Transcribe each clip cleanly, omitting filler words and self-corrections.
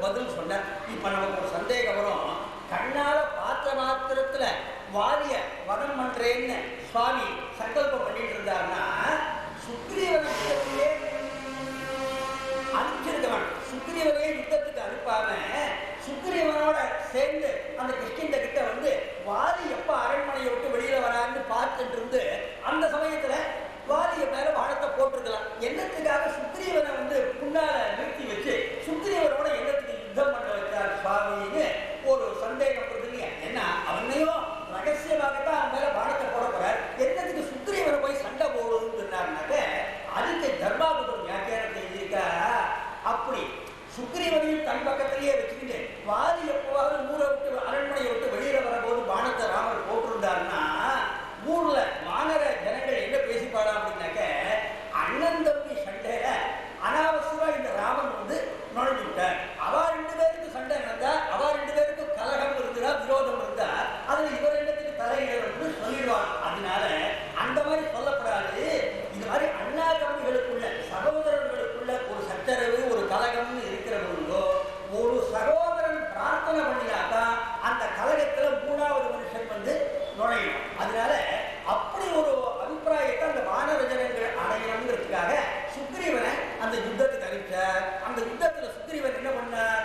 பதில் சொன்ன. இப்ப நமக்கு ஒரு சந்தேகம் வரும், கண்ணால பார்த்த மாத்திரத்துல வாலிய வதம் பண்றேன்னு சுவாமி சங்கல்பம் பண்ணிட்டு இருந்தாருன்னா சுக்ரீவனே அனுப்பிச்சிருக்கவன். சுக்ரீவனையே யுத்தத்துக்கு அனுப்பாம சுக்ரீவனோட சேர்ந்து அந்த கிருஷ்ணன் கிட்ட வந்து வாலி எப்ப அரண்மனையை விட்டு வெளியில வரான்னு பார்த்துட்டு இருந்து அந்த சமயத்துல வாலிய மேல வாழத்தை போட்டிருக்கலாம். என்னத்துக்காக சுக்ரீவனை வந்து புண்ணால நிறுத்தி வச்சு சுக்ரீவனோட என்னத்துக்கு யுத்தம் பண்ண வச்சார் சுவாமின்னு ஒரு சந்தேகம் வருது இல்லையா? ஏன்னா அவனையும் ரகசியமாகத்தான் அவன் மேல வாழத்தை போட போறார். என்னத்துக்கு சுக்ரீவனை போய் சண்டை போடுதுன்னு சொன்னாருனாக்க அதுக்கு தர்மாபுரம் வியாக்கியானத்தை எழுதியிருக்கா. அப்படி சுக்ரீவனையும் தன் பக்கத்திலேயே வச்சுக்கிட்டு வாலி எப்போவாவது ஊரை விட்டு அரண்மனையை விட்டு வெளியில வரும்போது பானத்தை ராமர் போட்டிருந்தாருன்னா ஊர்ல வானர ஜனங்கள் என்ன பேசிப்பாடா அப்படின்னாக்க அண்ணன் தம்பி சண்டையில அனாவசியமா இந்த ராமன் வந்து நுழைஞ்சு விட்டார். அவ 2 பேருக்கு சண்டை நடந்தா அவ 2 பேருக்கு கலகம் இருந்தா விரோதம் இருந்தா அதுல இவர் என்னத்துக்கு தலையிடணும்னு சொல்லிடுவாங்க. அதனால அந்த மாதிரி சொல்லப்படாது. இது மாதிரி அண்ணா தம்பிகளுக்குள்ள சகோதரர்களுக்குள்ள ஒரு சச்சரவு ஒரு கலகம்னு இருக்கிற பொழுதோ ஒரு சகோதரன் பிரார்த்தனை பண்ணினாதான் அந்த கலகத்துல 3வது மனுஷன் வந்து நுழையும். அதனால அப்படி ஒரு அபிப்பிராயத்தை அந்த வானர ஜனங்கள் அடையணுங்கிறதுக்காக சுக்ரீவனை அந்த யுத்தத்துக்கு அனுப்பிச்சார். அந்த யுத்தத்துல சுக்ரீவன் என்ன பண்ணார்?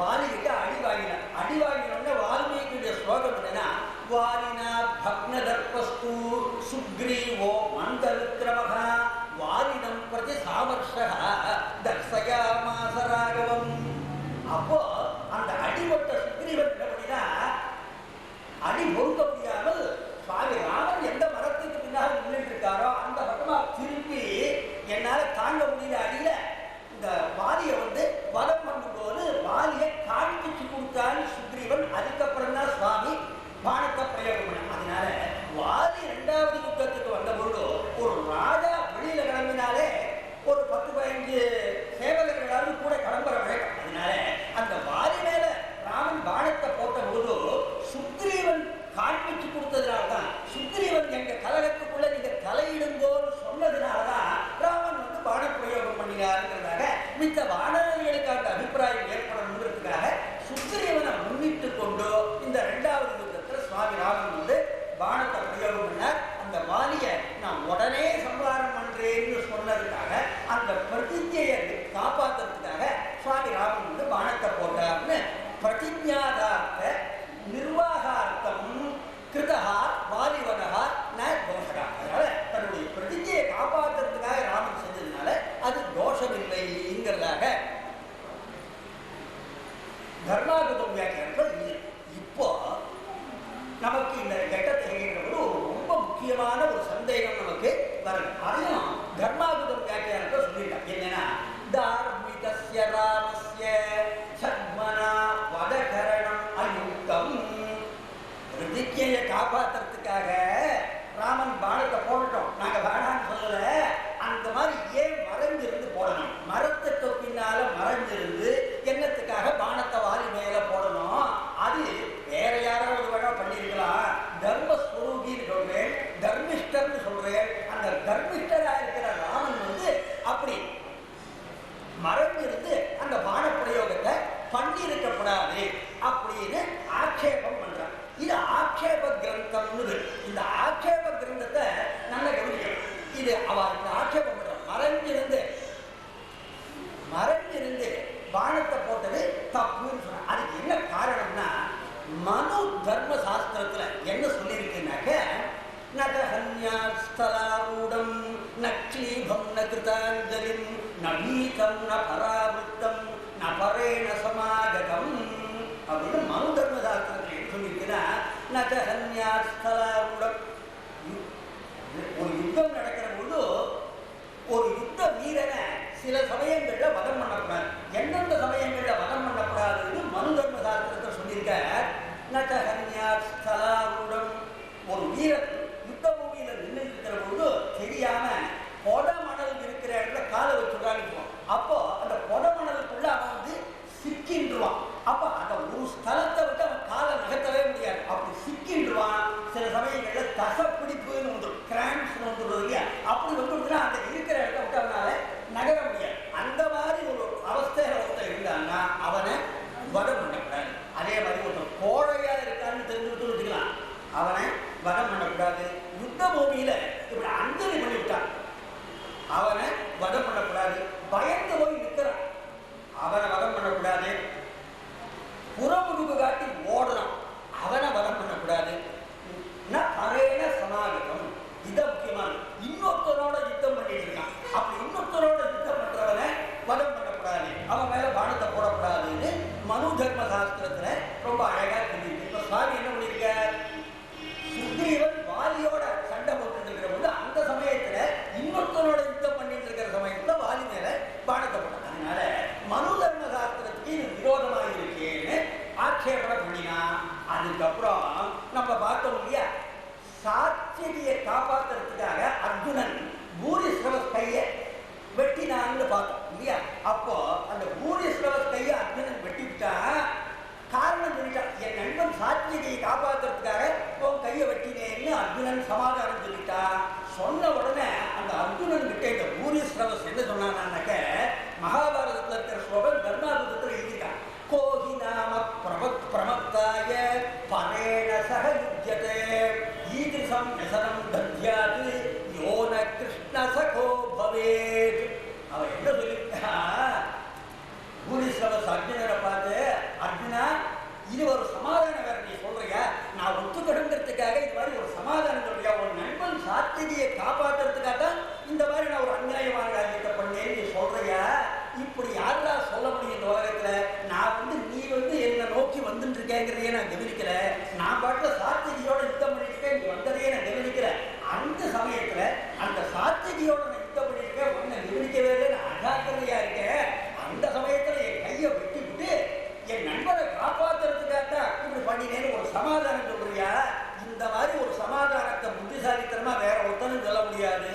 வாலிகிட்ட அடி வாங்கினார். அடி வாங்கினோடனே வால்மீகியுடைய ஸ்லோகம் என்னன்னா வாலினா பக்ன தர்பஸ்து சுக்ரீவோ மந்தவிக்ரமஹ வாலினம் பிரதி சாமர்ஷா தர்சயாமாச ராகவம். அப்போ அந்த அடிபட்ட சுக்ரீவன் என்ன பண்ணினா அடி பொறுக்க முடியாமல் சுவாமி ராமன் எந்த மரத்துக்கு பின்னால் நின்றுட்டு இருக்காரோ அந்த பக்கமா திருப்பி என்னால தாங்க முடியல அடியில இந்த வாலியை வந்து வலம் பண்ணும்போது வாலியை காண்பிச்சு கொடுத்தாரு சுக்ரீவன். அதுக்கப்புறம் தான் சுவாமி பானத்தை பிரயோகம் பண்ண. அதனால வாலி 2வது யுத்தத்துக்கு வந்த பொழுது ஒரு ராஜா வெளியில கிளம்பினாலே ஒரு 10-15 சேவகர்களாவது கூட கிளம்புற வழக்கம். அதனால அந்த வாலி மேல ராமன் பானத்தை போட்ட பொழுது சுக்ரீவன் காண்பிச்சு கொடுத்ததுனால்தான் சுக்ரீவன் எங்க கலகத்துக்குள்ள நீங்க தலையிடுங்கோன்னு சொன்னதுனாலதான் ராமன் வந்து பான பிரயோகம் பண்ணினாருங்கிறதாக மித்த வானரர்களுக்கு அந்த அபிப்பிராயம் ஏற்படணுங்கிறதுக்காக சுக்ரீவனை முன்னிட்டு கொண்டு இந்த 2வது யுத்தத்துல சுவாமி ராமன் வந்து பானத்தை பிரயோகம் பண்ணார். அந்த வாலியை நான் உடனே சம்ஹாரம் பண்றேன்னு சொன்னதுக்காக அந்த பிரதிஜையை காப்பாற்றுறதுக்காக சுவாமி ராமன் வந்து பானத்தை போட்டார்னு பிரதிஜாதார்த்த நிர்வாகார்த்தம் கிருதா வாலிவனகா ந தோஷகா. அதனால தன்னுடைய பிரதிஜையை காப்பாற்றுறதுக்காக ராமன் செஞ்சதுனால அது தோஷமில்லைங்கிறதாக தர்மாபுரம் வியாக்கியானங்கள் இல்லை. இப்போ நமக்கு இந்த கட்டத்தை கேட்கிறவங்க ஒரு ரொம்ப முக்கியமான ஒரு சந்தேகம் நமக்கு வரணும். அதையும் தர்மாபுரம் வியாக்கியானங்கள் சொல்லிட்டாங்க. என்னன்னா தார்மிகஸ்ய ராமஸ்ய சத்மனா வதகரணம் அயுக்தம். பிரதிஜையை காப்பாற்றுறதுக்காக ராமன் பானத்தை போடட்டும், நாங்க வேணான்னு சொல்லல. அந்த மாதிரி ஏன் மறைஞ்சிருந்து போடணும்? மரத்துக்கு பின்னால மறைஞ்சிருந்து என்னத்துக்காக பானத்தை வாலி மேல போடணும்? அது வேற யாராவது வேணா பண்ணிருக்கலாம். தர்மஸ்வரூபின்னு சொல்றேன், தர்மிஷ்டர்னு சொல்றேன். அந்த தர்மிஷ்டரா இருக்கிற ராமன் வந்து அப்படி மறைஞ்சிருந்து அந்த பான பிரயோகத்தை பண்ணிருக்கப்படாது அப்படின்னு ஆட்சேபம் பண்றான். இது ஆட்சேப கிரந்தம்னு. இந்த ஆட்சேப கிரந்தத்தை நல்ல கவனிக்கணும். இது அவருக்கு ஆட்சேபம் பண்ற மறைஞ்சிருந்து பானத்தை போட்டது தப்புன்னு சொன்ன. அதுக்கு என்ன காரணம்னா மனு தர்ம சாஸ்திரத்துல என்ன சொல்லியிருக்குன்னாக்க நகஹன்யாஸ்தலாரூடம் நக்லீபம் ந கிருதாஞ்சலிம் நபீகம் ந பராவிருத்தம் ந பரேண சமாகதம் அப்படின்னு மனு தர்ம சாஸ்திரத்துல என்ன சொல்லியிருக்குன்னா நகஹன்யாஸ்தலாரூடம். ஒரு யுத்தம் நடக்கிற போது ஒரு யுத்த வீரனை சில சமயங்கள்ல வதம் பண்ணக்கூடாது. எந்தெந்த சமயங்கள்ல வதம் பண்ணக்கூடாதுன்னு மனு தர்ம சாஸ்திரத்தை சொல்லியிருக்க. நகஹன்யாஸ்தலாரூடம். ஒரு வீரன் யுத்த பூமியில நின்று இருக்கிற போது தெரியாம பொத மணல் இருக்கிற இடத்துல காலை வச்சுடான்னு அப்போ அந்த பொத மணலுக்குள்ள அவன் வந்து சிக்கின்றுவான். அப்ப அந்த ஒரு ஸ்தலத்தை விட்டு அவன் காலை நகர்த்தவே முடியாது. அப்படி சிக்கின்றுவான். சில சமயங்கள்ல தசப்பிடிப்புன்னு வந்துடும், கிராம்ஸ் வந்துடுறது இல்லையா? அப்படி வந்துடுதுன்னா அந்த இருக்கிற இடத்த விட்டு அவனால நகர முடியாது. அந்த மாதிரி ஒரு அவஸ்தையில ஒருத்தர் இருந்தான்னா அவனை வதம் பண்ணக்கூடாது. அதே மாதிரி ஒருத்தர் கோழையா இருக்கான்னு தெரிஞ்சுட்டு வச்சுக்கலாம். அவனை வதம் பண்ணக்கூடாது. யுத்த பூமியில இப்படி அஞ்சலி பண்ணிவிட்டான், அவனை வதம் பண்ணக்கூடாது. பயந்து போய் நிற்கிறான், அவனை வதம் பண்ணக்கூடாது. புறமுதுகு காட்டி ஓடுறான், அவனை வதம் பண்ணக்கூடாது. பரேன சமாகதம், இதை முக்கியமான இன்னொருத்தரோட யுத்தம் பண்ணிட்டு இருக்கான், அப்படி இன்னொருத்தரோட யுத்தம் பண்றவனை வதம் பண்ணக்கூடாது, அவன் மேல பானத்தை போடக்கூடாதுன்னு மனு தர்ம சாஸ்திரத்துல ரொம்ப அழகா சொல்லியிருக்கு. இப்ப சுவாமி என்ன பண்ணியிருக்கார், சுக்ரீவன் வாலியோட சண்டை போட்டு இருக்கிற போது அந்த சமயத்துல இன்னொருத்தரோட யுத்தம் பண்ணிட்டு இருக்கிற சமயத்துல வாலி மேல பானத்தை போட்டான். அதனால மனு தர்ம சாஸ்திரத்துக்கு இது விரோதமாக இருக்கேன்னு ஆட்சேபனை பண்ணினா. அதுக்கப்புறம் நம்ம பார்த்தோம் இல்லையா, சாட்சியை காப்பாற்றுறதுக்காக அர்ஜுனன் பூரிஸ்ரவஸ் கையை வெட்டினான்னு பார்த்தோம் இல்லையா. அப்போ அந்த பூரிஸ்ரவஸ் கையை அர்ஜுனன் வெட்டிவிட்டா, காரணம் சொல்லிட்டான், என் நண்பன் சாட்சியை காப்பாற்றுறதுக்காக உன் கையை வெட்டினேன்னு அர்ஜுனன் சமாதானம் சொல்லிட்டா. சொன்ன உடனே அந்த அர்ஜுனன் கிட்ட இந்த பூரிஸ்ரவஸ் என்ன சொன்னான்னாக்க, மகாபாரதத்தில் இருக்கிற ஸ்லோகம் தர்மாபுரத்தில் எழுதிட்டான். கோஹி நாம பிரமத்தாய பரேண சக யுஜ்யதே ஈதிசம் யசனம் தத்யாது யோன கிருஷ்ண சகோ பவேத். அவன் என்ன சொல்லிட்டா, பூரிஸ்ரவஸ் அர்ஜுனரை பார்த்து, அர்ஜுனா இது ஒரு சமாதானம் வேற நீ சொல்றியா, நான் ஒத்துக்கணுங்கிறதுக்காக இது மாதிரி ஒரு சமாதானம் சொல்றியா, ஒரு நண்பன் சாத்திரியை காப்பாற்றுறதுக்காக தான் இந்த மாதிரி நான் ஒரு அநியாயமான காரியத்தை பண்ணேன்னு நீ சொல்றியா, இப்படி யாரா சொல்ல முடியும் இந்த உலகத்துல. நான் நீ என்னை நோக்கி வந்துட்டு இருக்கேங்கிறதையே நான் கவனிக்கல, நான் பாட்டுல சாத்திரியோட யுத்தம் பண்ணிருக்கேன், நீ வந்ததையே நான் கவனிக்கல. அந்த சமயத்துல அந்த சாத்திரியோட நான் யுத்தம் பண்ணிருக்கேன், உன்னை கவனிக்கவே இல்லை, நான் அஜாக்கிரதையா இருக்கேன். அந்த சமயத்துல என் கையை வெட்டி விட்டு என் நண்பரை காப்பாற்றுறதுக்காக இப்படி பண்ணினேன்னு ஒரு சமாதானம் சொல்றியா, இந்த மாதிரி ஒரு சமாதானத்தை புத்திசாலித்தனமா வேற ஒருத்தனும் சொல்ல முடியாது.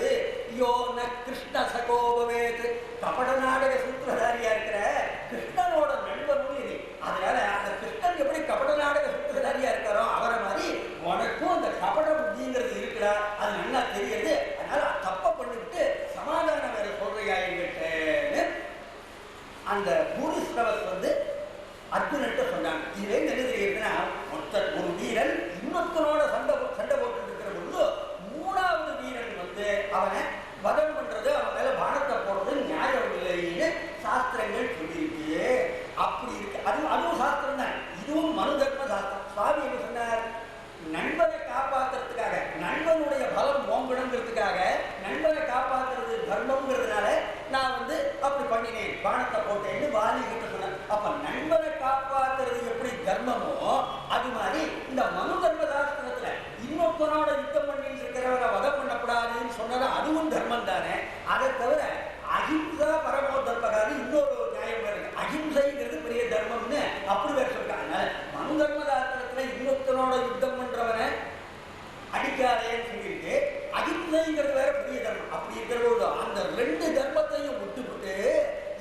யோ ந கிருஷ்ண சகோபவேத், கபட நாடக சூத்திரதாரியா இருக்கிற கிருஷ்ணனோட நண்பன் இது. அதனால அந்த கிருஷ்ணன் எப்படி கபட நாடக சூத்திரதாரியா இருக்காரோ அவரை மாதிரி உனக்கும் அந்த கபட புத்திங்கிறது இருக்குடா, அது நல்லா தெரியுது. அதனால தப்ப பண்ணிவிட்டு சமாதானம் வேற சொல்றியா என்கிட்டேன்னு அந்த பூரிஸ்ரவஸ் அர்ஜுனன்ட்ட சொன்னாங்க. இதுவே என்ன தெரியுதுன்னா, ஒரு வீரன் இன்னொருத்தனோட சண்டை போட்டு இருக்கிற பொழுது மூணாவது வீரன் அவனை வதம் பண்றது, அவன் மேல பானத்தை போடுறது நியாயம் இல்லைன்னு சாஸ்திரங்கள் சொல்லியிருக்கு. அப்படி இருக்கு, அதுவும் சாஸ்திரம் தான், இதுவும் மனு தர்ம சாஸ்திரம். சுவாமி என்ன சொன்னார், நண்பனை காப்பாற்றுறதுக்காக, நண்பனுடைய பலம் ஓங்கணுங்கிறதுக்காக, நண்பனை காப்பாற்றுறது தர்மம்ங்கிறதுனால நான் அப்படி பண்ணினேன், பானத்தை போட்டேன்னு வாலி கிட்ட சொன்னேன். அப்ப நண்பனை காப்பாற்றுறது எப்படி தர்மமோ அது மாதிரி இந்த மனு தர்ம சாஸ்திரத்துல இன்னொருத்தனோட யுத்தம் பண்ணிட்டு இருக்கிறவரை வதம் பண்ணக்கூடாதுன்னு சொன்னது அதுவும் தர்மம் தானே. அதை தவிர அஹிம்சா பரமோ தர்மகாரி இன்னொரு நியாயம் இருக்கு, அஹிம்சைங்கிறது பெரிய தர்மம்னு அப்படி வேற சொல்றாங்க. மனு தர்ம சாஸ்திரத்துல இன்னொருத்தனோட யுத்தம் பண்றவனை அடிக்காதேன்னு சொல்லிட்டு அஹிம்சைங்கிறது வேற பெரிய தர்மம். அப்படி இருக்கிற அந்த ரெண்டு தர்மத்தையும் விட்டுவிட்டு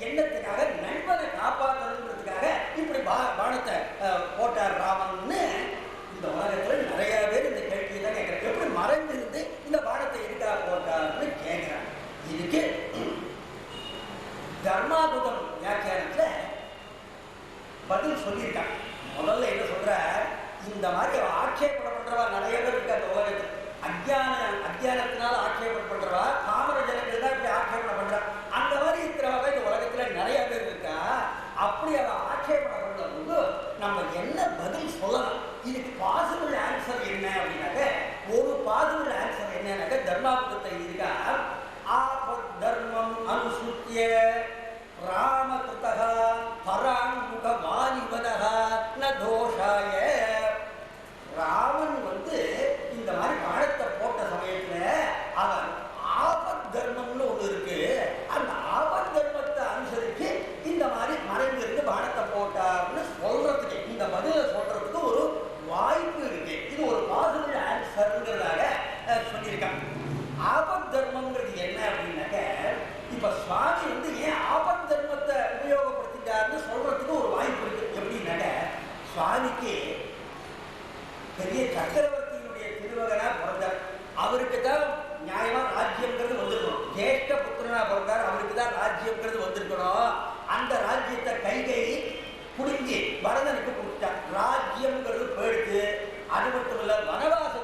என்னத்துக்காக நண்பனை காப்பாற்றணுங்கிறதுக்காக இப்படி பானத்தை போட்டார் ராமன்னு இந்த உலகத்துல நிறைய பேர் இந்த கேள்வியை தான் கேட்கிறாங்க. எப்படி மறைந்திருந்து இந்த பானத்தை எதுக்காக போட்டார்னு கேட்கிறாங்க. இதுக்கு தர்மாபுதம் வியாக்கியானத்துல பதில் சொல்லியிருக்காங்க. முதல்ல என்ன சொல்ற, இந்த மாதிரி ஆட்சேபனை பண்றவா நிறைய பேர் இருக்கு அந்த உலகத்துல. அஜ்ஞானத்தினால ஆட்சேபனை பண்றவா, காமர ஜனங்கள் தான் இப்படி ஆட்சேபனை பண்றா. அந்த மாதிரி இருக்கிறவங்க இந்த உலகத்துல நிறைய பேர் இருக்கா. அப்படி அவ ஆட்சேபனை பண்றது நம்ம என்ன பதில் சொல்லலாம், இதுக்கு பாசிபிள் ஆன்சர் என்ன அப்படின்னாக்க, ஒரு பாசிபிள் ஆன்சர் என்னன்னாக்க தர்மாபுதத்தை இருக்கா, ஆபத் தர்மம் அனுசுத்திய ராமகிருதः பராங்முக வாலிவதः ந தோஷாய. ராமன் இந்த மாதிரி பானத்தை போட்ட சமயத்துல அவன் ஆபத் தர்மம்னு ஒண்ணு இருக்கு, அந்த ஆபத் தர்மத்தை அனுசரிச்சு இந்த மாதிரி மறைஞ்சிருந்து பானத்தை போட்டார்னு சொல்றதுக்கு, இந்த பதில சொல்றதுக்கு ஒரு வாய்ப்பு இருக்கு. இது ஒரு பாசிபிள் ஆன்சர்ங்கிறதாக சொல்லியிருக்காங்க. ஆபத் தர்மம்ங்கிறது என்ன அப்படின்னாக்க, இப்ப சுவாமி ஏன் ஆபத் தர்மத்தை உபயோகப்படுத்திட்டாருன்னு சொல்றதுக்கு ஒரு வாய்ப்பு இருக்கு. எப்படின்னாக்க, சுவாமிக்கு பெரிய சக்கரவர்த்தியினுடைய திருமகனா பிறந்தார், அவருக்கு தான் நியாயமா ராஜ்யம்ங்கிறது வந்திருக்கணும். ஜேஷ்ட புத்திரனா பிறந்தார், அவருக்கு தான் ராஜ்யம்ங்கிறது வந்திருக்கணும். அந்த ராஜ்யத்தை கைகை புடுங்கி பரதனுக்கு கொடுத்தார். ராஜ்யம்ங்கிறது போயிடுச்சு. அது மட்டும் இல்ல, வனவாச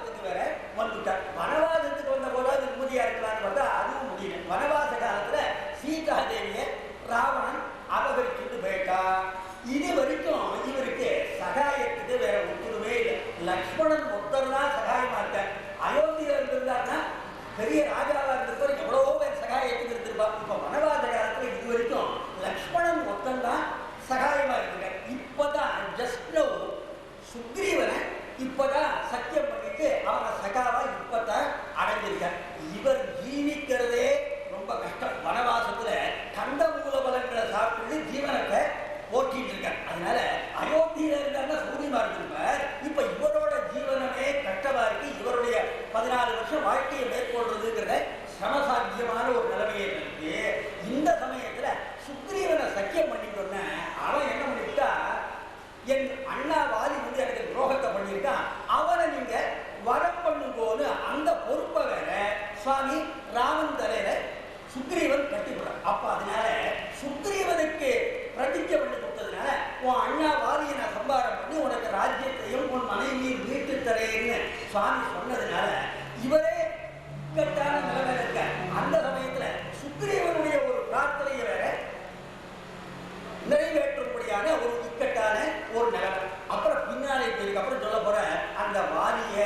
லக்ஷ்மணன் ஒருத்தர் தான் சகாயமா இருக்கார். அயோத்தியில இருந்திருந்தாருன்னா பெரிய ராஜாவா இருந்திருப்பார், எவ்வளவோ பேர் சகாயத்துக்கு இருந்திருப்பார். இப்ப வனவாச காலத்துல இது வரைக்கும் லக்ஷ்மணன் ஒருத்தன் தான் சகாயமா இருக்கார். இப்பதான் ஜஸ்ட் நவ் சுக்ரீவனை இப்பதான் சத்தியம் பண்ணிட்டு அவனை சகாவா இப்பதான் அடைஞ்சிருக்கார். இவர் ஜீவிக்கிறதே ரொம்ப கஷ்டம். வனவாசத்துல கண்ட மூல பலங்களை சாப்பிட்டு ஜீவனத்தை ஓட்டிட்டு இருக்கார். அதனால அயோத்தியில இருந்தாருன்னா சூரியமா இருந்திருப்பார். இப்ப இவரோட ஜீவனமே கஷ்டமா இருக்கு. இவருடைய 14 வருஷம் வாழ்க்கையை மேற்கொள்றதுங்கிறத சமசாத்தியமான ஒரு நிலைமையை இருக்கு. இந்த சமயத்துல சுக்ரீவனை சக்கியம் பண்ணிட்டோன்ன அவன் என்ன பண்ணிட்டா, என் அண்ணா வாலி வந்து எனக்கு துரோகத்தை பண்ணியிருக்கான், அவனை நீங்க வரம் பண்ணும்போது அந்த பொறுப்பை வேற சுவாமி ராமன் தலையில சுக்ரீவன் கட்டிவிடுறான். அப்ப அதனால சுக்ரீவனுக்கு பிரதிஜை பண்ணி கொடுத்ததுனால உன் அண்ணா வாலியை நான் சம்பாரம் பண்ணி உனக்கு ராஜ்யத்தையும் உன் மனைவியையும் மீட்டு தரேன்னு சுவாமி சொன்னதுனால இவரே இக்கட்டான நிலைமையில இருக்க. அந்த சமயத்துல சுக்ரீவனுடைய ஒரு பிரார்த்தனையை வேற நிறைவேற்றும்படியான ஒரு இக்கட்டான ஒரு நிலைமை. அப்புறம் பின்னாலே அப்புறம் சொல்ல போற அந்த வாலிய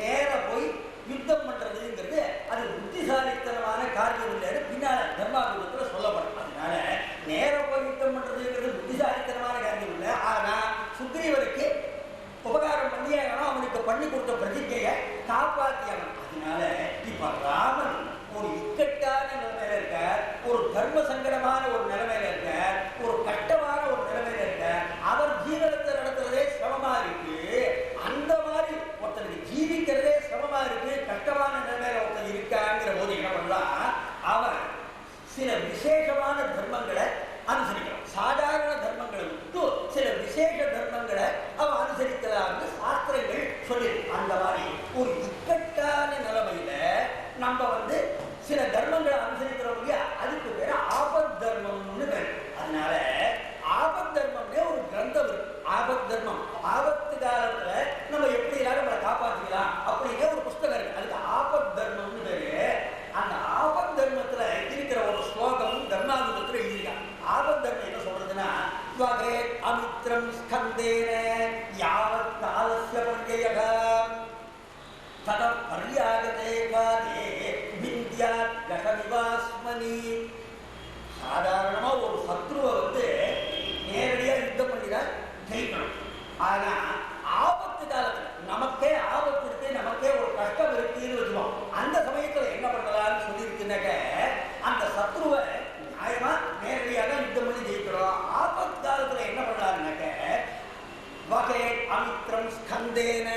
நேர போய் யுத்தம் பண்றதுங்கிறது அது புத்திசாலித்தனமான காரியம் இல்லைன்னு பின்னால தர்மாபுரத்துல சொல்லப்படும். அதனால நேர போய் யுத்தம் பண்றதுங்கிறது புத்திசாலித்தனமான காரியம் இல்லை. ஆனா சுக்ரீவனுக்கு உபகாரம் பண்ணியே அவனுக்கு பண்ணி கொடுத்த பிரதிஜையை காப்பாற்றியவன். அதனால இப்ப ராமன் ஒரு இக்கட்டான நிலைமையில இருக்க, ஒரு தர்ம சங்கடமான ஒரு நிலைமையில இருக்க, ஒரு கஷ்டமான ஒரு நிலைமையில இருக்க, அவர் ஜீவனத்தை நடத்துறதே சிரமமா இருக்கு. அந்த மாதிரி ஒருத்தருக்கு ஜீவிக்கிறதே சிரமமா இருக்கு, கஷ்டமான நிலைமையில ஒருத்தர் இருக்காங்கிற போது என்ன பண்ணலாம், அவன் சில விசேஷமான தர்மங்களை அனுசரிக்கலாம். சாதாரண தர்மங்களை விட்டு சில விசேஷ தர்மங்களை அவன் அனுசரிக்கலாம்னு சாஸ்திரங்கள் சொல்லி. அந்த மாதிரி ஒரு இக்கட்டான நிலைமையில நம்ம வந்து சில தர்மங்களை அனுசரிக்கிறோம் இல்லையா, அதுக்கு பேர ஆபத் தர்மம்னு பேர். அதனால ஆபத் தர்மம்னே ஒரு கிரந்தம் இருக்கு. ஆபத் தர்மம், ஆபத்து காலத்துல நம்ம எப்படி எல்லாரும் நம்மளை காப்பாற்றிக்கலாம் அப்படிங்கிற ஒரு புஸ்தகம் இருக்கு. அதுக்கு ஆபத் தர்மம்னு பேரு. அந்த ஆபத் தர்மத்துல இருக்கிற ஒரு ஸ்லோகம் தர்மாபுரத்துல எழுதியிருக்காங்க. ஆபத் தர்மம் என்ன சொல்றதுன்னா, ஸ்வகே அமித்ரம் ஸ்கந்தேன யாவத் காலஸ்ய பர்யயக தத பர்யாகதே காலே வித்யாத் கஷவிவாஸ்மனி. சாதாரணமா ஒரு சத்ருவை வந்து நேரடியா யுத்தம் பண்ணிதான் ஜெயிக்கணும். ஆனா ஆபத்து காலத்துல நமக்கே ஆபத்து இருக்கு, நமக்கே ஒரு கஷ்டம் இருக்குன்னு வச்சுக்கோம். அந்த சமயத்துல என்ன பண்ணலாம்னு சொல்லியிருக்குனாக்க, அந்த சத்ருவை நியாயமா நேரடியாக யுத்தம் பண்ணி ஜெயிக்கிறோம். ஆபத்து காலத்துல என்ன பண்ணலாம்னாக்க, வகே அமித்ரம் ஸ்கந்தேன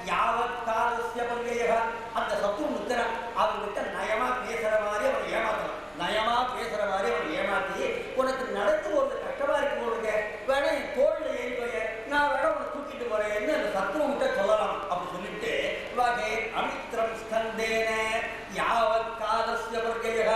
யாவத் காலஸ்ய பர்யயக. அந்த சத்ரு முத்திரன் அவர்கிட்ட நயமா பேசுற மாதிரி அவன் ஏமாத்தலாம். நயமா பேசுற மாதிரி அவன் ஏமாத்தி, உனக்கு நடந்து ஒரு கஷ்டமா இருக்கு போடுங்க, வேணா என் தோல்ல ஏறி போய, நான் வேணா உன்னை தூக்கிட்டு போறேன்னு அந்த சத்ரு கிட்ட சொல்லலாம். அப்படி சொல்லிட்டு வகே அமித்ரம் ஸ்கந்தேன யாவத் காலஸ்ய பர்யயக.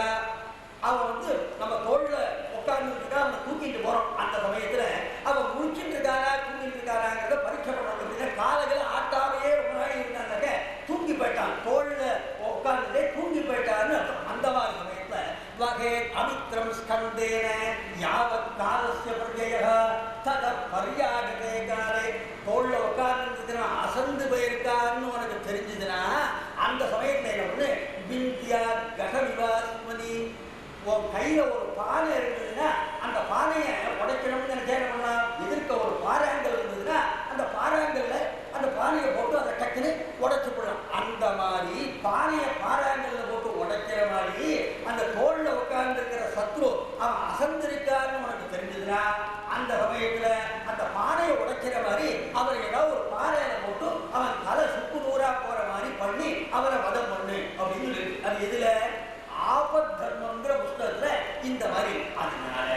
அவன் வந்து நம்ம தோல்ல உட்கார்ந்துருக்கா, அவனை தூக்கிட்டு போறோம். அந்த சமயத்துல அவன் முடிச்சுட்டு இருக்காரா தூங்கிட்டு இருக்காராங்கிறத பரீட்சை பண்ண காலையில ஆட்டாமையே ரொம்ப நாள் இருந்தாங்க, தூங்கி போயிட்டான், தோல்ல உட்கார்ந்துட்டே தூங்கி போயிட்டான்னு. அந்த மாதிரி சமயத்துல வகே அமித்ரம் ஸ்கந்தேன யாவத் காலஸ்ய பர்யயக தத பர்யாகதே காலே. தோல்ல உட்கார்ந்து அசந்து போயிருக்கான்னு உனக்கு தெரிஞ்சதுன்னா அந்த சமயத்துல என்ன ஒண்ணு வித்யாத் கஷவிவாஸ்மனி. உன் கையில ஒரு பானை இருந்ததுன்னா அந்த பானையை உடைக்கணும்னு நினைச்சா என்ன பண்ணலாம், எதிர்க்க ஒரு பாறாங்கல் இருந்ததுன்னா அந்த பாறாங்கல்ல அந்த பானையை போட்டு அதை டக்குன்னு உடைச்சு போடலாம். அந்த மாதிரி பானையை பாறாங்கல்ல போட்டு உடைக்கிற மாதிரி அந்த தோல்ல உட்கார்ந்து இருக்கிற சத்ரு அவன் அசந்திருக்கான்னு உனக்கு தெரிஞ்சதுன்னா அந்த சமயத்துல அந்த பானையை உடைக்கிற மாதிரி அவரை ஏதாவது ஒரு பாறையில போட்டு அவன் தலை சுக்கு நூறா போற மாதிரி பண்ணி அவரை வதம் பண்ணு அப்படின்னு இருக்கு. அது எதுல, ஆபத் தர்மம்ங்கிற புஸ்தகத்துல இந்த மாதிரி. அதனால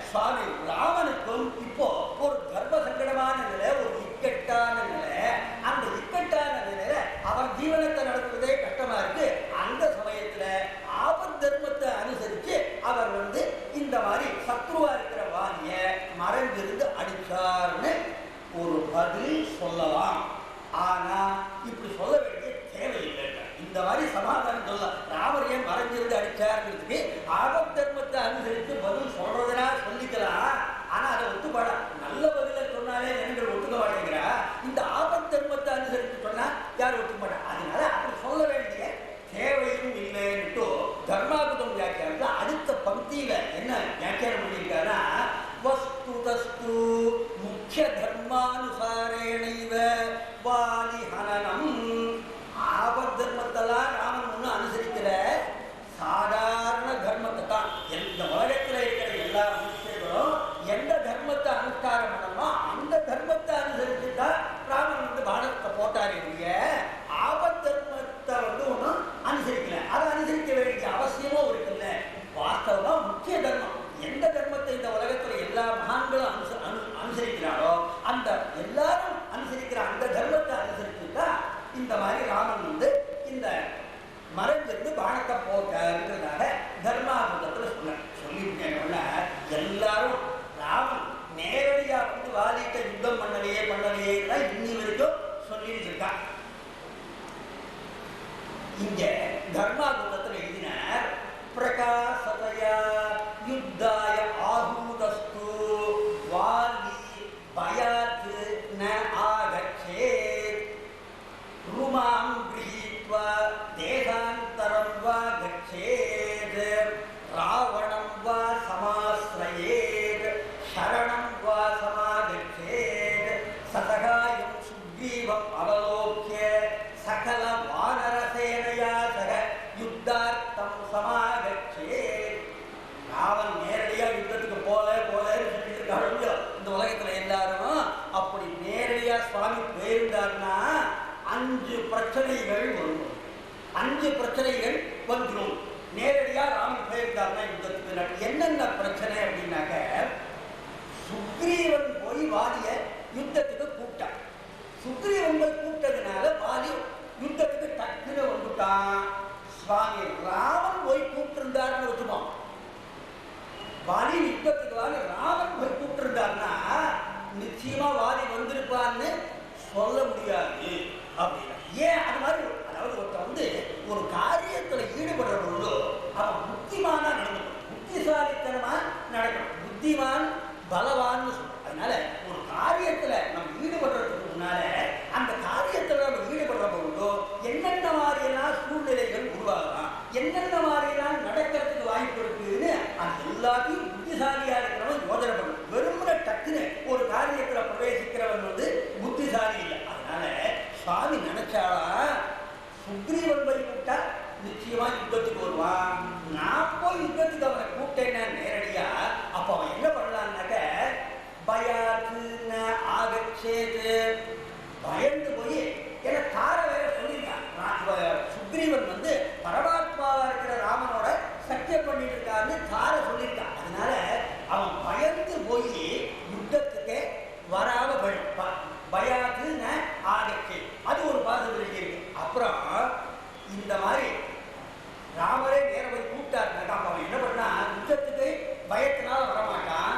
சுவாமி ராமனுக்கும் இப்போ ஒரு கர்ப்ப சங்கடமான நிலை, ஒரு இக்கட்டான நிலை. அந்த இக்கட்டான நிலையில அவர் ஜீவனத்தை நடத்துவதே கஷ்டமா இருக்கு. அந்த சமயத்துல ஆபத் தர்மத்தை அனுசரிச்சு அவர் வந்து இந்த மாதிரி சத்ருவா இருக்கிற வாலிய மறைந்திருந்து அடிச்சார்னு ஒரு பதில் சொல்லலாம். ஆனா இப்படி சொல்ல வேண்டிய தேவையில்லை. இந்த மாதிரி சமாதானம் சொல்ல, ராமர் ஏன் மறைஞ்சிருந்து அடிச்சாருங்கிறதுக்கு ஆபத் தர்மத்தை அனுசரித்து பதில் சொல்றதுனா சொல்லிக்கலாம். ஆனா அதை ஒத்துப்பாடா, நல்ல பதில சொன்னாலே ஜனங்கள் ஒத்துக்க மாட்டேங்கிறா. இந்த ஆபத் தர்மத்தை அனுசரித்து சொன்னா ராமன் வந்து இந்த மறைஞ்சிருந்து பானத்தை போட்டதுன்றதாக தர்மாபுரத்தில் சொல்லிவிட்டேன். எல்லாரும் ராமன் நேரடியா வந்து வாலிட்ட யுத்தம் பண்ணலையே இன்னி வரைக்கும் சொல்லிட்டு இருக்கான். இங்க தர்மாபுரத்தில் எழுதினார், பிரகாசதயா யுத்தாய ஆஹூதஸ்து வாலி பயாத் ந ஆகச்சேத் ருமாம் கிரஹீத்வா தேசாந்தரம் வா கச்சேத் ராவணம் வா சமாஸ்ரயேத் சரணம் வா சமாகச்சேத் சதகாயம் சுக்ரீவம் அவலோக்ய சகல வானரசேனையா சக யுத்தார்த்தம் சமாகச்சேத். ராவன் நேரடியா யுத்தத்துக்கு போலன்னு சொல்லிட்டு இருக்காங்க. இந்த உலகத்துல எல்லாரும் அப்படி நேரடியா சுவாமி போயிருந்தாருன்னா 5 பிரச்சனைகள் வரும். 5 பிரச்சனைகள் வந்துடும். நேரடியா ராமன் போயிருந்தாருன்னா யுத்தத்துக்கு என்னென்ன பிரச்சனை அப்படின்னாக்க, சுக்ரீவன் போய் வாலிய யுத்தத்துக்கு கூப்பிட்டான். சுக்ரீவன் போய் கூப்பிட்டதுனால வாலி யுத்தத்துக்கு டக்குன்னு வந்துட்டான். சுவாமி ராமன் போய் கூப்பிட்டு இருந்தாருன்னு வச்சுப்போம். வாலி யுத்தத்துக்கு வாங்க ராமன் போய் கூப்பிட்டு இருந்தாருன்னா நிச்சயமா வாலி வந்திருப்பான்னு சொல்ல முடியாது அப்படின்னா. ஏன் அது மாதிரி, அதாவது ஒருத்தர் வந்து ஒரு காரியத்துல ஈடுபடுற பொழுது அவன் புத்திமானா நடக்கணும், புத்திசாலித்தனமா நடக்கணும். புத்திமான் பலவான்னு சொல்றோம். அதனால ஒரு காரியத்துல நம்ம ஈடுபடுறதுக்கு முன்னால அந்த காரியத்துல நம்ம ஈடுபடுற பொழுதோ என்னென்ன மாதிரியெல்லாம் சூழ்நிலைகள் உருவாகலாம், என்னென்ன மாதிரியெல்லாம் நடக்கிறதுக்கு வாய்ப்பு இருக்குன்னு அது எல்லாத்தையும் புத்திசாலியா இருக்கிறவன் யோஜனை பண்ணும். வெறுமன டக்குன்னு ஒரு காரியத்துல பிரவேசிக்கிறவன் வந்து புத்திசாலி இல்லை. அதனால சுவாமி நினைச்சாலா சுக்ரீவன் போய் கூப்பிட்டா நிச்சயமா யுத்தத்துக்கு வருவான். நான் போய் யுத்தத்துக்கு அவனை கூப்பிட்டேன்னா நேரடியா அப்ப அவன் என்ன பண்ணலான்னாக்க பயாத்துன ஆகச்சேது பயந்து போய் ஏன்னா தார வேற சொல்லியிருக்கான். சுக்ரீவன் வந்து பரமாத்மாவா இருக்கிற ராமனோட சத்தியம் பண்ணிட்டு இருக்கான்னு தார சொல்லியிருக்கான். அதனால அவன் பயந்து போய் யுத்தத்துக்கு வராம பயாத்துன ஆகச்சே அது ஒரு பாசிபிலிட்டி இருக்கு. அப்புறம் இந்த மாதிரி ராமரே நேர போய் கூப்பிட்டாருனாக்கா அவன் என்ன பண்ணா யுத்தத்துக்கு பயத்தினால வரமாட்டான்.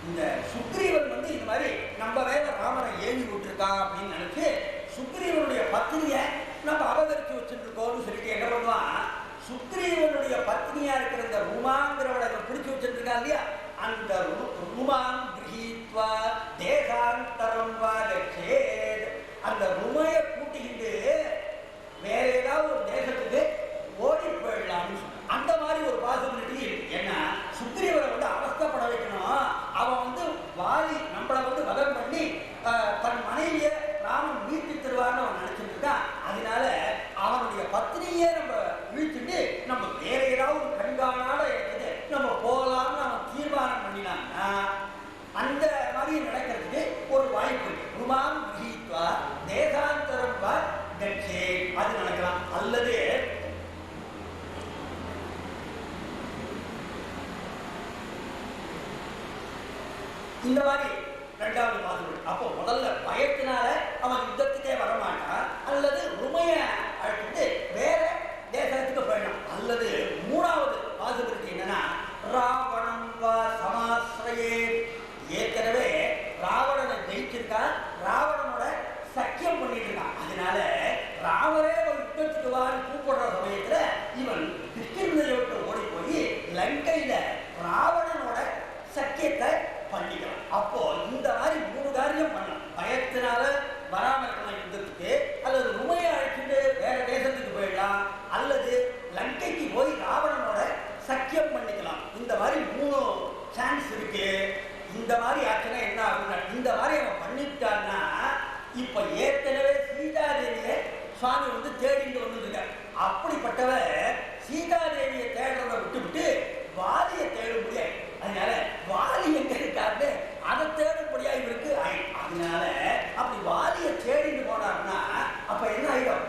இந்த சுக்ரீவன் வந்து இந்த மாதிரி நம்ம வேலை ராமனை ஏவி விட்டுருக்கான் அப்படின்னு நினைச்சு சுக்ரீவனுடைய பத்னிய நம்ம அபகரிச்சு வச்சுருக்கோம்னு சொல்லிட்டு என்ன பண்ணுவான், சுக்ரீவனுடைய பத்னியா இருக்கிற இந்த ருமாங்கிறவளை பிடிச்சு வச்சிருக்கா இல்லையா, அந்த ருமாம் கிரஹீத்வா தேசாந்தரம் வா கச்சேத் அந்த ருமையை கூட்டிக்கிட்டு வேற ஏதாவது ஒரு தேசத்துக்கு ஓடி போயிடலாம்னு சொன்ன அந்த மாதிரி ஒரு பாசிபிலிட்டி இருக்கு. ஏன்னா சுக்ரீவனை வந்து அவஸ்தப்பட வைக்கணும். அவன் வந்து வாலி நம்மளை வந்து வதம் பண்ணி தன் மனைவிய ராமன் மீட்டு தருவார்னு அவன் நினைச்சிட்டு இருக்கான். அதனால அவனுடைய பத்னியே நம்ம இழுத்துட்டு நம்ம வேற ஏதாவது கண்காணாத இடத்துக்கு நம்ம போகலாம்னு அவன் தீர்மானம் பண்ணினான்னா அந்த மாதிரி நடக்கிறதுக்கு ஒரு வாய்ப்பு இருக்கு. ருமாம் கிரஹீத்வா தேசாந்தரம் வா கச்சே அது நடக்கலாம். அல்லது இந்த மாதிரி ரெண்டாவது மாதிரி அப்போ முதல்ல பயத்தினால அவன் யுத்தத்துக்கே வரமாட்டான், அல்லது ருமைய அழைச்சிட்டு வேற தேசத்துக்கு போயிடலாம். அல்லது மூணாவது பாசிபிலிட்டி என்னன்னா ராவணம் வா சமாஸ்ரயே ஏற்கனவே ராவணனை ஜெயிச்சிருக்கா, ராவணனோட சக்கியம் பண்ணிட்டு இருக்கான். அதனால ராமரே ஒரு யுத்தத்துக்கு வான்னு கூப்பிடுற சமயத்துல இவன் கிருஷ்ணனை விட்டு ஓடி போய் லங்கையில ராவணனோட சக்கியத்தை பண்ணிக்கலாம். அப்போ இந்த மாதிரி 3 காரியம் பண்ணலாம். பயத்தினால வராம இருக்கலாம் யுத்தத்துக்கு, அல்லது ருமையை அழைச்சிட்டு வேற தேசத்துக்கு போயிடலாம், அல்லது லங்கைக்கு போய் ராவணனோட சக்கியம் பண்ணிக்கலாம். இந்த மாதிரி 3 சான்ஸ் இருக்கு. இந்த மாதிரி ஆச்சுன்னா என்ன ஆகுனா, இந்த மாதிரி அவன் பண்ணிவிட்டான்னா இப்ப ஏற்கனவே சீதாதேவியை சுவாமி வந்து தேடிட்டு வந்துருக்கார். அப்படிப்பட்டவ சீதாதேவியை தேடுறத விட்டு வாலியை தேட முடியாது. அதனால வாலி எங்க இருக்காரு அதை தேடப்படியா இவருக்கு. அதனால அப்படி வாலியை தேடிட்டு போனார்னா அப்ப என்ன ஆயிடும்,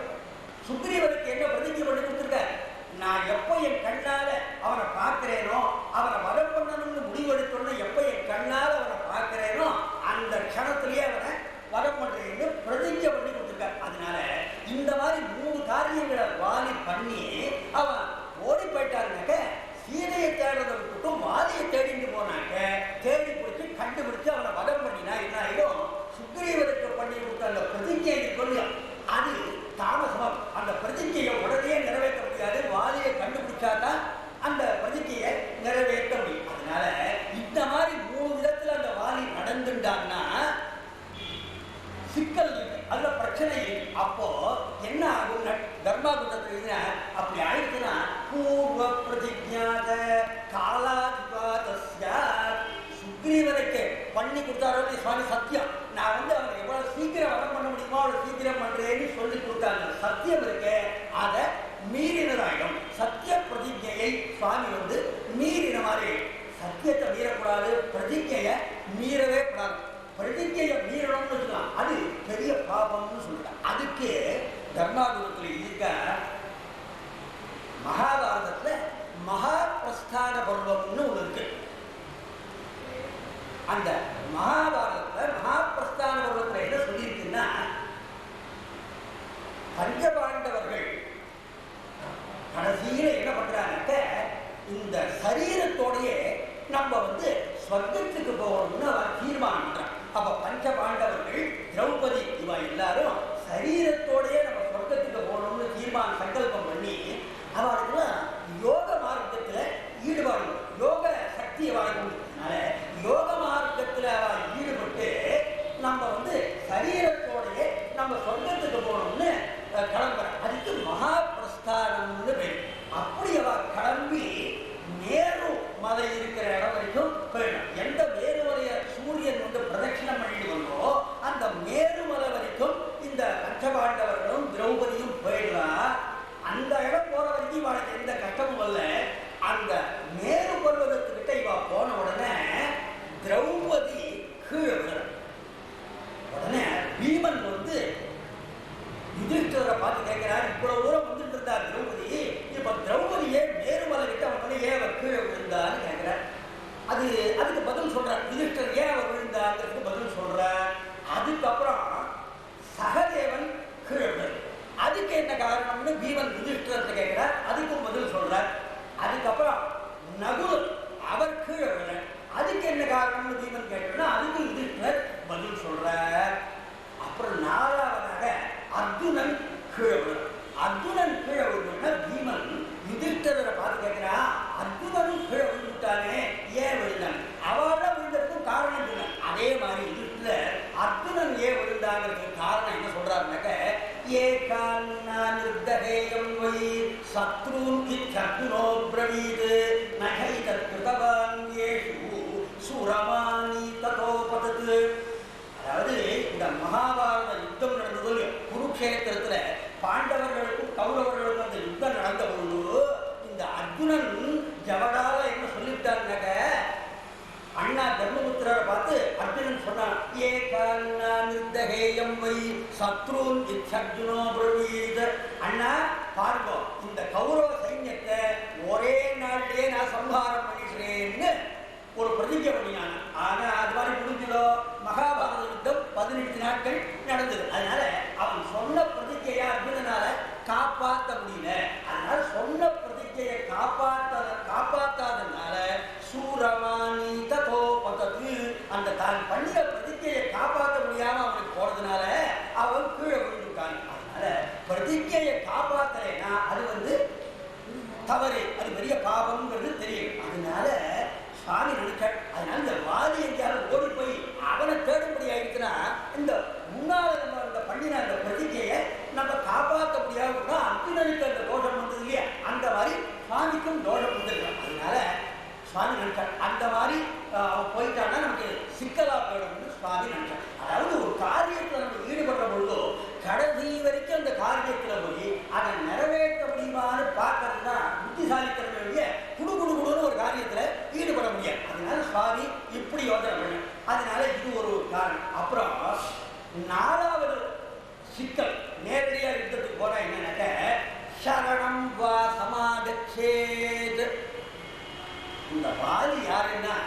சுக்ரீவனுக்கு என்ன பிரதிஜை பண்ணி கொடுத்துருக்காரு, நான் எப்போ என் கண்ணால அவனை பார்க்கிறேனோ, அவனை வதம் பண்ணணும்னு முடிவெடுத்தோன்னு எப்போ என் கண்ணால அவனை பார்க்கிறேனோ அந்த க்ஷணத்திலேயே அவனை வதம் பண்றேன்னு பிரதிஜை பண்ணி கொடுத்துருக்காரு. அதனால இந்த மாதிரி 3 காரியங்களை வாலி பண்ணி அவன் ஓடி போயிட்டாருனாக்க சீதையை தேடுறதை விட்டுட்டும் வாலியை தேடிட்டு போனாக்க தேடி பிடிச்சி கண்டுபிடிச்சு அவனை வதம் பண்ணினா என்ன ஆயிடும்? சுக்ரீவருக்கு பண்ணி கொடுத்த அந்த பிரதிஜை கொள்ளும் அது தாமசம். அந்த பிரதிஜையை உடனே நிறைவேற்ற முடியாது. வாலியை கண்டுபிடிச்சாதான் அந்த பிரதிஜையை நிறைவேற்ற முடியும். அதனால இந்த மாதிரி 3 விதத்துல அந்த வாலி நடந்துட்டான்னா சிக்கல் இருக்கு, அதுல பிரச்சனை இருக்கு. அப்போ என்ன ஆகும்? தர்மாகுண்டத்துல அப்படி ஆயிடுச்சுன்னா பூர்வ பிரதிஜாத காலாதிபாதஸ்ய சுக்ரீவனுக்கு பண்ணி கொடுத்தாரோன்னு சுவாமி சத்தியம். நான் அவனை எவ்வளவு சீக்கிரம் வரம் பண்ண முடியுமோ அவ்வளவு சீக்கிரம் பண்றேன்னு சொல்லி கொடுத்தாங்க. சத்தியம் இருக்கு, அதை மீறினதாயிடும். சத்திய பிரதிஜையை சுவாமி மீறின மாதிரி. சத்தியத்தை மீறக்கூடாது, பிரதிஜையை மீறவே கூடாது. பிரதிஜையை மீறணும்னு வச்சுக்கலாம், அது பெரிய பாபம்னு சொல்லிட்டாங்க. அதுக்கு தர்மாகுலத்தில் இருக்க மகாபாரதத்துல மகாபிரஸ்தான பருவம்னு ஒன்று இருக்கு. அந்த மகாபாரதத்துல மகாபிரஸ்தான பருவத்தில் என்ன சொல்லியிருக்குன்னா, பஞ்சபாண்டவர்கள் கடைசியில என்ன பண்றாங்க, இந்த சரீரத்தோடையே நம்ம ஸ்வர்க்கத்துக்கு போகணும்னு அவர் தீர்மானம் பண்றாங்க. அப்ப பஞ்ச பாண்டவர்கள் திரௌபதி இவ எல்லாரும் சரீரத்தோடையே நம்ம சொர்க்கத்துக்கு போகணும்னு தீர்மானம் சங்கல்பம் பண்ணி அவர்களுக்கு யோக மார்க்கத்துல ஈடுபாடு, யோக சக்தியை வாழ்க்கை யோக மார்க்கத்துல அவ ஈடுபட்டு நம்ம சரீரத்தோடையே நம்ம சொர்க்கத்துக்கு போகணும்னு கிளம்புறோம். அதுக்கு மகாபிரஸ்தானம்னு பேர். அப்படி அவ கிளம்பி மேரு மலை இருக்கிற இடம் வரைக்கும் போயிடும். எந்த மேருமலைய சூரியன் பிரதட்சிணம் பண்ணிட்டு வந்தோ அந்த மேருமலை வரைக்கும் இந்த பஞ்சபாண்டவர்களும் திரௌபதியும் போயிடுறா. அந்த இடம் போற வரைக்கும் இவளுக்கு எந்த கஷ்டமும் இல்லை. அந்த மேரு பர்வதத்துக்கிட்ட இவ போன உடனே திரௌபதி கீழே விழுற உடனே பீமன் யுதிஷ்டரை பார்த்து கேட்கிறார், இவ்வளவு தூரம் வந்துட்டு இருந்தா திரௌபதி, இப்ப திரௌபதியே மேருமலை கிட்ட அவன் ஏன் அவர் கீழே விழுந்தான்னு கேட்கிறார். அதுக்கு பதில் சொல்றார், யுதிஷ்டர் ஏன் அவர் விழுந்தாங்கிறதுக்கு பதில் சொல்றார். அதுக்கப்புறம் சகதேவன் கீழே விழுந்தார், அதுக்கு என்ன காரணம்னு பீமன் யுதிஷ்டரை கேட்கிறார், அதுக்கும் பதில் சொல்றார். அதுக்கப்புறம் நகுல் அவர் கீழே விழுந்தார், அதுக்கு என்ன காரணம்னு பீமன் கேட்டா அதுக்கு யுதிஷ்டர் பதில் சொல்றார். அப்புறம் 4ஆவதாக அர்ஜுனன் கீழே விழுந்தார். அர்ஜுனன் கீழே விழுந்தா பீமன் யுதிஷ்டரை பார்த்து கேட்கிறான், அர்ஜுனனும் கீழே விழுந்துட்டானே ஏன் விழுந்தான்? அவள விழுந்ததுக்கும் காரணம் இல்லை. அதே மாதிரி யுதிஷ்டர் அர்ஜுனன் ஏன் விழுந்தாங்கிறதுக்கு காரணம் என்ன சொல்றாருனாக்க, ஏகான்னா நிர்தகேயம் வை சத்ருன் கிச்சர்ஜுனோ பிரவீத் நகைதத் கிருதவான் யேஷு சுரமானி ததோபதத். அதாவது இந்த மகாபாரத யுத்தம் நடந்தது குருக்ஷேத்திரத்துல பாண்டவர்களுக்கும் கௌரவர்களுக்கும் அந்த யுத்தம் நடந்த பொழுது இந்த அர்ஜுனன் ஜவடால என்ன சொல்லிவிட்டாருனாக்க, அண்ணா தர்மபுத்திரரை பார்த்து அர்ஜுனன் சொன்னான், ஏகான்னா நிர்தகேயம் வை சத்ருன் இச்சர்ஜுனோ பிரவீத். அண்ணா பாருங்க, இந்த கௌரவ சைன்யத்தை ஒரே நாளிலே நான் சம்ஹாரம் பண்ணிக்கிறேன்னு ஒரு பிரதிஜை பண்ணினான். ஆனா அது மாதிரி முடிஞ்சதோ? மகாபாரத யுத்தம் 18 நாட்கள் நடந்தது. அதனால அவன் சொன்ன பிரதிஜையை அர்ஜுனனால காப்பாற்ற முடியல. அதனால சொன்ன பிரதிஜையை காப்பாற்றாதனால சூரமானி ததோபதத், அந்த தான் பண்ணிய பிரதிஜையை காப்பாற்ற முடியாம அவனுக்கு போறதுனால அவன் கீழே விழுந்துட்டான். அதனால பிரதிஜையை காப்பாற்றலைன்னா அது தவறு, அது பெரிய பாவம்ங்கிறது தெரியும். அதனால சுவாமி நினைச்சார், அதனால இந்த வாதி எங்கேயாவது ஓடி போய் அவனை தேடும்படி ஆயிடுச்சுன்னா இந்த முன்னால நம்ம இந்த பண்ணின அந்த பிரதிஜையை நம்ம காப்பாற்ற முடியாதுன்னா அர்ஜுனனுக்கு அந்த தோஷம் வந்தது இல்லையா, அந்த மாதிரி சுவாமிக்கும் தோஷம் வந்துருக்கலாம். அதனால சுவாமி நினைச்சார், அந்த மாதிரி அவன் போயிட்டான்னா நமக்கு சிக்கலா போயிடும்னு சுவாமி நினைச்சார். அதாவது ஒரு காரியத்தில் நம்ம ஈடுபடுற பொழுதோ கடைசி வரைக்கும் அந்த காரியத்தில் போய் அதை நிறைவேற்ற முடியுமான்னு பார்க்கறது தான் புத்திசாலித்தனம். குடுகுடுன்னு ஒரு காரியத்தில் ஈடுபட முடியாது. அதனால சுவாமி இப்படி யோசனை பண்ண. அதனால இது ஒரு காரணம். அப்புறம் 4வது சிக்கல், நேரடியா யுத்தத்துக்கு போனா என்னன்னாக்க, சரணம் வா சமாகச்சேத். இந்த வாலி யாருன்னா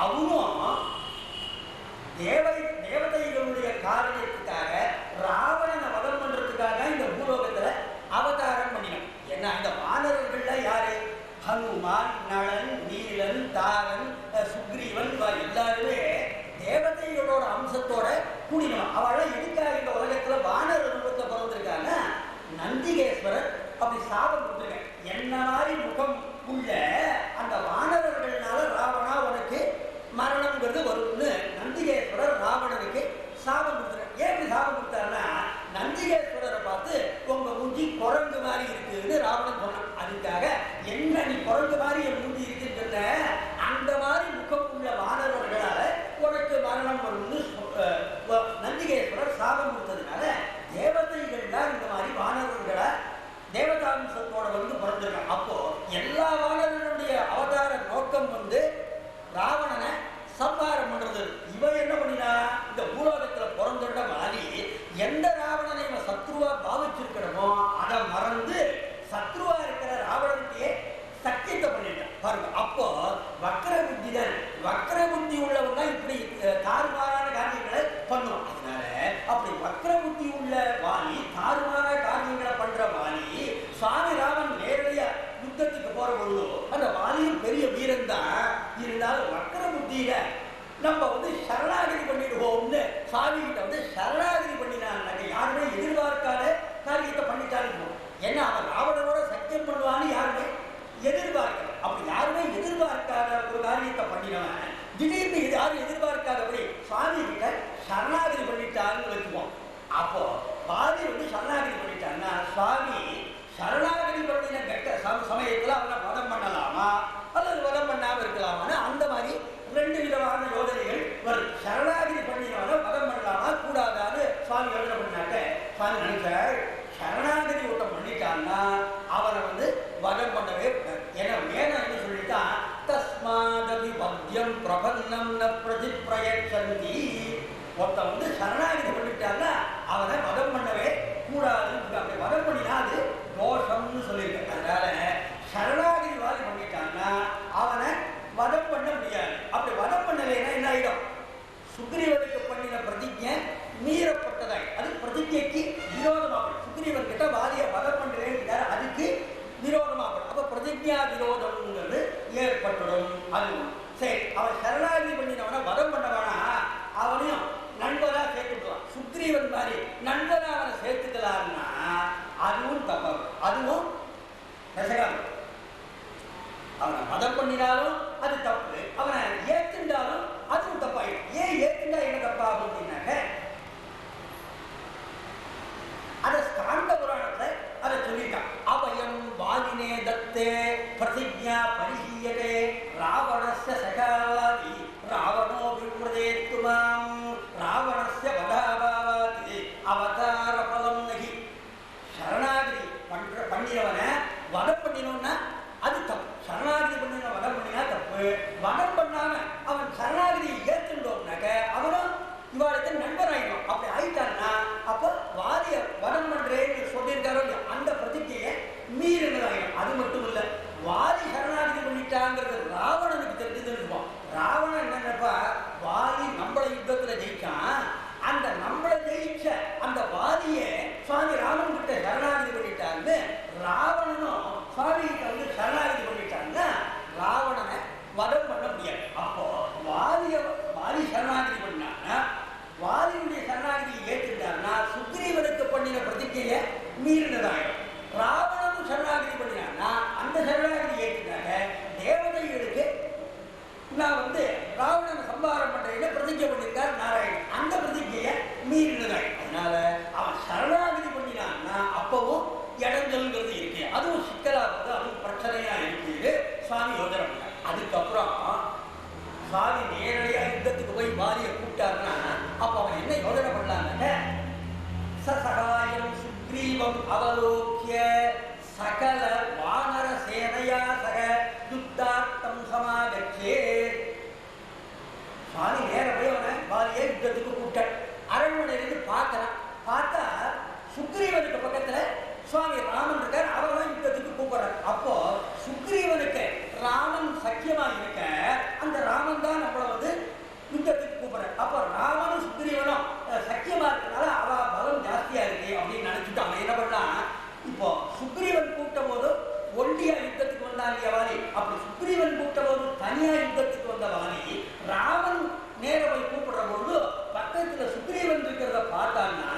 அவனும் தேவதைகளுடைய காரணத்துக்காக ராவணனை வதம் பண்றதுக்காக இந்த கொடுக்கணுமோ அதை மறந்து சத்ருவா இருக்கிற ராவணனுக்கே சத்தியத்தை பண்ணிட்டான் பாருங்க. அப்போ வக்ர புத்தி தான், வக்ர புத்தி உள்ளவங்க தான் இப்படி தாறுமாறான காரியங்களை பண்ணுவோம். அதனால அப்படி வக்ர புத்தி உள்ள வாலி, தாறுமாறான காரியங்களை பண்ற வாலி, சுவாமி ராமன் நேரடியா யுத்தத்துக்கு போற பொழுது அந்த வாலியும் பெரிய வீரன் தான் இருந்தாலும் வக்ர புத்தியில நம்ம சரணாகதி பண்ணிடுவோம்னு சாமி கிட்ட சரணாகதி பண்ணினாங்க. யாருமே எதிர்பார்க்காத காரியத்தை பண்ணிட்டாங்க. ஏன்னா அவன் ராவணனோட சத்தியம் பண்ணுவான்னு யாருமே எதிர்பார்க்கல. அப்படி யாருமே எதிர்பார்க்காத ஒரு காரியத்தை பண்ணினவன் திடீர்னு யாரும் எதிர்பார்க்காதபடி சுவாமி கிட்ட சரணாகதி பண்ணிட்டான்னு வச்சுப்போம். அப்போ பாதி சரணாகதி பண்ணிட்டான்னா சுவாமி சரணாகதி பண்ணின கெட்ட சமயத்துல அவனை வதம் பண்ணலாமா அல்லது வதம் பண்ணாம இருக்கலாமான்னு அந்த மாதிரி ரெண்டு விதமான யோஜனைகள் வரும். சரணாகதி பண்ணினவனை வதம் பண்ணலாமா கூடாதான்னு சுவாமி யோஜனை பண்ணாக்க சுவாமி நினைச்சார் சரணாகதி ஊட்டம் பண்ணிட்டான்னா அவனை வதம் பண்ணவே கூடாது. ஏன்னா வேணாம் என்ன சொல்லிட்டான், தஸ்மாதபி பத்யம் பிரபன்னம் ந பிரதிப்ரயச்சந்தி. ஒருத்தன் சரணாகதி பண்ணிட்டான்னா அவனை வதம் பண்ணவே கூடாது. அப்படி வதம் பண்ணினா அது தோஷம்னு சொல்லியிருக்க. அதனால சரணாகதி வாதி பண்ணிட்டான்னா அவனை வதம் பண்ண முடியாது. அப்படி வதம் பண்ணலைன்னா என்ன ஆயிடும், சுக்ரீவனுக்கு பண்ணின பிரதிஜை மீறப்பட்டதாய், அது பிரதிஜைக்கு விரோதமாகும். சுக்ரீவன் கிட்ட வாதியை வதம் பண்றேன்னு அதுக்கு விரோதமாகும். அப்ப பிரதிஜா விரோதம்ங்கிறது ஏற்பட்டுடும். அது சரி, அவன் சரணாகதி பண்ணினவனை வதம் பண்ணவானா அவனையும் நண்பரா சேர்த்துக்கலாம். சுக்ரீவன் மாதிரி நண்பரா அவனை சேர்த்துக்கலாம்னா அதுவும் தப்பாகும், அதுவும் ரசகாரம். அவனை மதம் பண்ணினாலும் அது தப்பு, அவனை ஏத்துண்டாலும் அதுவும் தப்பாயிடும். ஏன் ஏத்துண்டா என்ன தப்பாகும் அப்படின்னாக்க அதை ஸ்காந்த புராணத்தை அதை சொல்லிட்டான். அபயம் வாலினே தத்தே பிரதிஜா பரிஹீயதே ராவணஸ்ய சகாவாதி ராவணோ விப்ரதேத்துமாம் ராவணஸ்ய வதாபாவாதி அவதார பலம் நகி. சரணாகதி பண்ணினவனை வதம் பண்ணினோம்னா அது தப்பு. சரணாகதி பண்ணின வதம் பண்ணினா தப்பு. வதம் பண்ணாம அவன் சரணாகதியை ஏற்றுட்டோம்னாக்க அவனும் இவாளுக்கு நண்பராயிடும். அப்படி ஆயிட்டான்னா அப்போ வாதிய வதம் பண்றேன்னு சொல்லியிருக்காரோ இல்லையா அந்த பிரதிஜையை மீறினதாயிடும். அது மட்டும் இல்ல, வாதி சரணாகதி பண்ணிட்டாங்கிறது ராவணனுக்கு தெரிஞ்சுதான். ராவணன் என்னப்பா, வாதி நம்மள யுத்தத்துல ஜெயிச்சான், அந்த நம்மள ஜெயிச்ச அந்த வாதியை சுவாமி ராமன் கிட்ட சரணாகதி பண்ணிட்டான்னு ராவணனும் சுவாமி கிட்ட சரணாகதி பண்ணிட்டாங்கன்னா ராவணனை வதம் பண்ண முடியாது. அப்போ வாதி சரணாகதி பண்ணாங்கன்னா வாதியுடைய சரணாகதியை ஏற்றுட்டாருன்னா சுக்ரீவனுக்கு பண்ணின பிரதிஜையை மீறினதாயிடும். ராவணனும் சரணாகதி பண்ணினான்னா அந்த சரணாகதி ஏற்றுட்டாங்க தேவதைகளுக்கு நான் ராவணனை சம்பாரம் பண்றேன்னு பிரதிஜை பண்ணியிருக்கார் நாராயணன், அந்த பிரதிஜையை மீறினதாயிடும். அதனால அவன் சரணாகதி பண்ணினான்னா அப்பவும் இடங்கள்ங்கிறது இருக்கு, அதுவும் சிக்கலாவது, அதுவும் பிரச்சனையா இருக்கு. சுவாமி யோஜனை பண்ணார். அதுக்கப்புறம் சுவாமி நேரடியா யுத்தத்துக்கு போய் வாலியை கூப்பிட்டாருன்னா அப்ப அவன் என்ன யோஜனை பண்ணலாங்க, சசகாயம் சுக்ரீவம் அவலோக்கிய சகல வானர சேனையா சக யுத்தார்த்தம் சமாகச்சே. சுவாமி நேர போய் அவனை வாலியை யுத்தத்துக்கு கூப்பிட்டார். அரண்மனையிலிருந்து பார்க்கறான். பார்த்தா சுக்ரீவனுக்கு பக்கத்துல சுவாமி ராமன் இருக்கார். அவர்தான் யுத்தத்துக்கு கூப்பிடுறார். அப்போ சுக்ரீவனுக்கு ராமன் சக்கியமா இருக்க அந்த ராமன் தான் நம்மள யுத்தத்துக்கு கூப்பிடுறார். அப்போ ராமனும் சுக்ரீவனும் சக்கியமா இருக்கனால அவ பலம் ஜாஸ்தியா இருக்கு அப்படின்னு நினைச்சுட்டு அவன் என்ன பண்ணான், இப்போ சுக்ரீவன் கூப்பிட்ட போது ஒண்டியா யுத்தத்துக்கு வந்தான் இல்லையா வாலி, அப்படி சுக்ரீவன் கூப்பிட்ட போது தனியா யுத்தத்துக்கு வந்த வாலி ராமன் நேர போய் கூப்பிடுற பொழுது பக்கத்துல சுக்ரீவன் இருக்கிறத பார்த்தான்னா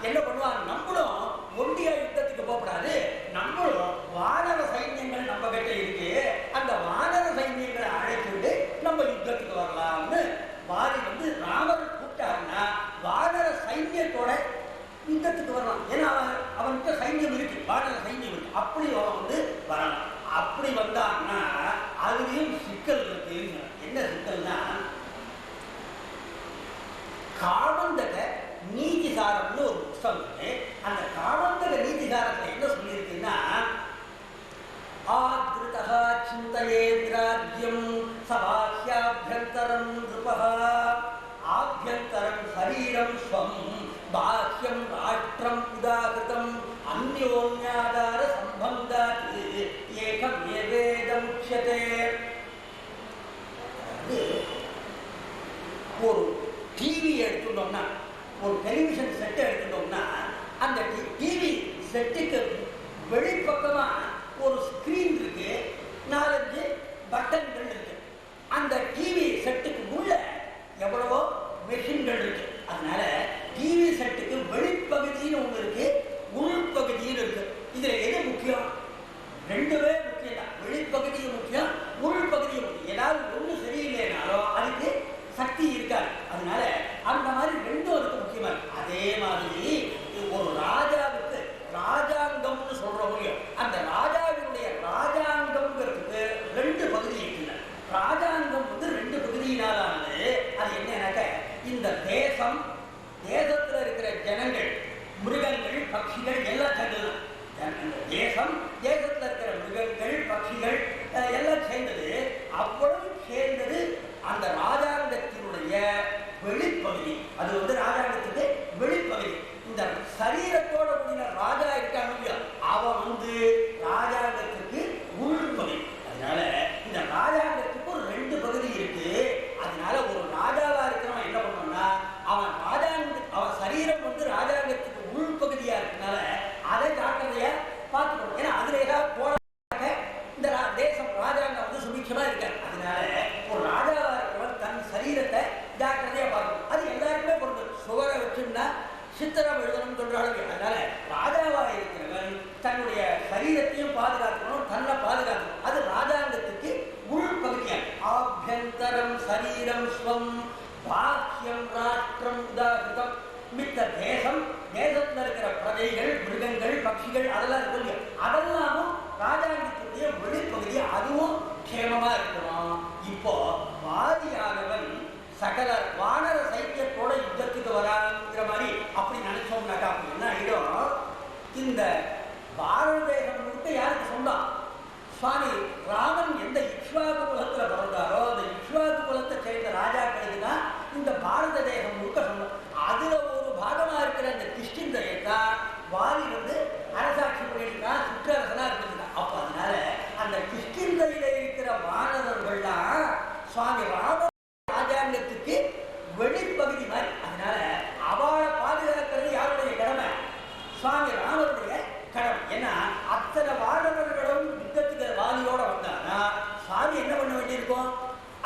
என்ன பண்ணுவான், நம்மளும் ஒண்டியா யுத்தத்துக்கு போகக்கூடாது, நம்மளும் வானர சைன்யங்கள் நம்ம கிட்ட இருக்கு, அந்த வானர சைன்யங்களை அழைச்சிட்டு நம்ம யுத்தத்துக்கு வரலாம்னு வாலி ராமர் கூப்பிட்டாருன்னா வானர சைன்யத்தோட யுத்தத்துக்கு வரலாம். ஏன்னா அவன்கிட்ட சைன்யம் இருக்கு, வானர சைன்யம் இருக்கு. அப்படி அவன் வரலாம். அப்படி வந்தான்னா அதுலயும் சிக்கல் இருக்கு. என்ன சிக்கல்னா, காமந்தக நீதிசாரம்னு ஒரு புத்தகம் இருக்கு. அந்த காமந்தக நீதிசாரத்துல என்ன சொல்லியிருக்குன்னா, ஆத்ருதா சிந்தையே விராஜ்யம் சபாஹ்யாபியந்தரம் நிருபஹ ஆபியந்தரம் சரீரம் ஸ்வம் பாஹ்யம் ராஷ்டிரம் உதாகிருதம் அந்யோன்யாதார சம்பந்தாத் ஏகமேவேதம் உச்யதே. ஒரு டிவி எடுத்துட்டோம்னா, ஒரு டெலிவிஷன் செட்டை எடுத்துட்டோம்னா, அந்த டிவி செட்டுக்கு வெளிப்பக்கமா ஒரு ஸ்கிரீன் இருக்கு, 4-5 பட்டன்கள் இருக்கு. அந்த டிவி செட்டுக்கு உள்ள எவ்வளவோ மெஷின்கள் இருக்கு. அதனால டிவி செட்டுக்கு வெளிப்பகுதின்னு ஒண்ணு இருக்கு, உள்பகுதின்னு இருக்கு. இதுல எது முக்கியம்? ரெண்டுமே முக்கியம் தான். வெளிப்பகுதியும் முக்கியம், உள்பகுதியும் முக்கியம். ஏதாவது ஒண்ணு சரியில்லைனாலும் அதுக்கு சக்தி இருக்காது. அதனால அந்த மாதிரி ரெண்டும் அதுக்கு முக்கியமா இருக்கு. அதே மாதிரி ஒரு ராஜாவுக்கு ராஜாங்கம்னு சொல்ற முடியும். அந்த ராஜாவினுடைய ராஜாங்கம்ங்கிறதுக்கு 2 பகுதி இருக்குல்ல. ராஜாங்கம் 2 பகுதியினாலானது. அது என்னன்னாக்க, இந்த தேசம், தேசத்துல இருக்கிற ஜனங்கள், மிருகங்கள், பட்சிகள் எல்லாம் சேர்ந்தது. தேசம், தேசத்துல இருக்கிற மிருகங்கள், பட்சிகள் எல்லாம் சேர்ந்தது. அவ்வளவு சேர்ந்தது அந்த ராஜாங்கத்தினுடைய வெளிப்பகுதி. அது ராஜாங்கத்துக்கு வெளிப்பகுதி. இந்த சரீரத்தோட கூடிய ராஜா இருக்காங்க, அவன் ராஜாங்கத்துக்கு உள்பகுதி. அதனால இந்த ராஜாங்கத்துக்கு ஒரு 2 பகுதி இருக்கு. அதனால ஒரு ராஜாவா இருக்கிறவன் என்ன பண்ணுவான்னா, அவன் சரீரம் ராஜாங்கத்துக்கு உள்பகுதியா இருக்கனால அதை ஜாக்கிரதையா பார்த்துக்கணும். ஏன்னா அதுல ஏதாவது போட இந்த தேசம் ராஜாங்கம் சுபிட்சமா இருக்காது. அதனால ஒரு ராஜாவா இருக்கிறவன் தன் சரீரத்தை ஜாக்கிரதையா பார்க்கணும். அது எல்லாருக்குமே பொறுத்து. சுவரை வச்சுன்னா சித்திரம் எழுதணும்னு சொல்றாங்க. அதனால ராஜாவா இருக்கிறவன் தன்னுடைய சரீரத்தையும் பாதுகாக்கணும், தன்னை பாதுகாக்கணும். அது ராஜாங்கத்துக்கு உள்பகுதியா. ஆபியந்தரம் சரீரம் ஸ்வம் பாக்கியம் ராஷ்டிரம் உதாகிருதம். மித்த தேசம், தேசத்துல இருக்கிற பிரஜைகள், மிருகங்கள், பட்சிகள் அதெல்லாம் இருக்கு. அதெல்லாமும் ராஜாங்கத்துடைய வெளிப்பகுதி. அதுவும் க்ஷேமமா இருக்கணும். இப்போ வாதியானவன் சகல வானர சைக்கியத்தோட யுத்தத்துக்கு வராங்கிற மாதிரி அப்படி நினைச்சோம்னாக்கா என்ன ஆயிடும்? இந்த பாரத தேசம் முழுக்க யாருக்கு சொந்தம்? சுவாமி ராமன் எந்த இக்ஷ்வாகு குலத்துல பிறந்தாரோ அந்த இக்ஷ்வாகு குலத்தை சேர்ந்த ராஜாக்களுக்கு தான் இந்த பாரத தேசம் முழுக்க சொந்தம். அதுல ஒரு பாகமா இருக்கிற அந்த கிஷ்கிந்தையை தான் வாலி அரசாட்சி பண்ணிட்டுதான், சிற்றரசனா இருந்துருக்கான். அப்ப அதனால அந்த கிஷ்கிந்தையில இருக்கிற வானரர்கள்லாம் சுவாமி ராமன் ராஜாங்கத்துக்கு வெளிப்பகுதி மாதிரி. அதனால அவளை பாதுகாக்கிறது யாருடைய கடமை? சுவாமி ராமனுடைய கடமை. ஏன்னா அத்தனை வானவர்களும் யுத்தத்துக்கு வாலியோட வந்தாங்கன்னா சுவாமி என்ன பண்ண வேண்டியிருக்கும்?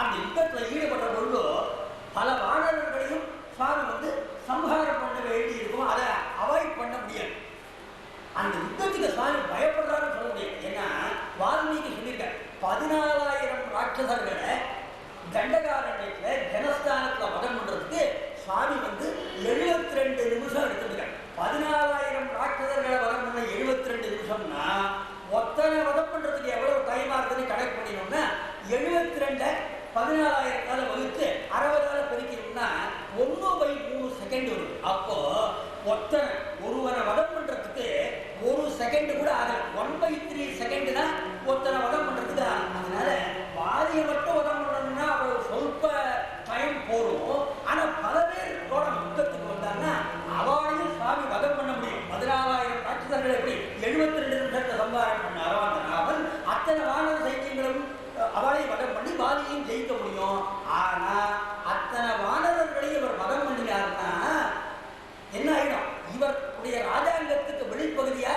அந்த யுத்தத்துல ஈடுபடுற பொழுது பல வானவர்களையும் சுவாமி சம்ஹாரம் பண்ண வேண்டி இருக்கும். அதை அவாய்ட் பண்ண முடியாது. அந்த யுத்தத்துக்கு சுவாமி பயப்படுறாருன்னு சொல்ல முடியாது. ஏன்னா வால்மீகி சொல்லியிருக்காரு, 14,000 ராட்சசர்களை தண்டகாரண்யத்துல ஜனஸ்தானத்துல வதம் பண்றதுக்கு சுவாமி 72 நிமிஷம் எடுத்துருக்காரு. 14,000 ராட்சசர்களை வதம் பண்ண 72 நிமிஷம்னா ஒத்தனை வதம் பண்றதுக்கு எவ்வளவு டைமா இருக்குன்னு கணக்கு பண்ணினோம்னா 72 14,000 வகுத்து 60 பெருக்கணும்னா 1/3 செகண்ட் வரும். அப்போ ஒத்தனை ஒருவரை வதம் பண்றதுக்கு 1 செகண்ட் கூட ஆகல. 1/3 செகண்ட் தான் ஒத்தனை வதம் பண்றதுக்கு ஆகும். அதனால வாலியை மட்டும் வதம் பண்ணணும்னா அவ்வளவு சொல்ப டைம் போடும். ஆனா பல பேர் யுத்தத்துக்கு வந்தாங்கன்னா அவளையும் சுவாமி வதம் பண்ண முடியும். 14,000 ராட்சசர்கள் எப்படி 72 நிமிஷத்தை சம்பாரம் பண்ணாரோ அந்த நாவல் அத்தனை வானர சைக்கியங்களும் அவளையும் வதம் பண்ணி வாலியையும் ஜெயிக்க முடியும். ஆனா அத்தனை வானரர்களையும் இவர் வதம் பண்ணினாருன்னா என்ன ஆயிடும்? இவருடைய ராஜாங்கத்துக்கு வெளிப்பகுதியா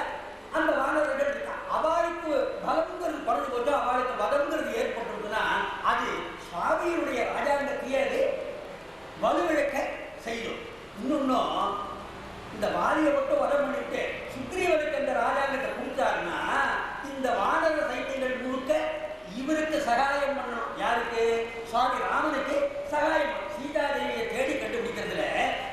அந்த வானரர்கள் இருக்கா. அவளுக்கு பலங்கிறது குறைஞ்சு போச்சு, அவளுக்கு வதங்கிறது ஏற்பட்டிருக்குன்னா அது சுவாமியுடைய ராஜாங்கத்தையே அது வலுவிழக்க செய்யும். இன்னொன்னும் இந்த வாலியை மட்டும் வதம் பண்ணிட்டு சுக்ரீவனுக்கு அந்த ராஜாங்கத்தை கொடுத்தாருன்னா இந்த வானர சைன்யங்கள் முழுக்க இவருக்கு சகாயம் பண்ணணும். யாருக்கு? சுவாமி ராமனுக்கு சகாயம் பண்ணணும். சீதாதேவியை தேடி கண்டுபிடிக்கிறதுல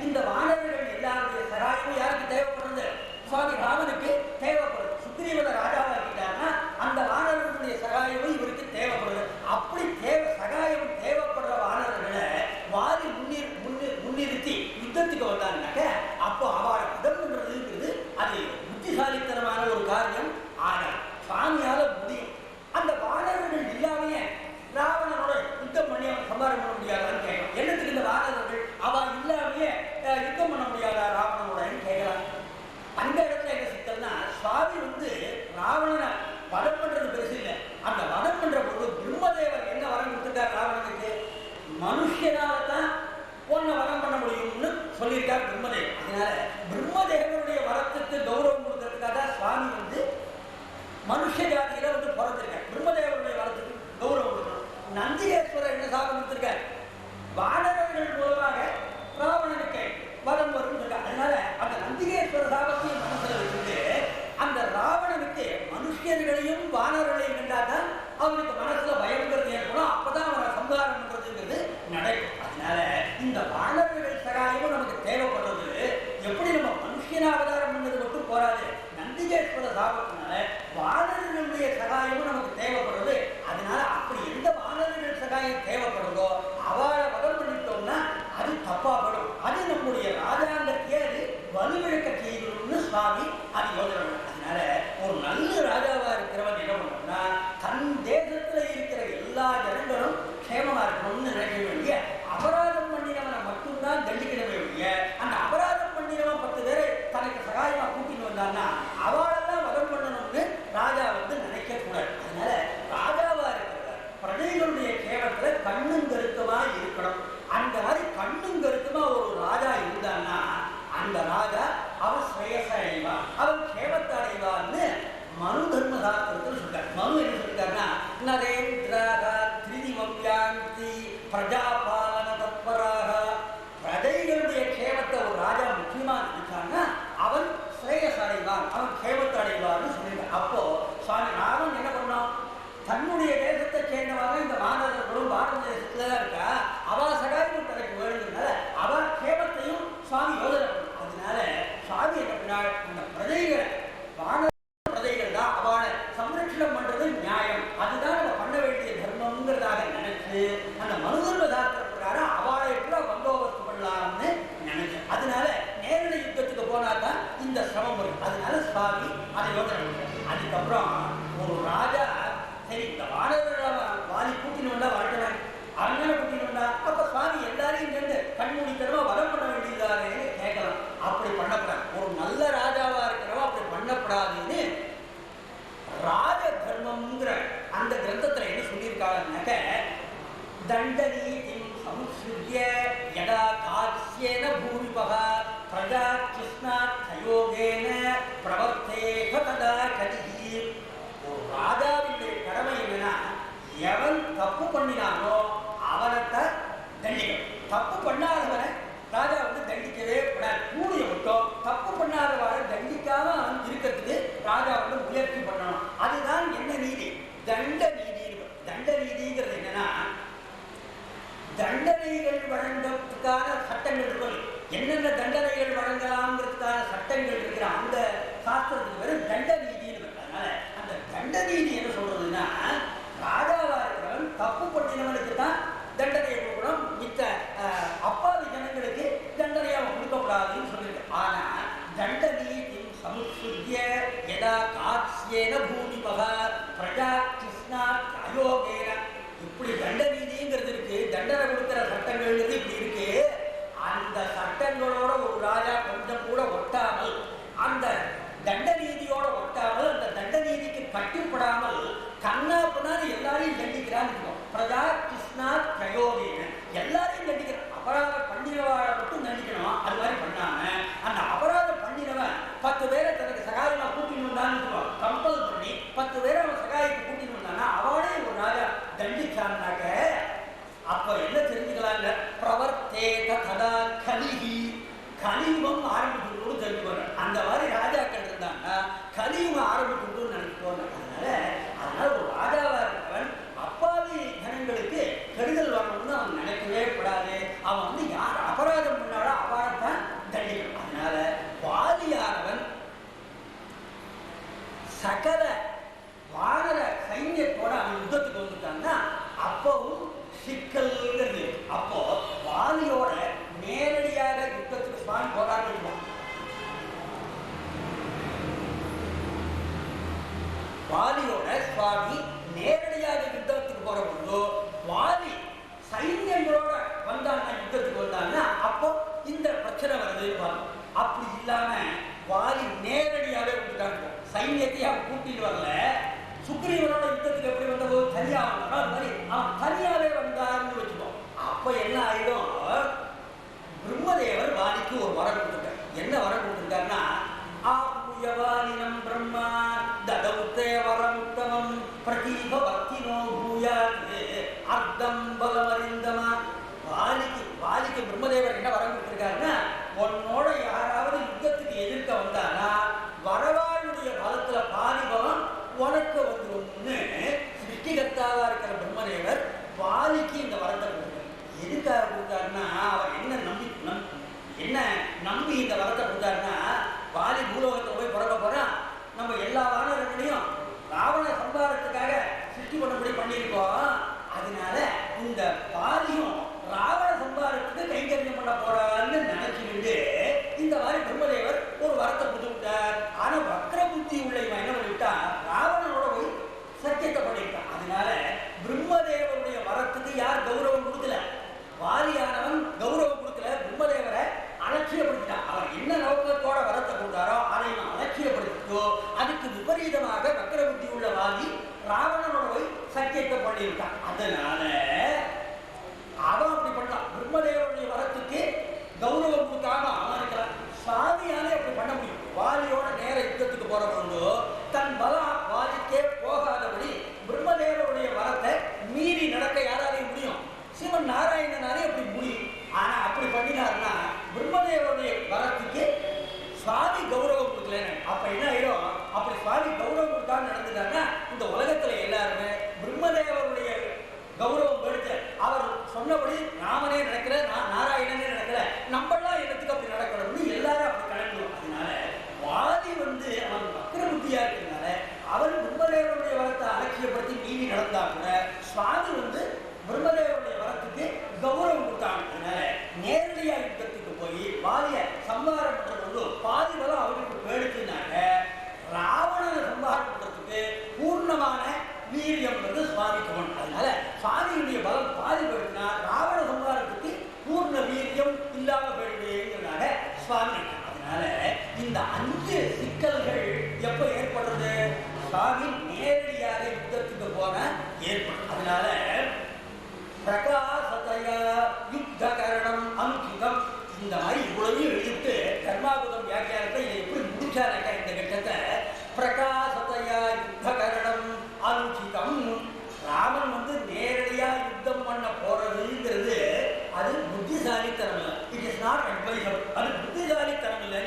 இந்த வானரர்கள் எல்லாருடைய சகாயமும் யாருக்கு தேவைப்படுறது? சுவாமி ராமனுக்கு தேவைப்படுது. சுக்ரீவனை ராஜாவாக்கிட்டாருன்னா அந்த வானரர்களுடைய சகாயமும் இவருக்கு தேவைப்படுது. அப்படி சகாயம் தேவைப்படுற வானரர்களை வாரி முன்னிறுத்தி யுத்தத்துக்கு வந்தாங்கன்னாக்க அப்போ அவளை பதம் பண்றதுங்கிறது அது புத்திசாலித்தனமான ஒரு காரியம். ஆனால் சுவாமியால முடியும். அந்த வானரர்கள் இல்லாமையே ராவணனோட யுத்தம் பண்ணி அவன் சம்பாரம் பண்ண முடியாதான்னு கேட்கலாம். என்னத்துக்கு இந்த வானரர்கள் அவ இல்லாமையே யுத்தம் பண்ண முடியாதா ராவணனோட கேட்கலாம். அந்த இடத்துல என்ன சிக்கல்னா ராவணனை வதம் பண்றது பெருசு இல்லை. அந்த வதம் பண்ற போது பிரம்மதேவர் என்ன வரம் கொடுத்துருக்கார் ராவணனுக்கு? மனுஷனால தான் உன்னை வதம் பண்ண முடியும்னு சொல்லியிருக்கார் பிரம்மதேவர். அதனால பிரம்மதேவருடைய வரத்துக்கு கௌரவம் கொடுக்கறதுக்காக தான் சுவாமி மனுஷ ஜாதியில பிறந்திருக்கார். பிரம்மதேவருடைய வரத்துக்கு கௌரவம் கொடுக்கணும். நந்திகேஸ்வரர் என்ன சாபம் கொடுத்திருக்கார்? வானரர்கள் மூலமாக ராவணனுக்கு வதம் வரும். அதனால அந்த நந்திகேஸ்வர சாபத்தையும் மனசுல வச்சுட்டு அந்த ராவணனுக்கு மனுஷர்களையும் வானர்களையும் கண்டாதான் அவனுக்கு மனசுல பயங்கிறது ஏற்படும். அப்பதான் அவனை சம்ஹாரம் பண்றதுங்கிறது நடக்கும். அதனால இந்த வானர்கள் சகாயமும் நமக்கு தேவைப்படுறது. எப்படி நம்ம மனுஷன அவதாரம் பண்ணது மட்டும் போராது, நந்திகேஸ்வர சாபத்தினால வானர்களுடைய சகாயமும் நமக்கு தேவைப்படுறது. அதனால அப்படி எந்த வானர்கள் சகாயம் தேவைப்படுறதோ அவளை வதம் பண்ணிட்டோம்னா அது தப்பாப்படும். அது நம்முடைய ராஜாங்கத்தையே அது வலுவிழக்க செய்யணும்னு சுவாமி அது யோஜனை. அதனால ஒரு நல்ல ராஜாவா இருக்கிறவன் என்ன பண்ணணும்னா தன் தேசத்துல இருக்கிற எல்லா ஜனங்களும் க்ஷேமமா இருக்கணும்னு நினைக்க வேண்டிய, அபராதம் பண்ணினவனை மட்டும்தான் தண்டிக்கணுமே ஒழிய அந்த அபராதம் பண்ணினவன் 10 பேரை தனக்கு சகாயமா கூட்டின்னு வந்தான்னா அவளெல்லாம் வதம் பண்ணணும்னு ராஜா நினைக்க கூடாது. அதனால ராஜாவா இருக்கிற பிரஜைகளுடைய கேவலத்துல கண்ணும் கருத்துமா இருக்கணும். அந்த மாதிரி கண்ணும் கருத்துமா ஒரு ராஜா இருந்தான்னா அந்த ராஜா அவன் ஸ்ரேயச அடைவான், அவன் கேவத்தை அடைவான்னு மனு தர்ம சாஸ்திரத்தில் சொல்றார். மனு என்ன சொல்லிட்டாருன்னா நரேந்திராக திரிதிமவ்யாந்தி பிரஜாபாலன தத்பராக, பிரஜைகளுடைய கேவத்தை ஒரு ராஜா முக்கியமா நினைச்சான்னா அவன் ஸ்ரேயச அடைவான், அவன் கேவத்தை அடைவான்னு சொல்லியிருக்கான். அப்போ சுவாமி ராமன் என்ன பண்ணோம்? தன்னுடைய தேசத்தை சேர்ந்தவாங்க இந்த மாணவர்களும் பாரத தேசத்துல தான் இருக்கா, அவா சகாயம் தனக்கு வேணுங்கிறதுனால அவ கேவத்தையும் சுவாமி யோஜனை பண்ணும். அதனால சுவாமி என்ன பண்ணால் அந்த பிரஜைகளை வான பிரஜைகள் தான் அவளை சம்ரட்சணம் பண்றது நியாயம், அதுதான் நம்ம பண்ண வேண்டிய தர்மம்ங்கிறதாக நினைச்சு அந்த மனுதர்ம சாஸ்திர பிரகாரம் அவளை எப்படி பந்தோபஸ்து பண்ணலாம்னு நினைச்சு, அதனால நேரடி யுத்தத்துக்கு போனாதான் இந்த சிரமம் வரும். அதனால சுவாமி அதை யோஜனை பண்ணுறாரு. அதுக்கப்புறம் ஒரு ராஜா சரி இந்த வானவர்களை வாலி கூட்டின்னு வந்தா வாழ்க்கை அரண்மனை கூட்டின்னு வந்தா அப்ப சுவாமி எல்லாரையும் சேர்ந்து கண்மூடித்தனமா வதம் பண்ண வேண்டியதானே கேட்கலாம். அப்படி பண்ணக்கூடாது. ஒரு நல்ல ராஜாவா இருக்கிறவா அப்படி பண்ணக்கூடாதுன்னு ராஜ தர்மம்ங்கிற அந்த கிரந்தத்துல என்ன சொல்லியிருக்காங்கன்னாக்க தண்டநீதிம் சமுத்ஸ்ருத்ய யதா காஸ்யேன பூமிபக பிரஜா கிருஷ்ணாத் சயோகேன பிரவர்த்தேக ததா கதிஹி. ஒரு ராஜாவினுடைய கடமை என்னன்னா எவன் தப்பு பண்ணினானோ அவனைத்தான் தண்டிக்கணும். தப்பு பண்ணாதவனை ராஜா தண்டிக்கவே கூடாது. கூடிய மட்டும் தப்பு பண்ணாதவரை தண்டிக்காம இருக்கிறதுக்கு ராஜா முயற்சி பண்ணணும். அதுதான் என்ன நீதி? தண்ட நீதி. தண்ட நீதிங்கிறது என்னன்னா தண்டனைகள் வழங்கறதுக்கான சட்டங்கள் இருக்கும். என்னென்ன தண்டனைகள் வழங்கலாம்ங்கிறதுக்கான சட்டங்கள் இருக்கிற அந்த சாஸ்திரத்துக்கு வெறும் தண்ட நீதின்னு. அதனால அந்த தண்ட நீதி என்ன சொல்றதுன்னா ராஜாவா இருக்கிறவன் தப்பு பண்ணினவனுக்கு தான் தண்டனையை கொடுக்கணும், மித்த அப்பாவி ஜனங்களுக்கு தண்டனையை அவன் கொடுக்கக்கூடாதுன்னு சொல்லியிருக்கு. ஆனா தண்ட நீதி சமுத்ஸ்ருத்ய யதா காஸ்யேன பூமிபக பிரஜா கிருஷ்ணா அயோகேன, இப்படி தண்ட நீதிங்கிறது இருக்கு. தண்டனை கொடுக்கிற சட்டங்கள்ங்கிறது இப்படி இருக்கு. அந்த சட்டங்களோட ஒரு ராஜா கொஞ்சம் கூட ஒட்டாமல், அந்த தண்ட நீதியோட ஒட்டாமல், அந்த தண்ட நீதிக்கு கட்டுப்படாமல் கண்ணாப்புனாரு எல்லாரையும் தண்டிக்கிறான்னு பிரஜா கிருஷ்ணா பிரயோகேன எல்லாரையும் தண்டிக்கிறான். அபராதம் பண்ணினவாழ மட்டும் தண்டிக்கணும். அது மாதிரி பண்ணாம அந்த அபராதம் பண்ணினவன் 10 பேரை தனக்கு சகாயமா கூட்டின்னு வந்தான்னு கம்பல் பண்ணி 10 பேரை அவன் சகாயத்துக்கு கூட்டின்னு வந்தான்னா அவனே ஒரு ராஜா தண்டிச்சான்னாக்க அப்ப என்ன தெரிஞ்சுக்கலாங்க? பிரவர்த்தேக ததா கலிஹி, கலியுகம் ஆரம்பிச்சுட்டு தெரிஞ்சுக்கணும். அந்த மாதிரி ராஜாக்கள் இருந்தாங்க கலியுகம் ஆரம்பிச்சுட்டு நினைச்சுக்கோங்க. அதனால ஒரு ராஜாவா இருக்கிறவன் அப்பாவி ஜனங்களுக்கு கெடுதல் வரணும்னு அவன் நினைக்கவே கூடாது. அவன் யார் அபராதம் பண்ணாலும் அபாரத்தான் தண்டிக்கணும். அதனால வாலியானவன் சகல வானர சைன்யத்தோட அவன் யுத்தத்துக்கு வந்துட்டான்னா அப்பவும் சிக்கல்ங்கிறது. அப்போ வாலியோட நேரடியாக யுத்தத்துக்கு சுவாமி போராடிடுவான். வாலியோட சுவாமி நேரடியாக யுத்தத்துக்கு போற பொழுது வாலி சைன்யங்களோட வந்தாங்கன்னா யுத்தத்துக்கு வந்தாங்கன்னா அப்போ இந்த பிரச்சனை வருது. அப்படி இல்லாம வாலி நேரடியாக விட்டுட்டாங்க. சைன்யத்தையே அவன் கூட்டிட்டு வரல. சுக்ரீவனோட யுத்தத்துக்கு எப்படி வந்தபோது தனியா வந்தானோ அது மாதிரி அவன் தனியாவே வந்தான்னு வச்சுக்கோம். அப்ப என்ன ஆயிடும், பிரம்மதேவர் வாலிக்கு ஒரு வரம் கொடுத்துட்டார். என்ன வரம் கொடுத்துருக்காருன்னா, ஆபுயவாலினம் பிரம்மா ததௌத்தே வரமுத்தமம் பிரதீப பக்தினோ பூயாத் அர்த்தம் பலமரிந்தமா. வாலிக்கு பிரம்மதேவர் என்ன வரம் கொடுத்துருக்காருன்னா, உன்னோட யாராவது யுத்தத்துக்கு எதிர்க்க வந்தானா வரவாளுடைய பலத்துல பாதி பலம் உனக்கு வந்துரும்னு சிருஷ்டிகர்த்தாவா இருக்கிற பிரம்மதேவர் வாலிக்கு இந்த வரத்தை கொடுத்தார். எதுக்காக கொடுத்தாருன்னா, அவர் என்ன நம்பி இந்த வரத்தை கொடுத்தாருன்னா, வாலி பூலோகத்தை போய் பிறக்க போறான், நம்ம எல்லா வானர்களையும் ராவண சம்பாரத்துக்காக சிருஷ்டி பண்ணபடி பண்ணியிருக்கோம். அதனால இந்த வாலியும் ராவண சம்பாரத்துக்கு கைங்கரியம் பண்ண போறான்னு நினைச்சுக்கிட்டு இந்த மாதிரி பிரம்மதேவர் ஒரு வரத்தை கொடுத்துட்டார். ஆனா வக்ர புத்தி உள்ள இவன் என்ன பண்ணிவிட்டான், ராவணனோட போய் சத்தியத்தை பண்ணிவிட்டான். அதனால பிரம்மதேவருடைய வரத்துக்கு யார் கௌரவம் கொடுக்கல, வாலியானவன் கௌரவம் கொடுக்கல, பிரம்மதேவரை அலட்சியப்படுத்திட்டான். அவர் என்ன நோக்கத்தோட வரத்தை கொடுத்தாரோ அதை நான் அலட்சியப்படுத்திட்டோ அதுக்கு விபரீதமாக வக்ர புத்தி உள்ள வாலி ராவணனோட போய் சத்தியத்தை பண்ணிவிட்டான். அதனால அவன் அப்படி பண்ணான். பிரம்மதேவனுடைய வரத்துக்கு கௌரவம் கொடுக்காம அவன் இருக்கிறான். சாமியாலே அப்படி பண்ண முடியும். வாலியோட நேர யுத்தத்துக்கு போற பொழுது தன் பலம் வாலிக்கே போகாதபடி பிரம்மதேவனுடைய வரத்தை மீறி நடக்க யாராலையும் முடியும், சிவன் நாராயணனாலே அப்படி முடியும். ஆனா அப்படி பண்ணினார்னா பிரம்மதேவனுடைய வரத்துக்கு சுவாமி கௌரவம் கொடுக்கலன்னு அப்ப என்ன ஆயிடும், அப்படி சுவாமி கௌரவம் கொடுக்காம நடந்துட்டாங்கன்னா இந்த உலகத்துல எல்லாருமே பிரம்மதேவனுடைய கௌரவம் எடுத்து அவர் சொன்னபடி ராமனே நடக்கல, நாராயணனே நடக்கல, நம்மளாம் இடத்துக்கு அப்படி நடக்கணும்னு எல்லாரும் அப்படி கலந்துடும். அதனால வாதி அவன் வக்ர புத்தியா இருக்கிறதுனால அவன் பிரம்மதேவனுடைய வரத்தை அலட்சியப்படுத்தி மீறி நடந்தா கூட சுவாமி பிரம்மதேவனுடைய வரத்துக்கு கௌரவம் கொடுத்தாங்க. அதனால நேரடியா யுத்தத்துக்கு போய் வாலிய சம்ஹாரம் பண்றது பாதி பலம் அவருக்கு போயிடுச்சுனாக்க ராவணனை சம்ஹாரம் பண்றதுக்கு பூர்ணமான வீரியம் சுவாமிக்கு வேணும். அதனால சுவாமியுடைய பலம் பாதி போயிடுச்சுன்னா ராவண சம்ஹாரத்துக்கு பூர்ண வீரியம் இல்லாம போயிடுதுங்கிறதுனால சுவாமி. அதனால இந்த 5 சிக்கல்கள் எப்ப ஏற்படுறது, சுவாமி நேரடியாக யுத்தத்துக்கு போன ஏற்படும். அதனால பிரகாசதயா யுத்த கரணம் அங்கிதம் இந்த மாதிரி இவ்வளவையும் எழுதிட்டு கர்மாபுதம் வியாக்கியானத்தை இதை எப்படி முடிச்சாராக்க இந்த கட்டத்தை பிரகாசதயா யுத்த கரணம் அனுச்சிதம். ராமன் நேரடியா யுத்தம் பண்ண போறதுங்கிறது அது புத்திசாலித்தனம் இல்லை. It is not advisable. அது புத்திசாலித்தனம் இல்லை,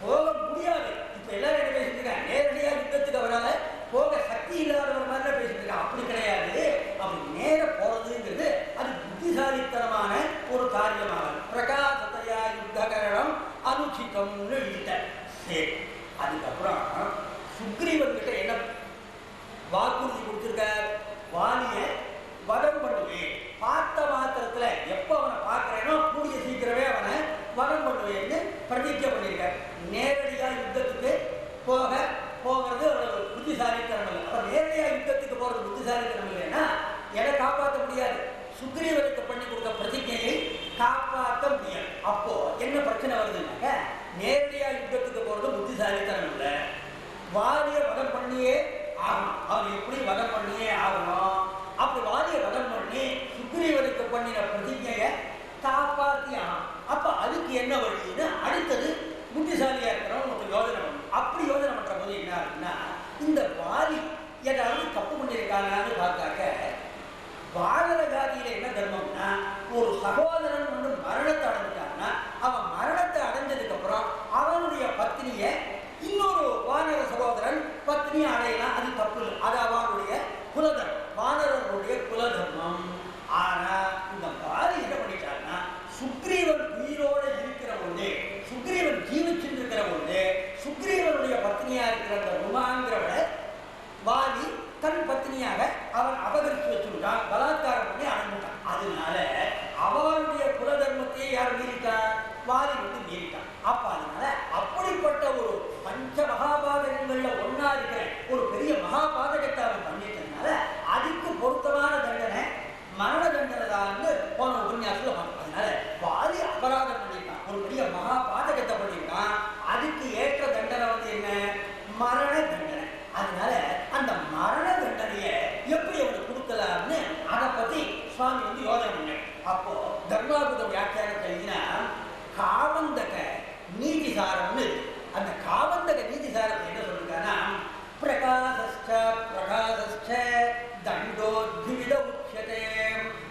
போக முடியாது. இப்ப எல்லாரும் என்ன பேசிட்டு இருக்காங்க, நேரடியா யுத்தத்துக்கு அவரால போக சக்தி இல்லாதவர் மாதிரி பேசிட்டு இருக்காங்க. அப்படி கிடையாது. அப்படி நேர போறதுங்கிறது அது புத்திசாலித்தனமான ஒரு காரியமாக பிரகாசத்தையா யுத்த கரணம் அனுச்சிதம்னு எழுதிட்டார். சரி, அதுக்கப்புறம் சுக்ரீவன் கிட்ட என்ன வாக்குறுதி கொடுத்திருக்கார், வாலிய வதம் பண்ணுவேன், பார்த்த மாத்திரத்துல எப்ப அவனை பார்க்கிறேனோ கூடிய சீக்கிரமே அவனை வதம் பண்ணுவேன்னு பிரதிஜை பண்ணியிருக்கார். நேரடியா யுத்தத்துக்கு போகிறது அவர்கள் புத்திசாலித்தனம் இல்லை. அப்ப நேரடியா யுத்தத்துக்கு போறது புத்திசாலித்தனம் இல்லைன்னா எதை காப்பாற்ற முடியாது, சுக்ரீவனுக்கு பண்ணி கொடுத்த பிரதிஜையை காப்பாற்ற முடியாது. அப்போ என்ன பிரச்சனை வருதுன்னாக்க நேரடியா யுத்தத்துக்கு போறது புத்திசாலித்தனம் இல்லை, வாலிய வதம் பண்ணியே ஆகணும். அவன் எப்படி வதம் பண்ணியே ஆகணும். அப்படி வாலிய வதம் பண்ணி சுக்ரீவனுக்கு பண்ணின பிரதிஜையை காப்பாற்றி ஆகணும். அப்ப அதுக்கு என்ன வழின்னு அடுத்தது புத்திசாலியா இருக்கிறவங்க ஒரு யோஜனை பண்ணும். அப்படி யோஜனை பண்ற போது என்ன ஆகுதுன்னா, இந்த வாலி ஏதாவது தப்பு பண்ணியிருக்காங்கன்னு பார்த்தாக்க வானர ஜாதியில என்ன தர்மம்னா, ஒரு சகோதரன் மரணத்தை அடைஞ்சிட்டான்னா அவன் மரணத்தை அடைஞ்சதுக்கு அப்புறம் அவனுடைய பத்னிய இன்னொரு வானர சகோதரன் பத்னி அடையலாம். அது தப்பு இல்லை, அது அவனுடைய குலதர்மம், வானரனுடைய குலதர்மம். ஆனா இந்த வாலி என்ன பண்ணிட்டான்னா, சுக்ரீவன் உயிரோடு இருக்கிற பொழுது, சுக்ரீவன் ஜீவிச்சுட்டு இருக்கிற பொழுது சுக்ரீவனுடைய பத்னியா இருக்கிற அந்த ருமாங்கிறவட வாலி தன் பத்னியாக அவன் அபகரித்து வச்சுட்டான், பலாத்காரம் பண்ணி அடைஞ்சிட்டான். அதனால அவனுடைய குலதர்மத்தையே யார் மீறிட்டான், வாலி மீறிட்டான். அப்ப அதனால அப்படிப்பட்ட ஒரு பஞ்ச மகாபாதகங்கள்ல ஒன்னா இருக்கிற ஒரு பெரிய மகாபாதகத்தை அவன் பண்ணிட்டதுனால அதுக்கு பொருத்தமான தண்டனை மரண தண்டனை தான் போன உபன்யாசத்துல பண்ண. அதனால வாலி அபராதம் பண்ணிட்டான், ஒரு பெரிய மகாபாதகத்தை பண்ணிட்டான். அதுக்கு ஏற்ற தண்டனை என்ன, மரண அதனால அந்த மரண தண்டனையை எப்படி அவனுக்கு கொடுக்கலாம்னு அதை பத்தி சுவாமி வந்து யோசனை பண்ண. அப்போ தர்மாபுத வியாக்கியானத்தை எழுதினா காவந்தக நீதிசாரம்னு அந்த காவந்தக நீதிசாரம் என்ன சொல்லிருக்கான்னா பிரகாசஸ்ச பிரகாசஸ்ச தண்டோத்வித உச்யதே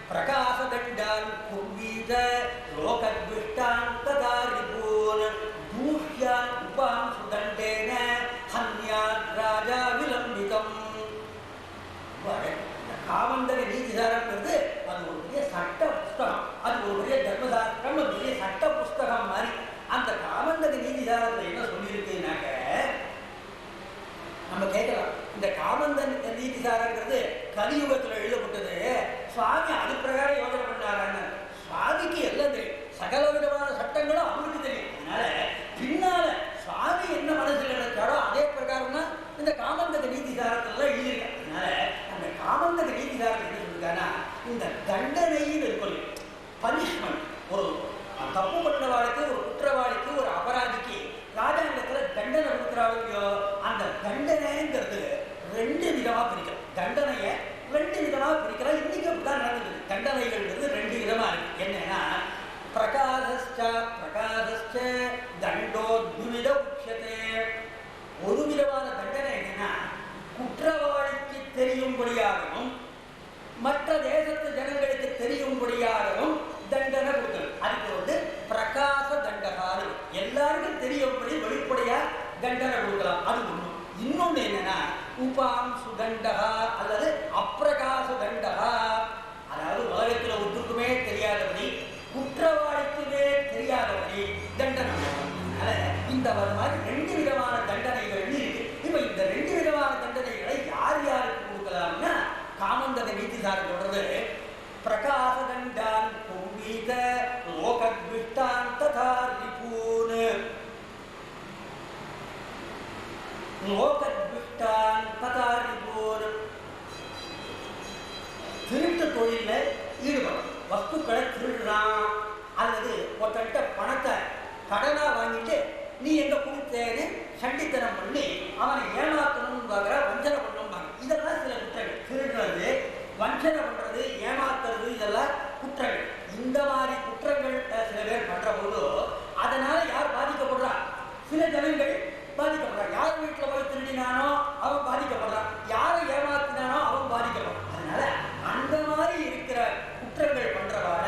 பிரகாச தண்டான் குர்வீத லோகத்விஷ்டான் ததா ரிபூன் தூஷ்யான் உபாம் சுதண்டேன ஹன்யாத் ராஜா விலம்பிதம். காவந்தக நீதிசாரம்ங்கிறது அது ஒரு பெரிய சட்ட புஸ்தகம், அது ஒரு பெரிய தர்மசாஸ்திரம், ஒரு பெரிய சட்ட புஸ்தகம் மாதிரி. அந்த காவந்தக நீதிசாரத்தில் என்ன சொல்லியிருக்குனாக்க நம்ம கேட்கலாம், இந்த காமந்தன் நீதிசாரங்கிறது கலியுகத்தில் எழுதப்பட்டது, சுவாமி அது பிரகாரம் யோசனை பண்ணாரான்னு. சுவாமிக்கு எல்லாம் தெரியும், சகல விதமான சட்டங்களும் அவங்களுக்கு தெரியும். அதனால பின்னால சுவாமி என்ன மனசில் நினைச்சாரோ அதே பிரகாரம் தான் இந்த காமந்தக நீதிசாரத்துல எழுதியிருக்காங்க. அதனால அந்த காமந்தக நீதிசாரத்தில் என்ன சொல்லிருக்காங்கன்னா இந்த தண்டனையில் இருக்கணும், பனிஷ்மெண்ட். ஒரு தப்பு பண்ணவாளுக்கு, ஒரு குற்றவாளிக்கு, ஒரு அபராதிக்கு ராஜாங்கத்தில் தண்டனை கொடுக்குறாங்களோ அந்த தண்டனைங்கிறது ரெண்டு விதமாக பிரிக்கலாம். தண்டனையை ரெண்டு விதமாக பிரிக்கலாம். இன்னைக்கு அப்படிதான் நடந்தது. தண்டனைகள்ங்கிறது ரெண்டு விதமா இருக்கு. என்னன்னா பிரகாசஸ்ச பிரகாசஸ்ச தண்டோத்வித உச்யதே. ஒரு விதமான தண்டனை என்னன்னா குற்றவாளிக்கு தெரியும்படியாகவும் மற்ற தேசத்து ஜனங்களுக்கு தெரியும்படியாகவும் தண்டனை கொடுத்தது. அதுக்கு வந்து பிரகாச தண்டகாது, எல்லாருக்கும் தெரியும்படி வெளிப்படையா தண்டனை கொடுக்கலாம். அது ஒண்ணு. இன்னொன்னு என்னன்னா உபாம் சுதண்டகா அல்லது அப்பிரகாச தண்டகா. அதாவது உலகத்துல ஒன்றுக்குமே தெரியாதபடி, குற்றவாளிக்குமே தெரியாதபடி தண்டனை. அதனால இந்த மாதிரி ரெண்டு விதமான தண்டனைகள் இருக்கு. இப்ப இந்த ரெண்டு விதமான தண்டனைகளை யார் யாருக்கு கொடுக்கலாம்னா காமந்தக நீதிசாரம் சொல்றது பிரகாச தண்டான் குர்வீத லோகத்விஷ்டான் ததா ரிபூன். லோகத்விஷ்டான் ததா ரிபூன். திருட்டு தொழில ஈடுபடும், வஸ்துக்களை திருடுறான் அல்லது ஒருத்தட்ட பணத்தை கடனா வாங்கிட்டு நீ எங்க கொடுத்தேன்னு சண்டித்தனம் பண்ணி அவனை ஏமாத்தணும் பார்க்குற, வஞ்சனை பண்ணணும் பார்க்குற, இதெல்லாம் சில குற்றங்கள். திருடுறது, வஞ்சனை பண்றது, ஏமாத்துறது, இதெல்லாம் குற்றங்கள். இந்த மாதிரி குற்றங்கள் சில பேர் பண்ற போது அதனால யார் பாதிக்கப்படுறா? சில ஜனங்கள் பாதிக்கப்படுறான். யார் வீட்டில் போய் திருடினானோ அவன் பாதிக்கப்படுறான், யாரை ஏமாத்தினானோ அவன் பாதிக்கப்படுறான். அதனால அந்த மாதிரி இருக்கிற குற்றங்கள் பண்றவாற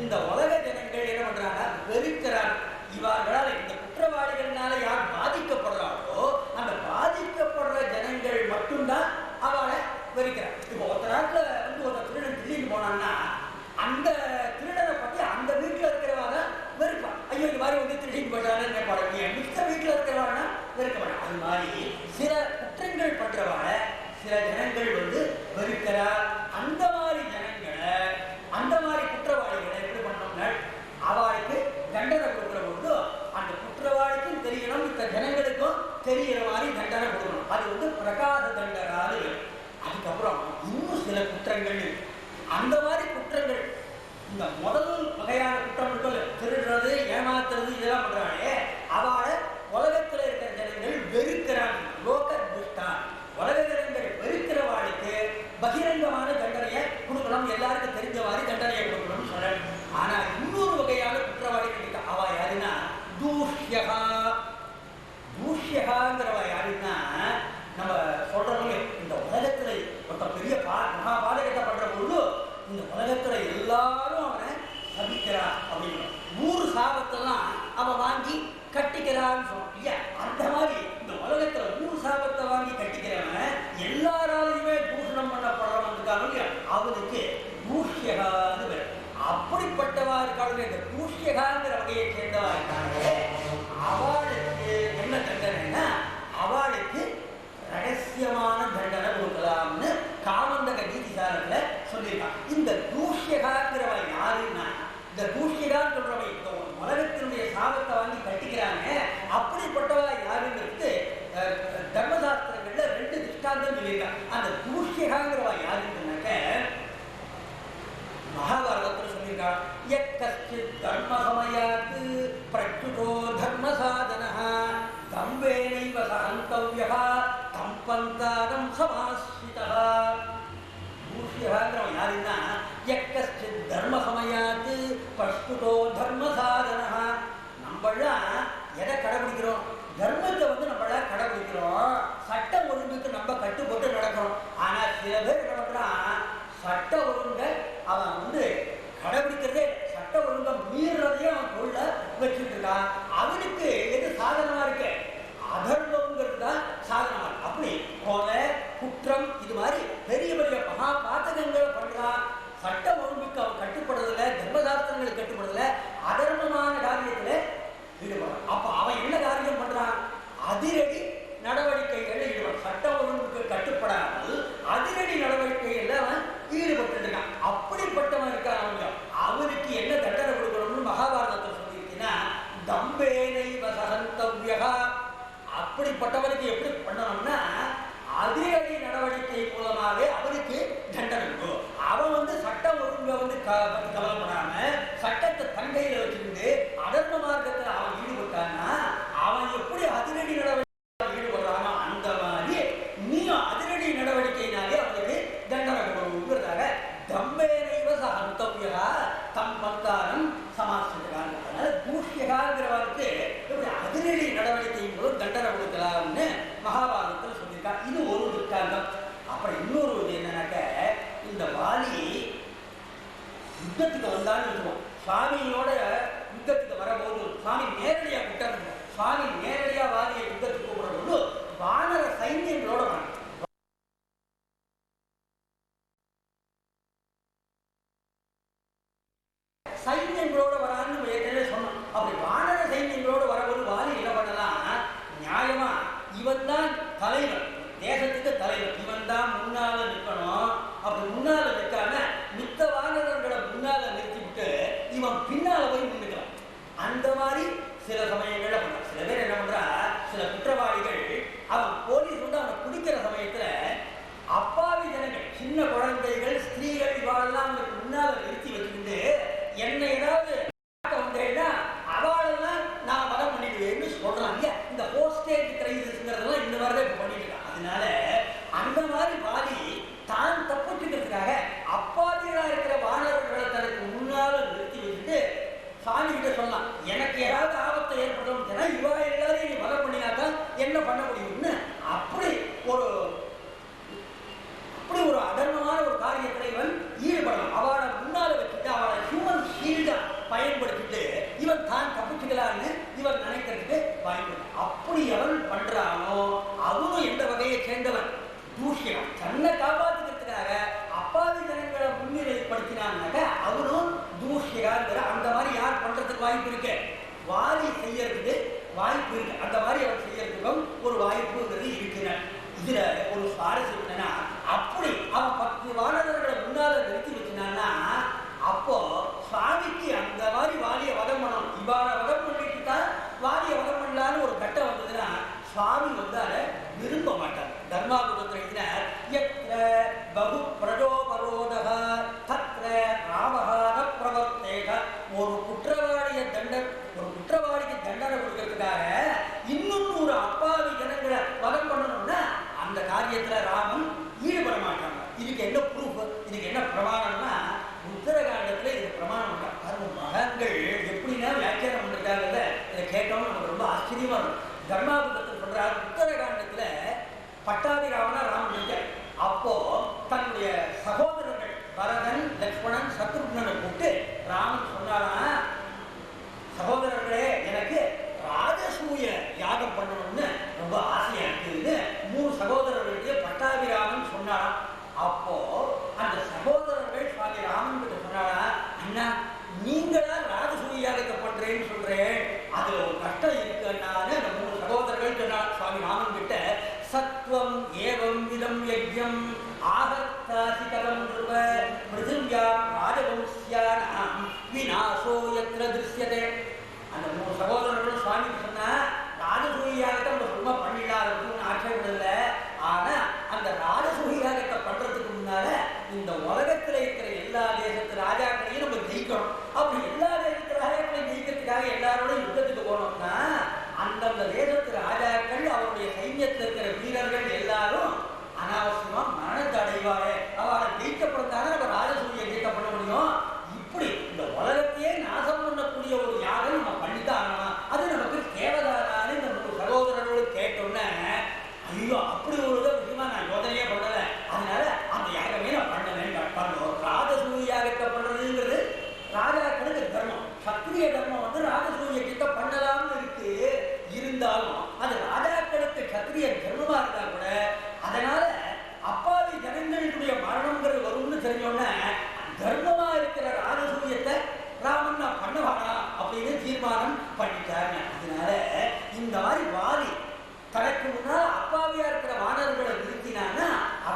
இந்த உலக ஜனங்கள் என்ன பண்றாங்க, வெறுக்கிறாங்க. இவர்களால் இந்த குற்றவாளிகள்னால யார் பாதிக்கப்படுறாங்களோ அந்த பாதிக்கப்படுற ஜனங்கள் மட்டும்தான் அவளை வெறுக்கிறார். இப்போ ஒருத்த நாட்டில் வந்து ஒரு திருடன் திருடிட்டு போனான்னா அந்த திருடனை பற்றி அந்த வீட்டில் இருக்கிறவாங்க வெறுப்பான். ஐயோ இந்த மாதிரி வந்து திருடிட்டு போயிட்டாருன்னு நினைப்பாங்க. மித்த வீட்டில் இருக்கிறவாங்கன்னா வெறுக்க மாட்டான். அது மாதிரி சில குற்றங்கள் பண்றவாட சில ஜனங்கள் வந்து வெறுக்கிறார். அந்த மாதிரி ஜனங்களை, அந்த மாதிரி குற்றவாளிகளை எப்படி பண்ணோம்னா அவளுக்கு தண்டனை கொடுக்குற போது அந்த குற்றவாளிக்கும் தெரியணும், இந்த ஜனங்களுக்கும் தெரிகிற மாதிரி தண்டனை கொடுக்கணும். அது வந்து பிரகாச தண்டனாது. அதுக்கப்புறம் இன்னும் சில குற்றங்கள், அந்த மாதிரி குற்றங்கள், இந்த முதல் வகையான குற்றங்கள் திருடுறது, ஏமாத்துறது, இதெல்லாம் பண்றாங்களே அவளை உலகத்தில் இருக்கிற ஜனங்கள் வெறுக்கிறாங்க. லோகத்விஷ்டான், உலக ஜனங்கள் வெறுக்கிறவாளுக்கு பகிரங்கமான தண்டனையை கொடுக்கணும், எல்லாருக்கும் தெரிஞ்ச மாதிரி தண்டனையை கொடுக்கணும்னு சொல்றாங்க. ஆனா இன்னொரு வகையான குற்றவாளிகள் இருக்கு. அவ யாருன்னா தூஷ்யகா. தூஷ்யகாங்கிறவ யாருன்னா நம்ம சொல்றவங்க இந்த உலகத்துல ஒரு பெரிய மகாபாதகத்தை பண்ற பொழுது இந்த உலகத்துல எல்லாரும் அவனை சபிக்கிறான் அப்படின்னு 100 சாபத்தெல்லாம் அவன் வாங்கி கட்டிக்கிறான்னு சொல்றோம் இல்லையா? அந்த மாதிரி இந்த உலகத்துல 100 சாபத்தை வாங்கி கட்டிக்கிறவன் எல்லாராலையுமே தூஷணம் பண்ணப்படுறவனுக்கான அவனுக்கு தூஷ்யகான்னு பேர். அப்படிப்பட்டவா இருக்காங்க. இந்த தூஷ்யகாங்கிற வகையை சேர்ந்தவா இருக்காங்க. அவளுக்கு என்ன தண்டனைன்னா அவளுக்கு ரகசியமான தண்டனை கொடுக்கலாம்னு காமந்தக நீதிசாரத்துல சொல்லியிருக்கான். இந்த தூஷ்யகாங்கிறவ யாருன்னா, இந்த தூஷ்யகான்னு சொல்றவ இந்த உலகத்தினுடைய சாபத்தை வாங்கி கட்டிக்கிறாங்க. அப்படிப்பட்டவ யாருங்கிறது தர்மசாஸ்திரங்கள்ல 2 திஷ்டாந்தம் சொல்லியிருக்காங்க. அந்த தூஷ்யகாங்கிறவ யாருன்னாக்க மகாபாரதத்தில் சொல்லியிருக்காங்க. எக்கச்சித் தர்ம சமயாத்து பிரச்சுதோ தர்ம சாதனஹ தம்பேனைவ சஹந்தவ்யஹ தம்ப பந்தாரம் சமாஸ்ரிதா. தூஷ்யங்கிறவன் யாருன்னா எக்கச்சித் தர்ம சமயாத்து பஷ்டுதோ தர்ம சாதனா. நம்மளாம் எதை கடைபிடிக்கிறோம்? தர்மத்தை நம்மள கடைபிடிக்கிறோம், சட்டம் ஒழுங்குக்கு நம்ம கட்டுப்பட்டு நடக்கிறோம். ஆனா சில பேர் என்ன பண்றான், சட்ட ஒழுங்க அவன் கடைபிடிக்கிறதே சட்ட ஒழுங்க மீறதையும் அவன் தொழில வச்சுட்டு இருக்கான். அவனுக்கு எது சாதனமா இருக்கு? அதர்மங்கிறது தான் சாதனமா இருக்கு. அப்படி கொலை குற்றம் இது மாதிரி பெரிய பெரிய மகா பாத்தகங்களை பண்றான். சட்ட ஒழுங்குக்கு அவன் கட்டுப்படுறதில்ல, தர்மசாஸ்திரங்களுக்கு கட்டுப்படுறதில்ல, அதர்மமான காரியத்துல ஈடுபடுறான். அப்ப அவன் என்ன காரியம் பண்றான்? அதிரடி நடவடிக்கைகள் ஈடுபடும். சட்ட ஒழுங்குக்கு கட்டுப்படாமல் அதிரடி நடவடிக்கைகள் அவன் ஈடுபட்டு இருக்கான். அப்படிப்பட்டவன் இருக்கான். அவனுக்கு என்ன தண்டனை கொடுக்கணும்னு மகாபாரதத்தில் சொல்லியிருக்கீங்கன்னா, தம்பேனை வசகந்தவ்யா. அப்படிப்பட்டவனுக்கு எப்படி பண்ணணும்னா அதிரடி நடவடிக்கை மூலமாக அவனுக்கு தண்டனை கொடுக்கும். அவன் சட்ட ஒழுங்க கவலைப்படாம சட்டத்தை தங்கையில வச்சுக்கிட்டு அதர்ம மார்க்கத்தில் அவன் ஈடுபட்டான்னா அவன் எப்படி அதிரடி நடவடிக்கை ஈடுபடுறானோ அந்த மாதிரி நீயும் அதிரடி நடவடிக்கையினாலே அவனுக்கு தண்டனை கொடுக்கிறதாக தம்பேனைவ சகந்தவ்யா தம் பந்தாரம் சமாசிக்கிறாங்க. அதனால தூஷ்யகாங்கிறவருக்கு எப்படி அதிரடி நடவடிக்கை மூலம் தண்டனை கொடுக்கலாம்னு மகாபாரதத்தில் சொல்லியிருக்காங்க. இது ஒரு திருஷ்டாந்தம். அப்புறம் இன்னொரு என்னன்னாக்க, இந்த வாலி யுத்தத்துக்கு வந்தான்னு சொல்லுவோம். சுவாமியோட யுத்தத்துக்கு வரபோது சுவாமி நேரடியாக கூட்டாங்க. சுவாமி நேரடியா வாலியை யுத்தத்துக்கு கூப்பிடும்போது வானர சைன்யங்களோட வராங்க. சைன்யங்களோட வரான்னு ஏற்கனவே சொன்னோம். அப்படி வானர சைன்யங்களோட வரபோது வாலி என்ன பண்ணலாம்? நியாயமா இவன் தான் தலைவர், தேசத்துக்கு தலைவர், இவன் தான் முன்னால நிற்கணும். அப்படி முன்னால நிற்காம மித்த வானரர்களை முன்னால நிறுத்திவிட்டு இவன் பின்னால போய் நின்றுக்கலாம். அந்த மாதிரி சில சமயங்கள்ல பண்றான். சில பேர் என்ன பண்றா, சில குற்றவாளிகள் அவன் போலீஸ் அவனை குடிக்கிற சமயத்துல அப்பாவி ஜனங்கள், சின்ன குழந்தைகள், ஸ்திரீகள் இவாளெல்லாம் அவனுக்கு முன்னால நிறுத்தி வச்சுக்கிட்டு என்ன ஏதாவது வந்தேன்னா அவளெல்லாம் நான் வரம் பண்ணிடுவேன்னு சொல்றாங்க. இந்த போஸ்டேஜ் கிரைசிஸ்ங்கிறதெல்லாம் இந்த மாதிரி தான் பண்ணிட்டு இருக்கான். அதனால அந்த மாதிரி வாலி தான் தப்பிச்சுக்கிறதுக்காக அப்பாவிகளா இருக்கிற வானரர்களை தனக்கு முன்னால நிறுத்தி வச்சுட்டு சாமி கிட்ட சொல்லலாம், எனக்கு ஏதாவது ஆபத்தை ஏற்படும், இவா எல்லாரையும் நீ வரம் பண்ணினாதான் என்ன பண்ண முடியும்னு அப்படி ஒரு அதர்மமான ஒரு காரியத்தில் இவன் ஈடுபடலாம். அவளை முன்னால வச்சுட்டு அவளை ஹியூமன் ஷீல்டா பயன்படுத்திட்டு இவன் தான் தப்பிச்சுக்கலான்னு இவன் நினைக்கிறதுக்கு பயன்படுத்த. அப்படி அவன் பண்றானோ அவனும் எந்த வகையை சேர்ந்தவன்? தூஷ்யம். தன்னை காப்பாற்றுக்கிறதுக்காக அப்பாவி ஜனங்களை முன்னிலைப்படுத்தினான்னாக்க அவனும் தூஷ்யகாங்கிற அந்த மாதிரி யார் பண்றதுக்கு வாய்ப்பு இருக்கு? வாலி செய்யறதுக்கு வாய்ப்பு இருக்கு. அந்த மாதிரி அவன் செய்யறதுக்கும் ஒரு வாய்ப்புங்கிறது இருக்கிறான். இதுல ஒரு சுவாரஸ்யம் என்னன்னா, அப்படி அவன் 10 வானரர்களை முன்னால நிறுத்தி வச்சினான்னா அப்போ சுவாமிக்கு அந்த மாதிரி வாலியை வதம் பண்ணணும். இவாள வதம் பண்ணிட்டு தான் வாலியை வதம் பண்ணலான்னு ஒரு கட்டம் வந்ததுன்னா சுவாமி அதை விரும்ப மாட்டார். தர்மாபுரத்தில் எத்திர பகு பிரஜோபரோதக தத்ர ராமஹான பிரவர்த்தேக. ஒரு குற்றவாளிக்கு தண்டனை கொடுக்கறதுக்காக இன்னும் ஒரு அப்பாவி ஜனங்களை வதம் பண்ணணும்னா அந்த காரியத்துல ராமன் ஈடுபட மாட்டாங்க. இதுக்கு என்ன ப்ரூஃப், இதுக்கு என்ன பிரமாணம்னா உத்தரகாண்டத்துல இது பிரமாணம். மகன்கள் எப்படின்னா வியாக்கியானம் பண்ணிருக்காங்கல்ல, இதை கேட்டோம்னு நமக்கு ரொம்ப ஆச்சரியமா இருக்கும். தர்மாபுரத்தில் சொல்றாரு, உத்தரகாண்டத்துல பட்டாபி ராவணா ராமன் இருக்கார். அப்போ தன்னுடைய சகோதரர்கள் பரதன், லக்ஷ்மணன், சத்ருக்னனை கூப்பிட்டு ராமன் சொன்னாரா, சகோதரர்களே எனக்கு ராஜசூய யாகம் பண்ணணும்னு ரொம்ப ஆசையா இருக்குது 3 சகோதரர்களுக்கு பட்டாபிராமன் சொன்னாராம். அப்போ அந்த சகோதரர்கள் சுவாமி ராமன் கிட்ட சொன்னாரா, அண்ணா நீங்களா ராஜசூய யாகத்தை பண்றேன்னு சொல்றேன், அதுல ஒரு கஷ்டம் இருக்குன்னாரு அந்த 3 சகோதரர்கள் சொன்னார் சுவாமி ராமன் கிட்ட. சத்வம் ஏவம் விதம் யஜ்யம் ஆகத்தாசிகரம் நிருப பிருதிவ்யாம் ராஜவம்சியானாம் விநாசோ யத்ர திருஷ்யதே. அந்த 3 சகோதரர்களும் சுவாமி சொன்னா, ராஜசூயாகத்தை நம்ம சும்மா பண்ணிடலாம்னு ஆட்சேபம் இல்லை. ஆனா அந்த ராஜசூயாகத்தை பண்றதுக்கு முன்னால இந்த உலகத்துல இருக்கிற எல்லா தேசத்து ராஜாக்களையும் நம்ம ஜெயிக்கணும். அப்படி எல்லா தேசத்து ராஜாக்களையும் ஜெயிக்கிறதுக்காக எல்லாரோட யுத்தத்துக்கு போனோம்னா அந்தந்த தேசத்து ராஜாக்கள் அவருடைய சைன்யத்தில் இருக்கிற வீரர்கள் எல்லாரும்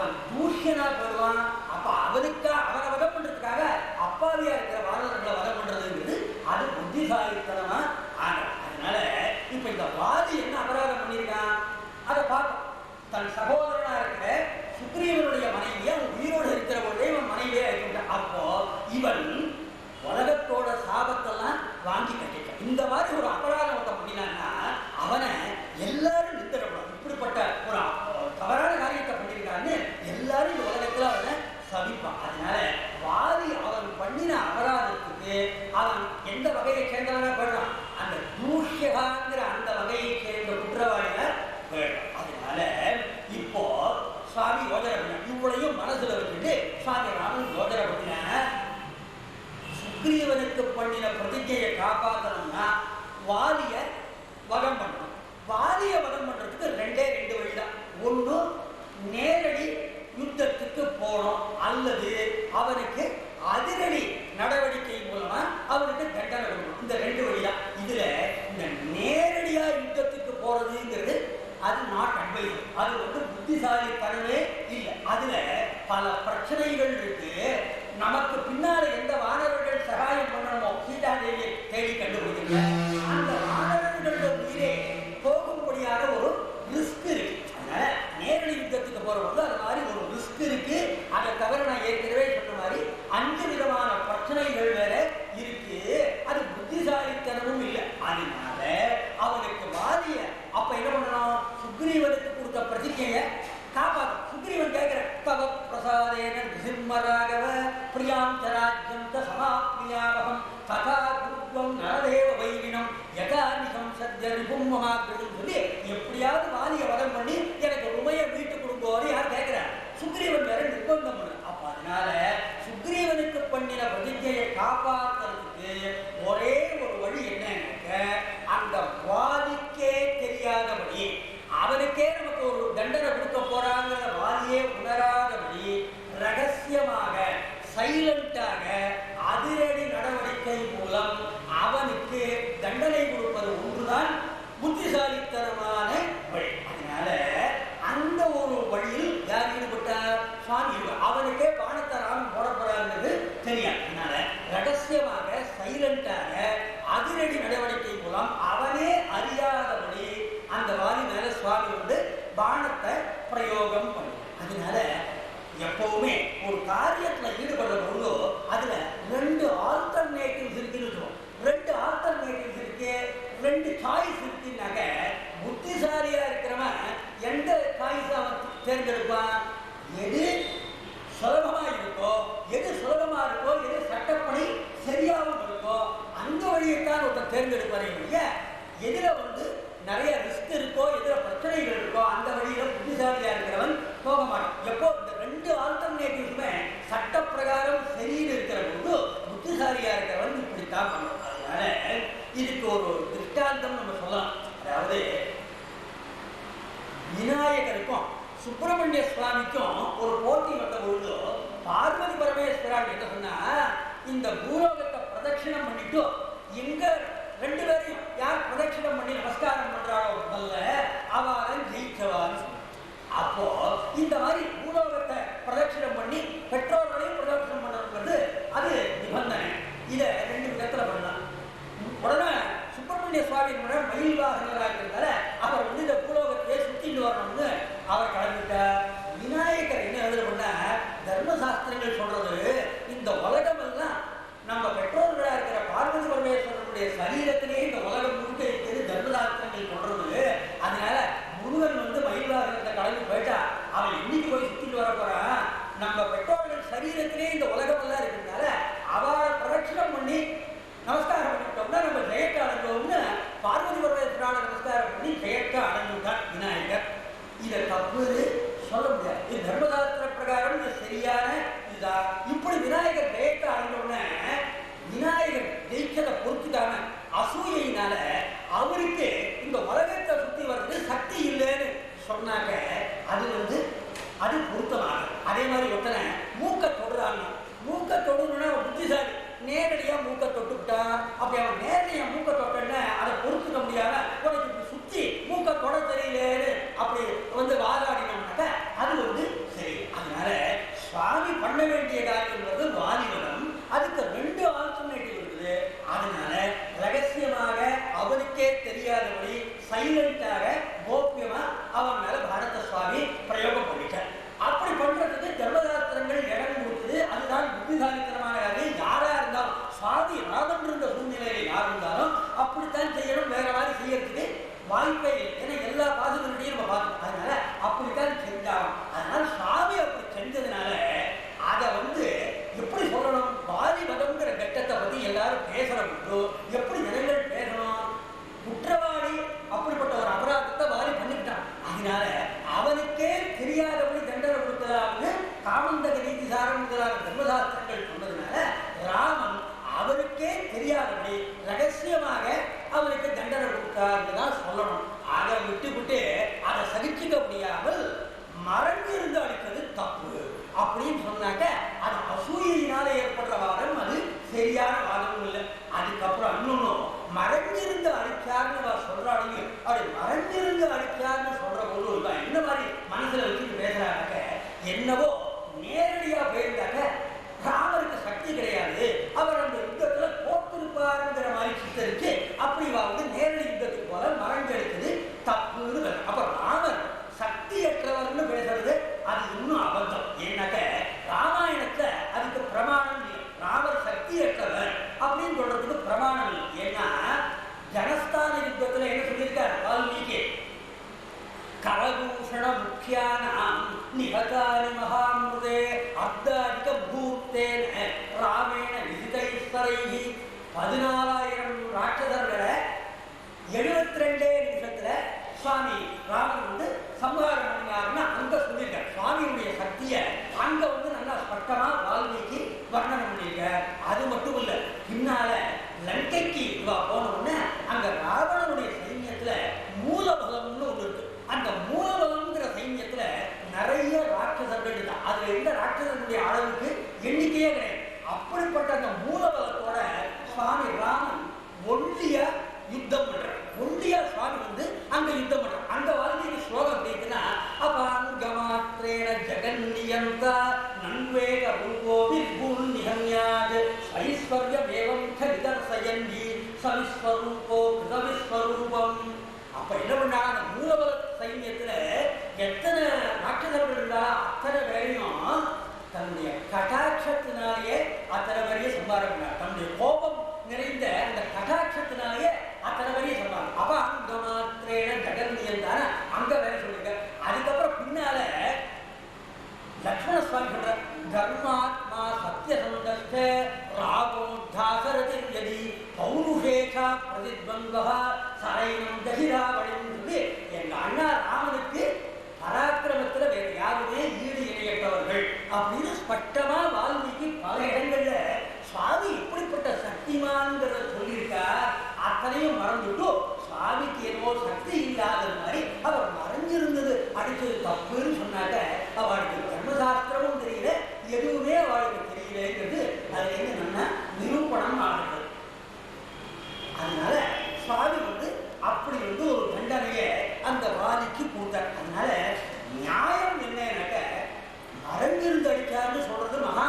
அவன் தூஷியனா போடுவான். அப்ப அவனை வதம் பண்றதுக்காக அப்பாவியா இருக்கிற வானவர்களை வதம் பண்றதுங்கிறது அது புத்திசாலித்தனமா ஆகும். அதனால இப்ப இந்த வாதி என்ன அபராதம் பண்ணியிருக்கான் அதை பார்ப்போம். தன் சகோதரனா இருக்கிற சுக்ரீவனுடைய மனைவியை அவன் உயிரோடு இருக்கிற பொழுதே இவன் மனைவியே இருக்கின்றான். அப்போ இவன் உலகத்தோட சாபத்தெல்லாம் வாங்கி கட்டிட்டான். இந்த மாதிரி ஒரு அபராதம் ஒருத்த பண்ணினான்னா அவனை எல்லாரும் நிறுத்தப்படும். இப்படிப்பட்ட ஒரு தவறான காரியத்தை பண்ணியிருக்கான்னு எல்லாரும் இந்த உலகத்துல அவனை சபிப்பான். அதனால வாதி அவன் பண்ணின அபராதத்துக்கு அவன் எந்த வகையை சேர்ந்தவனா போயிடுறான், அந்த தூஷ்யகாங்கிற அந்த வகையை சேர்ந்த குற்றவாளியில போயிடும். அதனால இப்போ சுவாமி யோஜனை பண்ண இவ்வளையும் மனசுல வச்சுட்டு சுவாமி ராமன் யோஜனை பண்ணின சுக்ரீவனுக்கு பண்ணின பிரதிஜையை காப்பாற்றணும்னா வாலிய வதம் பண்ணணும். வாலிய வதம் பண்றதுக்கு ரெண்டு வழிதான். ஒண்ணு நேரடி யுத்தத்துக்கு போனோம், அல்லது அவனுக்கு அதிரடி நடவடிக்கை மூலமா அவனுக்கு தண்டனை கொடுக்கணும். இந்த ரெண்டு வழிதான். இதுல இந்த நேரடியா யுத்தத்துக்கு போறதுங்கிறது அது நாட் அட்வைஸ். அது புத்திசாலித்தனமே இல்லை. அதுல பல பிரச்சனைகள் இருக்கு. நமக்கு பின்னால எந்த வானவர்கள் சகாயம் பண்ணணுமோ சீதா தேவியை தேடி கண்டுபிடிக்கல, அந்த வானவர்களோட உயிரே போகும்படியாக ஒரு ரிஸ்க் இருக்கு. அதனால நேரடி யுத்தத்துக்கு போறபோது அது மாதிரி ஒரு ரிஸ்க் இருக்கு. அதை தவிர நான் ஏற்கனவே சொன்ன மாதிரி 5 விதமான பிரச்சனைகள் வேற இருக்கு. அது புத்திசாலித்தனமும் இல்லை. அதனால அவனுக்கு வாதிய அப்ப என்ன பண்ணணும், சுக்ரீவனுக்கு கொடுத்த பிரதிஜையை காப்பாற்று. சுக்ரீவன் கேட்கிற தவ பிரசாதேன சிம்மராகவ பிரியாம் சராஜ்யம் சமாப்னியாவகம் ததா குருத்வம் நரதேவ வைரினம் யகாநிகம் சத்ய ரிபும்மமாக்களும் சொல்லி எப்படியாவது வாலிய வதம் பண்ணி எனக்கு உண்மையை வீட்டு கொடுங்கோன்னு யார் கேட்கிறார். சுக்ரீவன் வேற நிர்பந்தம் பண்ணு. அப்ப அதனால சுக்ரீவனுக்கு பண்ணின பிரதிஜையை காப்பாற்றுறதுக்கு ஒரே ஒரு வழி என்னன்னாக்க, அந்த வாலிக்கே தெரியாதபடி அவனுக்கே நமக்கு ஒரு தண்டனை கொடுக்க போறாங்கிற வாலியே உணராதபடி ரகசியமாக சைலண்டாக அதிரடி நடவடிக்கை மூலம் அவனுக்கு தண்டனை கொடுப்பது ஒன்றுதான் புத்திசாலித்தனமான வழி. அதனால அந்த ஒரு வழியில் யார் ஈடுபட்டார், சுவாமி. அவனுக்கே பானத்தை ராமன் போட போறாங்கிறது தெரியாது. அதனால ரகசியமாக சைலண்டாக அதிரடி நடவடிக்கை மூலம் அவனே அறியாதபடி அந்த வாலி மேல சுவாமி பானத்தை பிரயோகம் பண்ணும். அதனால எப்பவுமே ஒரு காரியத்துல ஈடுபடுற பொழுதோ அதுல 2 ஆல்டர்னேட்டிவ்ஸ் இருக்குன்னு, 2 ஆல்டர்னேட்டிவ்ஸ் இருக்கு, 2 சாய்ஸ் இருக்குன்னாக்க புத்திசாலியா இருக்கிறவன் எந்த சாய்ஸ் அவன் தேர்ந்தெடுப்பான், எது சுலபமா இருக்கோ, எது சுலபமா இருக்கோ, எது சட்டப்படி சரியாகவும் இருக்கோ அந்த வழியைத்தான் ஒருத்தர் தேர்ந்தெடுப்பாரு. எதுல நிறைய ரிஸ்க் இருக்கோ, எதுல பிரச்சனைகள் இருக்கோ அந்த வழியில புத்திசாலியா இருக்கிறவன் போக மாட்டான். எப்போ இந்த 2 ஆல்டர்னேட்டிவ்ஸுமே சட்ட பிரகாரம் சரின்னு இருக்கிற போது புத்திசாலியா இருக்கிறவன் இப்படித்தான் பண்ணுவான். அதனால இதுக்கு ஒரு திருஷ்டாந்தம் நம்ம சொல்லலாம். அதாவது விநாயகருக்கும் சுப்பிரமணிய சுவாமிக்கும் ஒரு போட்டி வந்த பொழுது பார்வதி பரமேஸ்வரன் என்ன சொன்னா, இந்த பூலோகத்தை பிரதட்சிணம் பண்ணிட்டு எங்க 2 பேரையும் யார் பிரதட்சிணம் பண்ணி நமஸ்காரம் பண்றாளோ முதல்ல அவன் ஜெயிச்சவான்னு சொன்னான். அப்போ இந்த மாதிரி பூலோகத்தை பிரதட்சிணம் பண்ணி பெற்றோர்களையும் பிரதட்சிணம் பண்ணுறது அது நிபந்தனை. இதை 2 விதத்துல பண்ணலாம். உடனே சுப்பிரமணிய சுவாமி மயில் வாகனராக இருந்தால அவர் இந்த பூலோகத்தையே சுத்திட்டு வரணும்னு அவர் கிளம்பிட்டார். விநாயகர் என்ன எழுதுறோம்னா, தர்மசாஸ்திரங்கள் சொல்றது இந்த உலகம் எல்லாம் நம்ம பெற்றோர்களா இருக்கிற பார்வதி பரமேஸ்வரனுடைய சரீரத்திலேயே இந்த உலகம் முழுக்க இருக்கிறது தர்மசாஸ்திரங்கள் சொல்றது. அதனால முருகன் மயில் வாகனத்தை கிளம்பி போயிட்டா அவன் இன்னைக்கு போய் சுத்திட்டு வர போறான். நம்ம பெற்றோர்கள் சரீரத்திலே இந்த உலகம் எல்லாம் இருக்கிறதுனால அவளை பிரதட்சிணம் பண்ணி நமஸ்காரம் பண்ணிட்டோம்னா நம்ம ஜெயத்தை அடைஞ்சோம்னு பார்வதி பரமேஸ்வரான நமஸ்காரம் பண்ணி ஜெயத்தை அடைஞ்சுட்டான் விநாயகர். இதை தப்பு சொல்ல முடியாது. இது தர்மசாஸ்திர பிரகாரம் இது சரியான இதுதான். இப்படி விநாயகர் ஜெயத்தை அடைஞ்சோம்னா விநாயகர் ஜெயிச்சதை பொறுத்துக்காம அசூயினால அவருக்கு இந்த உலகத்தை சுத்தி வர்றது சக்தி இல்லைன்னு சொன்னாங்க. அது அது பொருத்தமாக. அதே மாதிரி ஒருத்தனை மூக்க தொடுறாங்க. மூக்க தொடுனா புத்திசாலி நேரடியா மூக்க தொட்டுக்கிட்டான். அப்படி அவன் நேரடியா மூக்க தொட்டன்னு அதை பொறுத்துக்க முடியாம உனக்கு சுத்தி மூக்க தொட தெரியலேன்னு அப்படி வாதாடினோம்னாக்க அது சரி. என்னவோ நேரடியா போயிருந்தாக்க ராமருக்கு சக்தி கிடையாது, அவர் அந்த யுத்தத்துல போட்டிருப்பாருங்கிற மாதிரி சித்தரிச்சு அப்படி வந்து நேரடி யுத்தத்துக்கு போல மறைஞ்செடுத்தது தப்புன்னு. அப்ப ராமர் சக்தியற்றவர்னு பேசுறது அது இன்னும் அபத்தம். ஏன்னாக்க ராமாயணத்துல அதுக்கு பிரமாணம் இல்லை, ராமர் சக்தியற்றவர் அப்படின்னு சொல்றதுக்கு பிரமாணம் இல்லை. ஏன்னா ஜனஸ்தான யுத்தத்துல என்ன சொல்லியிருக்கார் வால்மீகி, கரதூஷண முக்கியானாம் நிகதானி மகாமுதே அர்த்தாதிக பூத்தேன ராமேண விசிதைஸ்வரைஹி. 14,000 ராட்சதர்களை 72 நிமிஷத்துல சுவாமி ராமன் வந்து சம்ஹாரம் பண்ணினாருன்னா அங்க சொல்லியிருக்கார். சுவாமியுடைய சக்தியை அங்க வந்து நல்லா ஸ்பஷ்டமா வால்மீகி வர்ணனம் பண்ணியிருக்கார். அது மட்டும் இல்ல, பின்னால லங்கைக்கு போன உடனே அங்க ராவணனுடைய சைன்யத்துல மூலபலம்னு ஒன்று இருக்கு. அந்த மூலபலம்ங்கிற சைன்யத்துல நிறைய ராட்சசர்கள் இருக்கு. அதுல இருந்த ராட்சசர்களுடைய அளவுக்கு எண்ணிக்கையே கிடையாது. அப்படிப்பட்ட அந்த மூலபலத்தோட சுவாமி ராமன் ஒல்லியா யுத்தம் பண்றார். ஒல்லியா சுவாமி வந்து அங்க யுத்தம் பண்றார். அந்த வால்மீகி ஸ்லோகம் அப்படின்னா அபாங்கமாத்ரேண ஜெகன்னியந்த நன்வேக ரூபோபி பூர்ணிஹன்யாத் ஐஸ்வர்யமேவம் விதர்சயந்தி சவிஸ்வரூபோ கிருதவிஸ்வரூபம். அப்ப என்ன பண்ணா அந்த மூலபல சைன்யத்துல எத்தனை ராட்சசர்கள் இருந்தா அத்தனை பேரையும் தன்னுடைய கடாட்சத்தினாலேயே அத்தனை பேரையே சம்பாரம் பண்ணார். தன்னுடைய கோபம் நிறைந்த அந்த கடாட்சத்தினாலேயே அத்தனை பேரையே சம்பாரம். அப்ப அங்க மாத்திரேன ஜெகன்னியன் தானே அங்க வேலை சொல்லிருக்க. அதுக்கப்புறம் பின்னால லக்ஷ்மண சுவாமி சொல்ற தர்மாத்மா சத்யசந்தஸ்த ராகோத்தாசரதிர் யதி பௌருஷேஷா பிரதித்வந்தஹ சரைனம் தஹிராவணின்னு சொல்லி எங்க அண்ணா ராமனுக்கு பராக்கிரமத்துல வேற யாருமே ஈடு இணையற்றவர்கள் அப்படின்னு ஸ்பஷ்டமா வால்மீகி பல இடங்கள்ல சுவாமி எப்படிப்பட்ட சக்திமான்கிறத சொல்லியிருக்கா. அத்தனையும் மறந்துட்டு சுவாமிக்கு ஏதோ சக்தி இல்லாத மாதிரி அவர் மறைஞ்சிருந்தது அடிச்சது தப்புன்னு சொன்னாக்க அவளுக்கு தர்மசாஸ்திரமும் தெரியல, எதுவுமே அவளுக்கு தெரியலங்கிறது அதுல இருந்து நம்ம நிரூபணம் ஆகுது. அதனால சுவாமி வந்து அப்படி வந்து ஒரு தண்டனையை அந்த வாலிக்கு கொடுத்தார். அதனால நியாயம் என்னன்னாக்க மறைஞ்சிருந்து அடிச்சாருன்னு சொல்றது மகா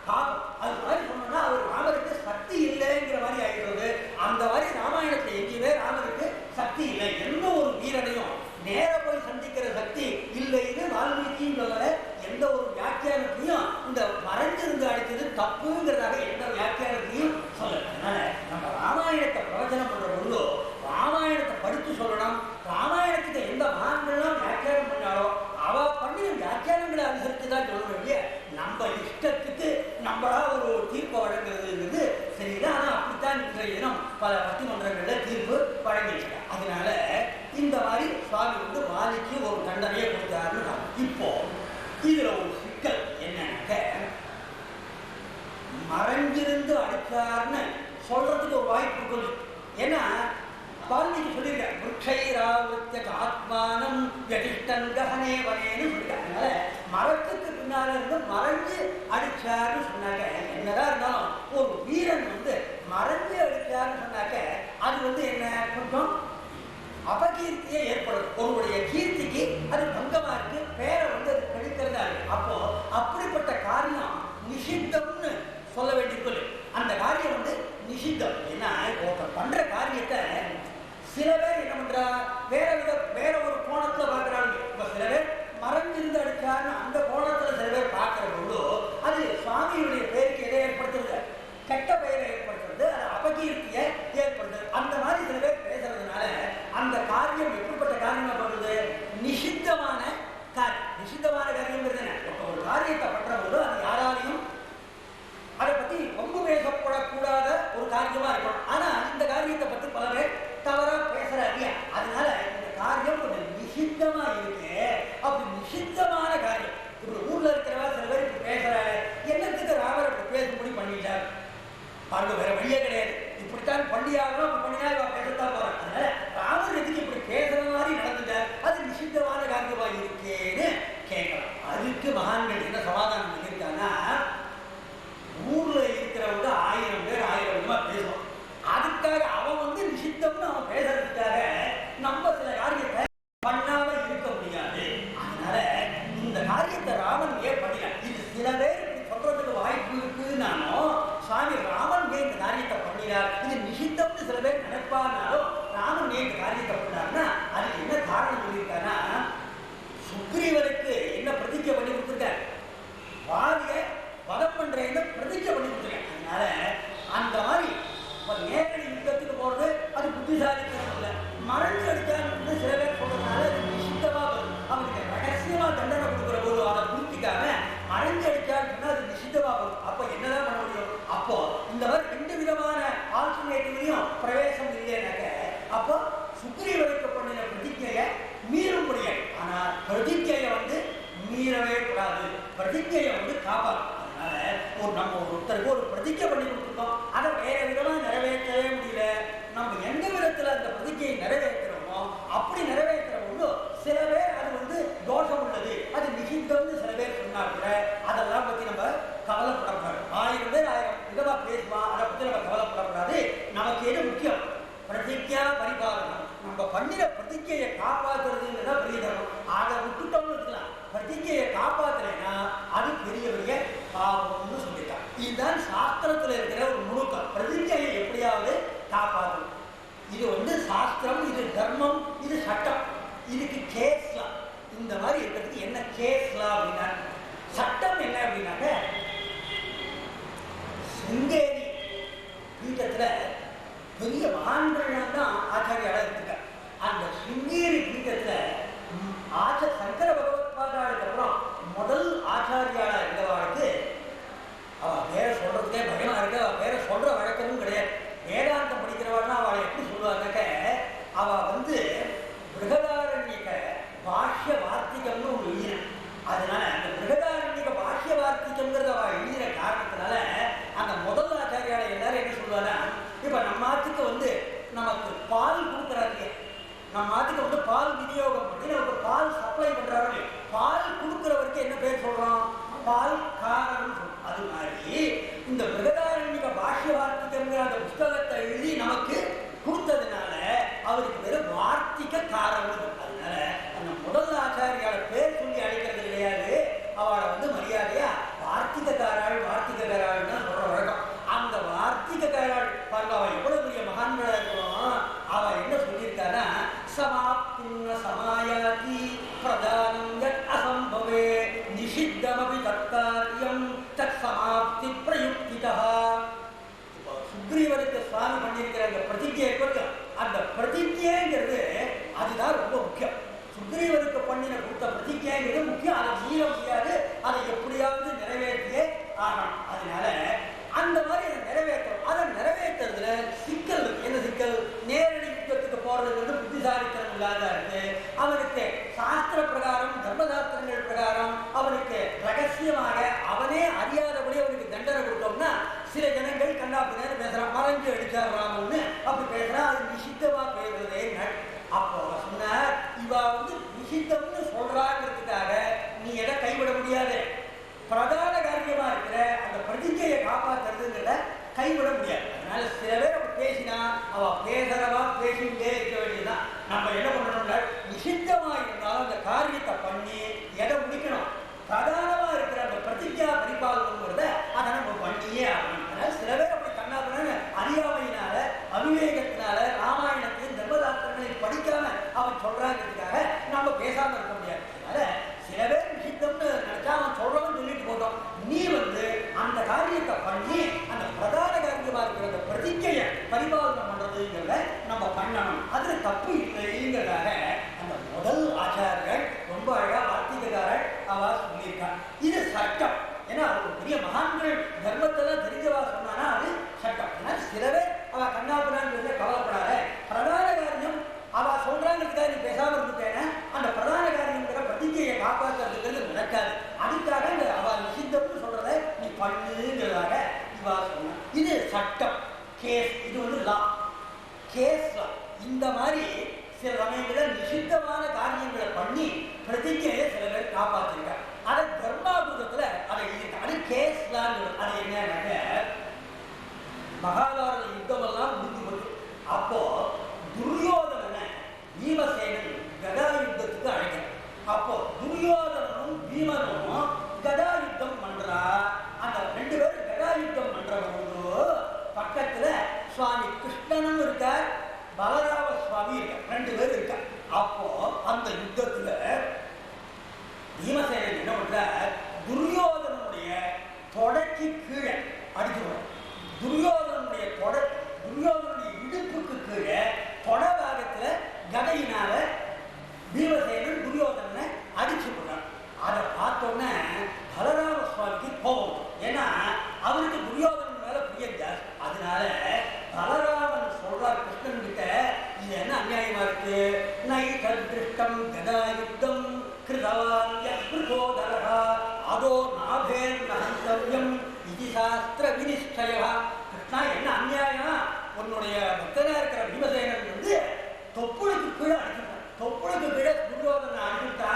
பாவம். அது மாதிரி சொன்னோம்னா அவர் ராமருக்கு சக்தி இல்லைங்கிற மாதிரி ஆகிடுறது. அந்த மாதிரி ராமாயணத்தை எங்கேயுமே ராமருக்கு சக்தி இல்லை, எந்த ஒரு வீரனையும் நேர போய் சந்திக்கிற சக்தி இல்லைன்னு வால்மீகியும் சொல்லல, எந்த ஒரு வியாக்கியானத்தையும் இந்த மறைஞ்சிருந்து அடித்தது தப்புங்கிறதாக எந்த வியாக்கியானத்தையும் சொல்லல. அதனால நம்ம ராமாயணத்தை பிரவச்சனம் பண்ற பொழுதோ ராமாயணத்தை படித்து சொல்லணும். ராமாயணத்துக்கு எந்த மகான்கள்லாம் வியாக்கியானம் பண்ணாலோ அவ பண்ணி வியாக்கியானங்களை அனுசரித்து தான் சொல்லணும். இல்லையா நம்ம இஷ்டத்துக்கு நம்மளா ஒரு தீர்ப்பு வழங்குறதுங்கிறது சரிதான். ஆனால் அப்படித்தான் இன்றைய தினம் பல பட்டிமன்றங்கள்ல தீர்ப்பு வழங்கியிருக்காங்க. அதனால இந்த மாதிரி சுவாமி வந்து வாலிக்கு ஒரு தண்டனையை கொடுத்தாருன்னு. இப்போ இதுல ஒரு சிக்கல் என்னன்னாக்க மறைஞ்சிருந்து அடிச்சார்னு சொல்றதுக்கு ஒரு வாய்ப்பு கொஞ்சம். ஏன்னா வால்மீகி சொல்லியிருக்காரு விருட்சைராவிருத்திய ஆத்மானம் யதிஷ்டன் கஹனே வனேன்னு சொல்லியிருக்காங்க. அதனால மரத்துக்கு பின்னால இருந்து மறைஞ்சு அடிச்சாருன்னு சொன்னாக்க என்னதான் இருந்தாலும் ஒரு வீரன் வந்து மறைஞ்சு அடிச்சாருன்னு சொன்னாக்க அது வந்து என்ன கொஞ்சம் அபகீர்த்தியை ஏற்படுது. ஒருவருடைய கீர்த்திக்கு அது பங்கமா இருக்கு, பேரை வந்து அது கழிக்கிறதா இருக்கு. அப்போ அப்படிப்பட்ட காரியம் நிஷித்தம்னு சொல்ல வேண்டியது. அந்த காரியம் வந்து நிஷித்தம். ஏன்னா ஒருத்தர் பண்ற காரியத்தை சில பேர் என்ன பண்றா வேற ஒரு கோணத்துல பார்க்கிறாங்க. இப்ப சில பேர் மறைஞ்சிருந்து அடிச்சாருன்னு அந்த கோணத்துல சில பேர் பார்க்கிற பொழுது அது சுவாமியுடைய பேருக்கு எதை ஏற்படுத்துறது, கெட்ட பெயரை ஏற்படுத்துறது, அது அபகீர்த்தியை ஏற்படுத்துறது. அந்த மாதிரி சில பேர் பேசுறதுனால அந்த காரியம் எப்படிப்பட்ட காரியமா பண்ணுறது, நிஷித்தமான காரியம். நிஷித்தமான காரியங்கிறது என்ன, ஒரு காரியத்தை பண்ற போது அது யாராலையும் அதை பத்தி ரொம்ப பேசப்படக்கூடாத ஒரு காரியமா இருக்கணும். ஆனா இந்த காரியத்தை பத்தி பல பேர் தவறா பேசுறாங்க. அதனால இந்த காரியம் கொஞ்சம் நிஷித்தமா இருக்கு. அப்படி நிஷித்தமான காரியம் இப்படி ஊர்ல இருக்கிறவா சில பேர் இப்படி பேசுறாரு, என்னத்துக்கு ராமர் இப்படி பேசும்படி பண்ணிட்டார் பாருங்க, வேற வழியே கிடையாது, இப்படித்தான் பண்ணியாகணும், அப்படி பண்ணினா இவ பேசத்தான் போறான். அதனால ராமர் எதுக்கு இப்படி பேசுற மாதிரி நடந்துட்டார், அது நிஷித்தமான காரியமா இருக்கேன்னு கேட்கலாம். அதுக்கு மகான்கள் என்ன சமாதானம் பண்ணியிருக்காங்கன்னா, ஊர்ல இருக்கிறவங்க 1000 பேர் 1000 விதமா பேசுவோம். அதுக்காக அவன் வந்து நிஷித்தம்னு அவன் பேசுறதுக்காக நம்ம சில காரியத்தை பண்ணாம இருக்க முடியாது. அதனால இந்த காரியத்தை ராமன் மீறவே கூடாது, பிரதிஜையை வந்து காப்பாற்றும். அதனால நம்ம ஒருத்தருக்கு ஒரு பிரதிஜை பண்ணி கொடுத்துருக்கோம், அதை வேற விதமா நிறைவேற்றவே முடியல. நம்ம எந்த விதத்துல அந்த பிரதிஜையை நிறைவேற்றுறோமோ அப்படி நிறைவேற்றுறவங்க சில பேர் அது வந்து தோஷம் உள்ளது, அது நிஷித்தம்னு சில பேர் சொன்னாங்க. அதெல்லாம் பத்தி நம்ம கவலைப்படக்கூடாது. 1000 பேர் 1000 விதமா பேசுவான், அதை பத்தி நம்ம கவலைப்படக்கூடாது. நமக்கு எது முக்கியம்? பிரதிஜா பரிபாலனம். நம்ம பண்ணின பிரதிஜையை காப்பாற்றுறதுங்கிறதா பெரிய தர்மம். அதை விட்டுட்டோம்னு இருக்கலாம், பிரதிஜையை காப்பாற்றலைன்னா அது பெரிய பெரிய பாவம்னு சொல்லிட்டாங்க. இதுதான் சாஸ்திரத்துல இருக்கிற ஒரு நுணுக்கம். பிரதிஜையை எப்படியாவது காப்பாற்றணும். இது வந்து சாஸ்திரம், இது தர்மம், இது சட்டம். இதுக்கு கேஸ்லா. இந்த மாதிரி இருக்கிறதுக்கு என்ன கேஸ்லா அப்படின்னா, சட்டம் என்ன அப்படின்னாக்க, சிங்கேரி பீட்டத்துல பெரிய மகான்கள் தான் ஆச்சாரியாளா இருக்காங்க. அந்த சிங்கேரி பீட்டத்துல சங்கர பகவத் பாதாளுக்கு அப்புறம் முதல் ஆச்சாரியாளா இருந்தவாளுக்கு அவ பேரை சொல்றதுக்கே பயமா இருக்கு. அவ பேரை சொல்ற வழக்கமும் கிடையாது. வேதாந்தம் படிக்கிறவாள்னா அவளை எப்படி சொல்லுவாங்க, அவ வந்து பிருகதாரண்யக பாஷ்ய வார்த்திகம்னு ஒரு எழுதின. அதனால அந்த பிருகதாரண்யக பாஷ்ய வார்த்திகம்ங்கிறத அவ எழுதின காரணத்தினால அந்த முதல் ஆச்சாரியாளை எல்லாரும் என்ன சொல்லுவாங்க, இப்ப நம்ம ஆத்துக்கு வந்து நமக்கு பால் கொடுக்குறாரு, நம்ம ஆத்துக்கு வந்து பால் விநியோகம் பண்ணி நமக்கு பால் சப்ளை பண்றாரு. பால் கொடுக்குறவருக்கு என்ன பேர் சொல்றோம்? பால் காரம்னு சொல்றோம். அது மாதிரி இந்த பிருகதாரண்யக பாஷ்ய வார்த்திகம்ங்கிற அந்த புஸ்தகத்தை எழுதி நமக்கு கொடுத்ததுனால அவருக்கு பேரு வார்த்திக காரம்னு. அதனால அந்த முதல் ஆச்சாரியால பேர் சொல்லி அழைக்கிறது கிடையாது, அவளை வந்து மரியாதையா வார்த்திகக்காராள் வார்த்திகக்காராள் தான் சொல்ற வழக்கம். அந்த வார்த்திகக்காராள் பாருங்க, அவ எவ்வளவு பெரிய மகான்களா இருக்கணும். அவ என்ன சொல்லியிருக்கானா, சமாப்தின்ன சமாயாதி பிரதானம் யத் அசம்பவே நிஷித்தமபி தற்காரியம் தத் சமாப்தி பிரயுக்திதா. சுக்ரீவனுக்கு சுவாமி பண்ணியிருக்கிற அந்த பிரதிஜை இருக்கு, அந்த பிரதிஜைங்கிறது அதுதான் ரொம்ப முக்கியம். சுக்ரீவனுக்கு பண்ணின கொடுத்த பிரதிஜைங்கிறது முக்கியம். அதை மீற முடியாது, அதை எப்படியாவது நிறைவேற்றியே ஆகணும். அதனால அந்த மாதிரி அதை நிறைவேற்றணும். அதை நிறைவேற்றுறதுல சிக்கல் இருக்கு. என்ன சிக்கல்? நேரடி யுத்தத்துக்கு போறது வந்து புத்திசாலித்தனம் இல்லாத இருக்கு. அவனுக்கு சாஸ்திர பிரகாரம் தர்மசாஸ்திரங்கள் பிரகாரம் அவனுக்கு ரகசியமாக அவனே அறியாதபடி அவனுக்கு தண்டனை கொடுத்தோம்னா சில ஜனங்கள் கண்ணாப்பின்னு பேசுறான், மறைஞ்சு அடிச்சார் ராமன்னு அப்படி பேசுறான். அது நிஷித்தமா பேசுறதே. அப்போ சொன்னார், இவ வந்து நிஷித்தம்னு சொல்றாங்கிறதுக்காக நீ எதை கைவிட முடியாது. பிரதான காரியமா இருக்கிற அந்த பிரதிஜையை காப்பாற்றுறதுங்கிறத கைவிட முடியாது. அதனால சில பேர் அப்படி பேசினா அவ பேசுறவா பேசிட்டே இருக்க வேண்டியதுதான். நம்ம என்ன பண்ணணும்னா, நிஷித்தமா இருந்தாலும் அந்த காரியத்தை பண்ணி எதை முடிக்கணும், பிரதானமா இருக்கிற அந்த பிரதிஜா பரிபாலனங்கிறத அதை நம்ம பண்ணியே ஆகணும். அதனால சில பேர் அப்படி கண்ணாப்புன்னு அறியாமையினால அவிவேகத்தினால ராமாயணத்தையும் தர்மசாஸ்திரங்களையும் படிக்காம அவன் சொல்றாங்கிறதுக்காக நம்ம பேசாம இருக்க முடியாது. அதனால சில பேர் நிஷித்தம்னு நினைச்சா அவன் சொல்றவன் சொல்லிட்டு போட்டோம். நீ வந்து அந்த காரியத்தை பண்ணி அந்த பிரதான காரியமா இருக்கிற அந்த பிரதிஜையை பரிபாலனம் பண்றதுங்கிறத நம்ம பண்ணணும். அதுல தப்பு இல்லைங்கிறதாக அந்த முதல் ஆச்சாரியர்கள் ரொம்ப அழகா வார்த்திகக்காரர் அவ சொல்லியிருக்காங்க. இது சட்டம். ஏன்னா ஒரு பெரிய மகான்கள் தர்மத்தெல்லாம் தெரிஞ்சவா சொன்னானா அது சட்டம். ஏன்னா சில பேர் அவ கண்ணாப்புறான்னு கவலைப்படாத, பிரதான காரியம் அவ சொல்றாங்கிறதுக்காக நீ பேசாம இருந்துட்டேன்னா அந்த பிரதான காரியங்கிற பிரதிஜையை காப்பாற்றுறதுங்கிறது நடக்காது. அதுக்காக இந்த அவ நிஷித்தம்னு சொல்றத நீ பண்ணுங்கிறதாக இவா சொன்ன. இது சட்டம், கேஸ். இது வந்து லா, கேஸ் லா. இந்த மாதிரி சில சமயங்களில் நிஷித்தமான காரியங்களை பண்ணி பிரதிஜையை சில பேர் காப்பாற்றிருக்காங்க. அதை தர்மாபுரத்துல அதை எழுதியிருக்காங்க. அது கேஸ் லாங்கிறது. அது என்னன்னாக்க, மகாபாரத யுத்தம் எல்லாம் முடிஞ்சு போச்சு. அப்போ துரியோதனனை பீமசேனன் கதா யுத்தத்துக்கு அழைக்கிறார். அப்போ துரியோதனனும் பீமனும் கதா யுத்தம் பண்றா. அந்த 2 பேரும் கதா யுத்தம் பண்ற போது பக்கத்துல சுவாமி கிருஷ்ணனும் இருக்கார், பலராம சுவாமி இருக்கார், 2 பேர் இருக்கார். அப்போ அந்த யுத்தத்துல பீமசேனன் என்ன பண்றார், துரியோதனனுடைய தொடர்ச்சி கீழே அடிச்சுடுறார். துரியோதனுடைய இடுப்புக்கு கீழே தொடபாகத்துல கதையினால பீமசேனன் துரியோதனனை அடிச்சு விடுறான். அதை பார்த்தோன்னே பலராம சுவாமிக்கு கோபம். ஏன்னா அவருக்கு துரியோதனன் மேல பிரியம் ஜாஸ்தி. அதனால பலராமன் சொல்றார் கிருஷ்ணன் கிட்ட, இது என்ன அநியாயமா இருக்கு, நை திருஷ்டம் கதா யுத்தம் கிருதவான் யத்ருதோதரஹ அதோ நாபேர் நகந்தவ்யம் இது சாஸ்திர வினிஷ்டயா. கிருஷ்ணா என்ன அநியாயம், உன்னுடைய பக்தனா இருக்கிற பீமசேனன் வந்து தொப்புளுக்கு கீழே அடிச்சுட்டான். தொப்புளுக்கு கீழே துரியோதனை அடிச்சுட்டா.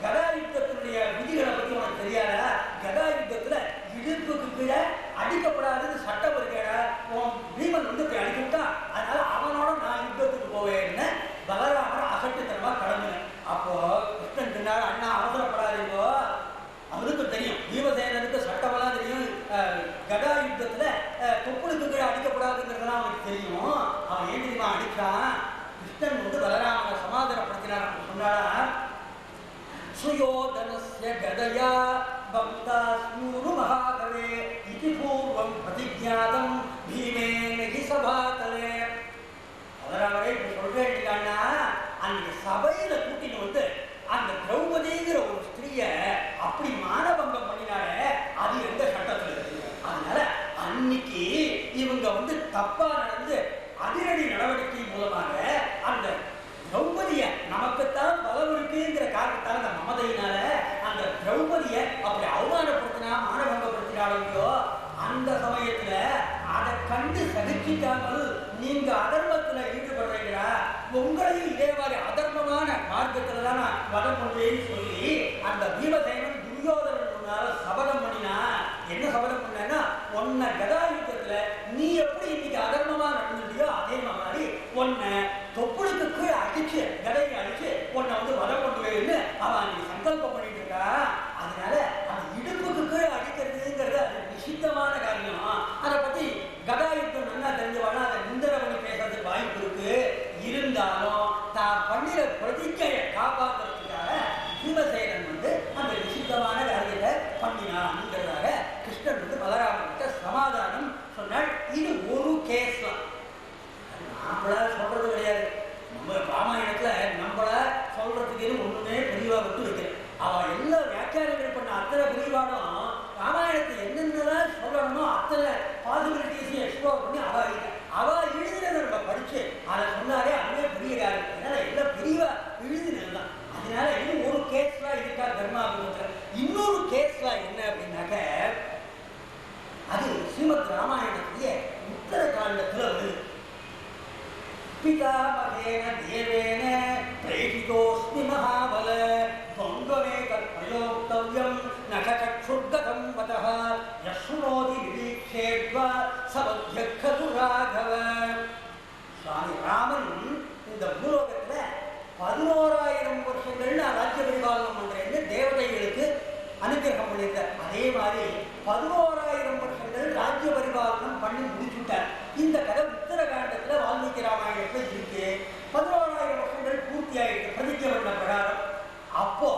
கதா யுத்தத்தினுடைய விதிகளை பத்தி உனக்கு தெரியாத? கதா யுத்தத்துல இடுப்புக்கு கீழே அடிக்கப்படாதுன்னு சட்டம் இருக்கேடா. உன் பீமன் வந்து போய் அடிச்சுட்டான், அதனால அவனோட நான் யுத்தத்துக்கு போவேன்னு பலராமர் அசட்டுத்தனமா கிளம்பினேன். அப்போ கிருஷ்ணன் சொன்னாரு, அண்ணா அவசரப்படாதீங்கோ, அவனுக்கு தெரியும், பீமசேனனுக்கு சட்டமெல்லாம் தெரியும், கதா யுத்தத்துல தொப்புளுக்கு கீழே அடிக்கப்படாதுங்கிறதுலாம் அவனுக்கு தெரியும். அவன் ஏன் தெரியுமா அடிச்சான்? கிருஷ்ணன் வந்து பலராமனை சமாதானப்படுத்தினார். சொன்னாரா, சுயோதனஸ்ய கதயா பக்தாஸ்மூரு மகாகவே இதி பூர்வம் பிரதிஜாதம் பீமேன ஹி சபாதலே. பலராமரே இப்ப சொல்றேன் இல்லைன்னா, அன்னைக்கு சபையில கூட்டிட்டு வந்து அந்த திரௌபதிங்கிற ஒரு ஸ்திரீய அப்படி மானபங்கம் பண்ணினாலே அது எந்த சட்டத்துல இருக்கு? அதனால அன்னைக்கு இவங்க வந்து தப்பா நடந்து அதிரடி நடவடிக்கை மூலமாக அந்த திரௌபதிய, நமக்குத்தான் பலம் இருக்குங்கிற காரணத்தால் அந்த மமதையினால அந்த திரௌபதிய அப்படி அவமானப்படுத்தினா மானபங்கப்படுத்தினாலோ, அந்த சமயத்துல அதை கண்டு சகிச்சிக்காமல் நீங்க அதர்மத்துல ஈடுபடுறீங்களா, உங்களையும் இதே மாதிரி அதர்மமான மார்க்கத்துல தான் நான் வதம் பண்றேன்னு சொல்லி அந்த பீமசேனன் துரியோதனன் முன்னால சபதம் பண்ணினா. என்ன சபதம் பண்ணா, உன்னை கதா யுத்தத்துல நீ எப்படி இன்னைக்கு அதர்மமா நடந்துட்டியோ அதே மாதிரி உன்னை தொப்புளுக்கு கீழே அடிச்சு கதையை அடிச்சு உன்னை வந்து வதம் பண்ணுவேன்னு அவன் நீ சங்கல்பம் பண்ணிட்டு இருக்கா. அதனால அந்த இடுப்புக்கு கீழே அடிக்கிறதுங்கிறது அது நிஷித்தமான காரியம். அதை பத்தி கதா யுத்தம் நல்லா தெரிஞ்சவனா அதை நிந்தனை பண்ணி பேசுறதுக்கு வாய்ப்பு இருக்கு. இருந்தாலும் தான் பண்ணிற பிரதிஜையை காப்பாற்றுறதுக்காக பீமசேனன் வந்து அந்த நிஷித்தமான காரியத்தை பண்ணினான்ங்கிறதாக கிருஷ்ணன் வந்து பலராமர்கிட்ட சமாதானம் சொன்னாள். இது ஒரு கேஸ் தான், நம்மளா சொல்றது கிடையாது. நம்ம ராமாயணத்துல நம்மள சொல்றதுக்கு ஒண்ணுமே பெரியவா விட்டு வைக்கிறேன். அவ எல்லா வியாக்கியானங்கள் பண்ண அத்தனை பெரியவாடும் ராமாயணத்தை என்னென்னலாம் சொல்லணுமோ அத்தனை பாசிபிலிட்டிஸையும் எக்ஸ்ப்ளோர் பண்ணி அவ எழுதினதை நம்ம படிச்சு அதை சொன்னாலே அதுவே பெரிய காரியம். அதனால எல்லாம் பெரியவா எழுதினது தான். அதனால இது ஒரு கேஸ்லாம் இருக்கா தர்மாபுரத்துல. இன்னொரு கேஸ்லாம் என்ன அப்படின்னாக்க, அது ஸ்ரீமத் ராமாயணத்திலேயே உத்தரகாண்டத்துல வருது. பிதாமகேன தேவேன பிரேஷிதோஸ்மி மகாபல துவந்தவேதத் பிரயோக்தவ்யம் நகசக்ஷுர்கதம் வதஹ யஸ்ருணோதி நிரீக்ஷேத்வா சவத்யக்கது ராகவ. சுவாமி ராமன் இந்த பூலோகத்துல 11,000 வருஷங்கள் நான் ராஜ்ய பரிபாலனம் பண்றேன்னு தேவதைகளுக்கு அனுகிரகம் பண்ணியிருக்கார். அதே மாதிரி 11,000 வருஷங்கள் ராஜ்ய பரிபாலனம் பண்ணி முடிச்சுட்டார். இந்த கதை உத்தரகாண்டத்துல வால்மீகி ராமாயணத்துல இருக்கு. 11,000 வருஷங்கள் பூர்த்தி ஆயிருக்கு பிரதிஜை பண்ண பிரகாரம். அப்போ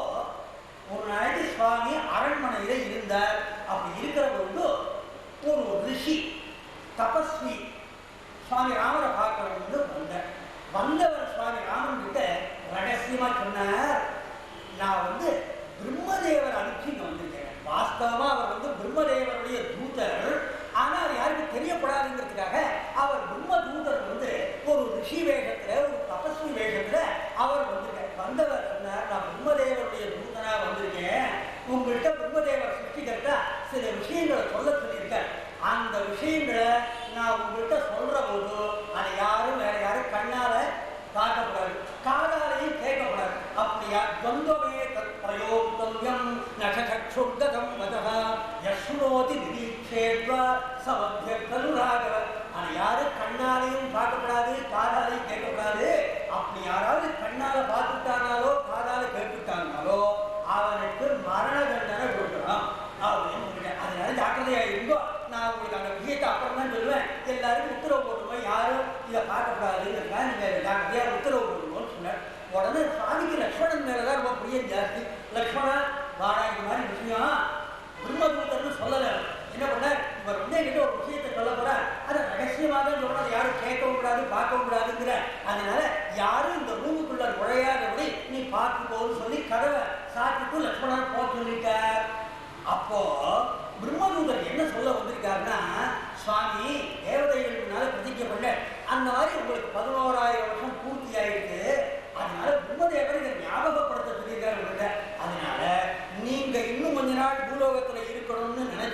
ஒரு நாளைக்கு சுவாமி அரண்மனையில இருந்தார். அப்படி இருக்கிற போது ஒரு ரிஷி தபஸ்வி சுவாமி ராமரை பார்க்கணும்னு வந்தவர் சுவாமி ராமன் கிட்ட ரகசியமா சொன்னார், நான் வந்து பிரம்மதேவர் அனுப்பிச்சு இங்க வந்திருக்கேன். வாஸ்தவமா அவர் வந்து பிரம்மதேவருடைய தூதர், ஆனால் யாருக்கு தெரியப்படாதுங்கிறதுக்காக அவர் பிரம்ம தூதர் வந்து ஒரு ரிஷி வேஷத்துல ஒரு தபஸ்வி வேஷத்துல அவர் வந்திருக்கார். வந்தவர் சொன்னார், நான் பிரம்மதேவருடைய தூதனா வந்திருக்கேன், உங்கள்கிட்ட பிரம்மதேவர் சிருஷ்டிகர்த்தா சில விஷயங்களை சொல்ல சொல்லியிருக்கார். அந்த விஷயங்களை நான் உங்கள்கிட்ட சொல்ற போது அதை யாரும் வேற யாரும் கண்ணால பார்க்கப்படாது, காதாலையும் கேட்கப்படாது. அப்படியா துவந்தமே தத் பிரயோக்தவ்யம் நகசக்ஷுர்கதம் வதஹ யஸ்ருணோதி நிரீக்ஷேத்வா சவத்யக்கது ராகவ. ஆனா யாரும் கண்ணாலையும் பார்க்கப்படாது, காதாலையும் கேட்கப்படாது. அப்படி யாராவது கண்ணால பார்த்துட்டானாலோ காதால கேட்டுட்டானாலோ அவனுக்கு மரண தண்டனை கொடுக்கணும் அப்படின்னு. அதனால ஜாக்கிரதையா இருந்தோ. நான் உங்களுக்கு அந்த விஷயத்தை அப்புறம் தான் சொல்லுவேன். எல்லாருக்கும் உத்தரவு போட்டுருவோம், யாரும் இதை பார்க்கக்கூடாதுங்கிறதுக்காக நீங்க ஜாக்கிரதையா உத்தரவு போடுவோம்னு சொன்னார். உடனே சுவாமிக்கு லக்ஷ்மணன் மேலதான் ரொம்ப பிரியம் ஜாஸ்தி. லக்ஷ்மணா வாடா, இந்த மாதிரி விஷயம் பிரம்மதூதர்னு சொல்லலை. என்ன பண்ண, இவர் வந்து என்கிட்ட ஒரு விஷயத்தை சொல்ல போற, அதை ரகசியமாக தான் சொல்றது, யாரும் கேட்கவும் கூடாது பார்க்கவும் கூடாதுங்கிற. அதனால யாரும் இந்த ரூமுக்குள்ள நுழையாதபடி நீ பார்த்துக்கோன்னு சொல்லி கதவை சாத்திட்டு லக்ஷ்மணன் போக சொல்லிட்டார். அப்போ பிரம்மதூதர் என்ன சொல்ல வந்திருக்காருன்னா, சுவாமி தேவதைகளுக்குனால பிரதிஜை பண்ண அந்த மாதிரி உங்களுக்கு 11,000 வருஷம் பூர்த்தி ஆயிருக்கு. அதனால பிரம்மதேவர் இதை ஞாபகப்படுத்த சொல்லியிருக்காரு உங்கள்கிட்ட. அதனால நீங்க இன்னும் கொஞ்ச நாள்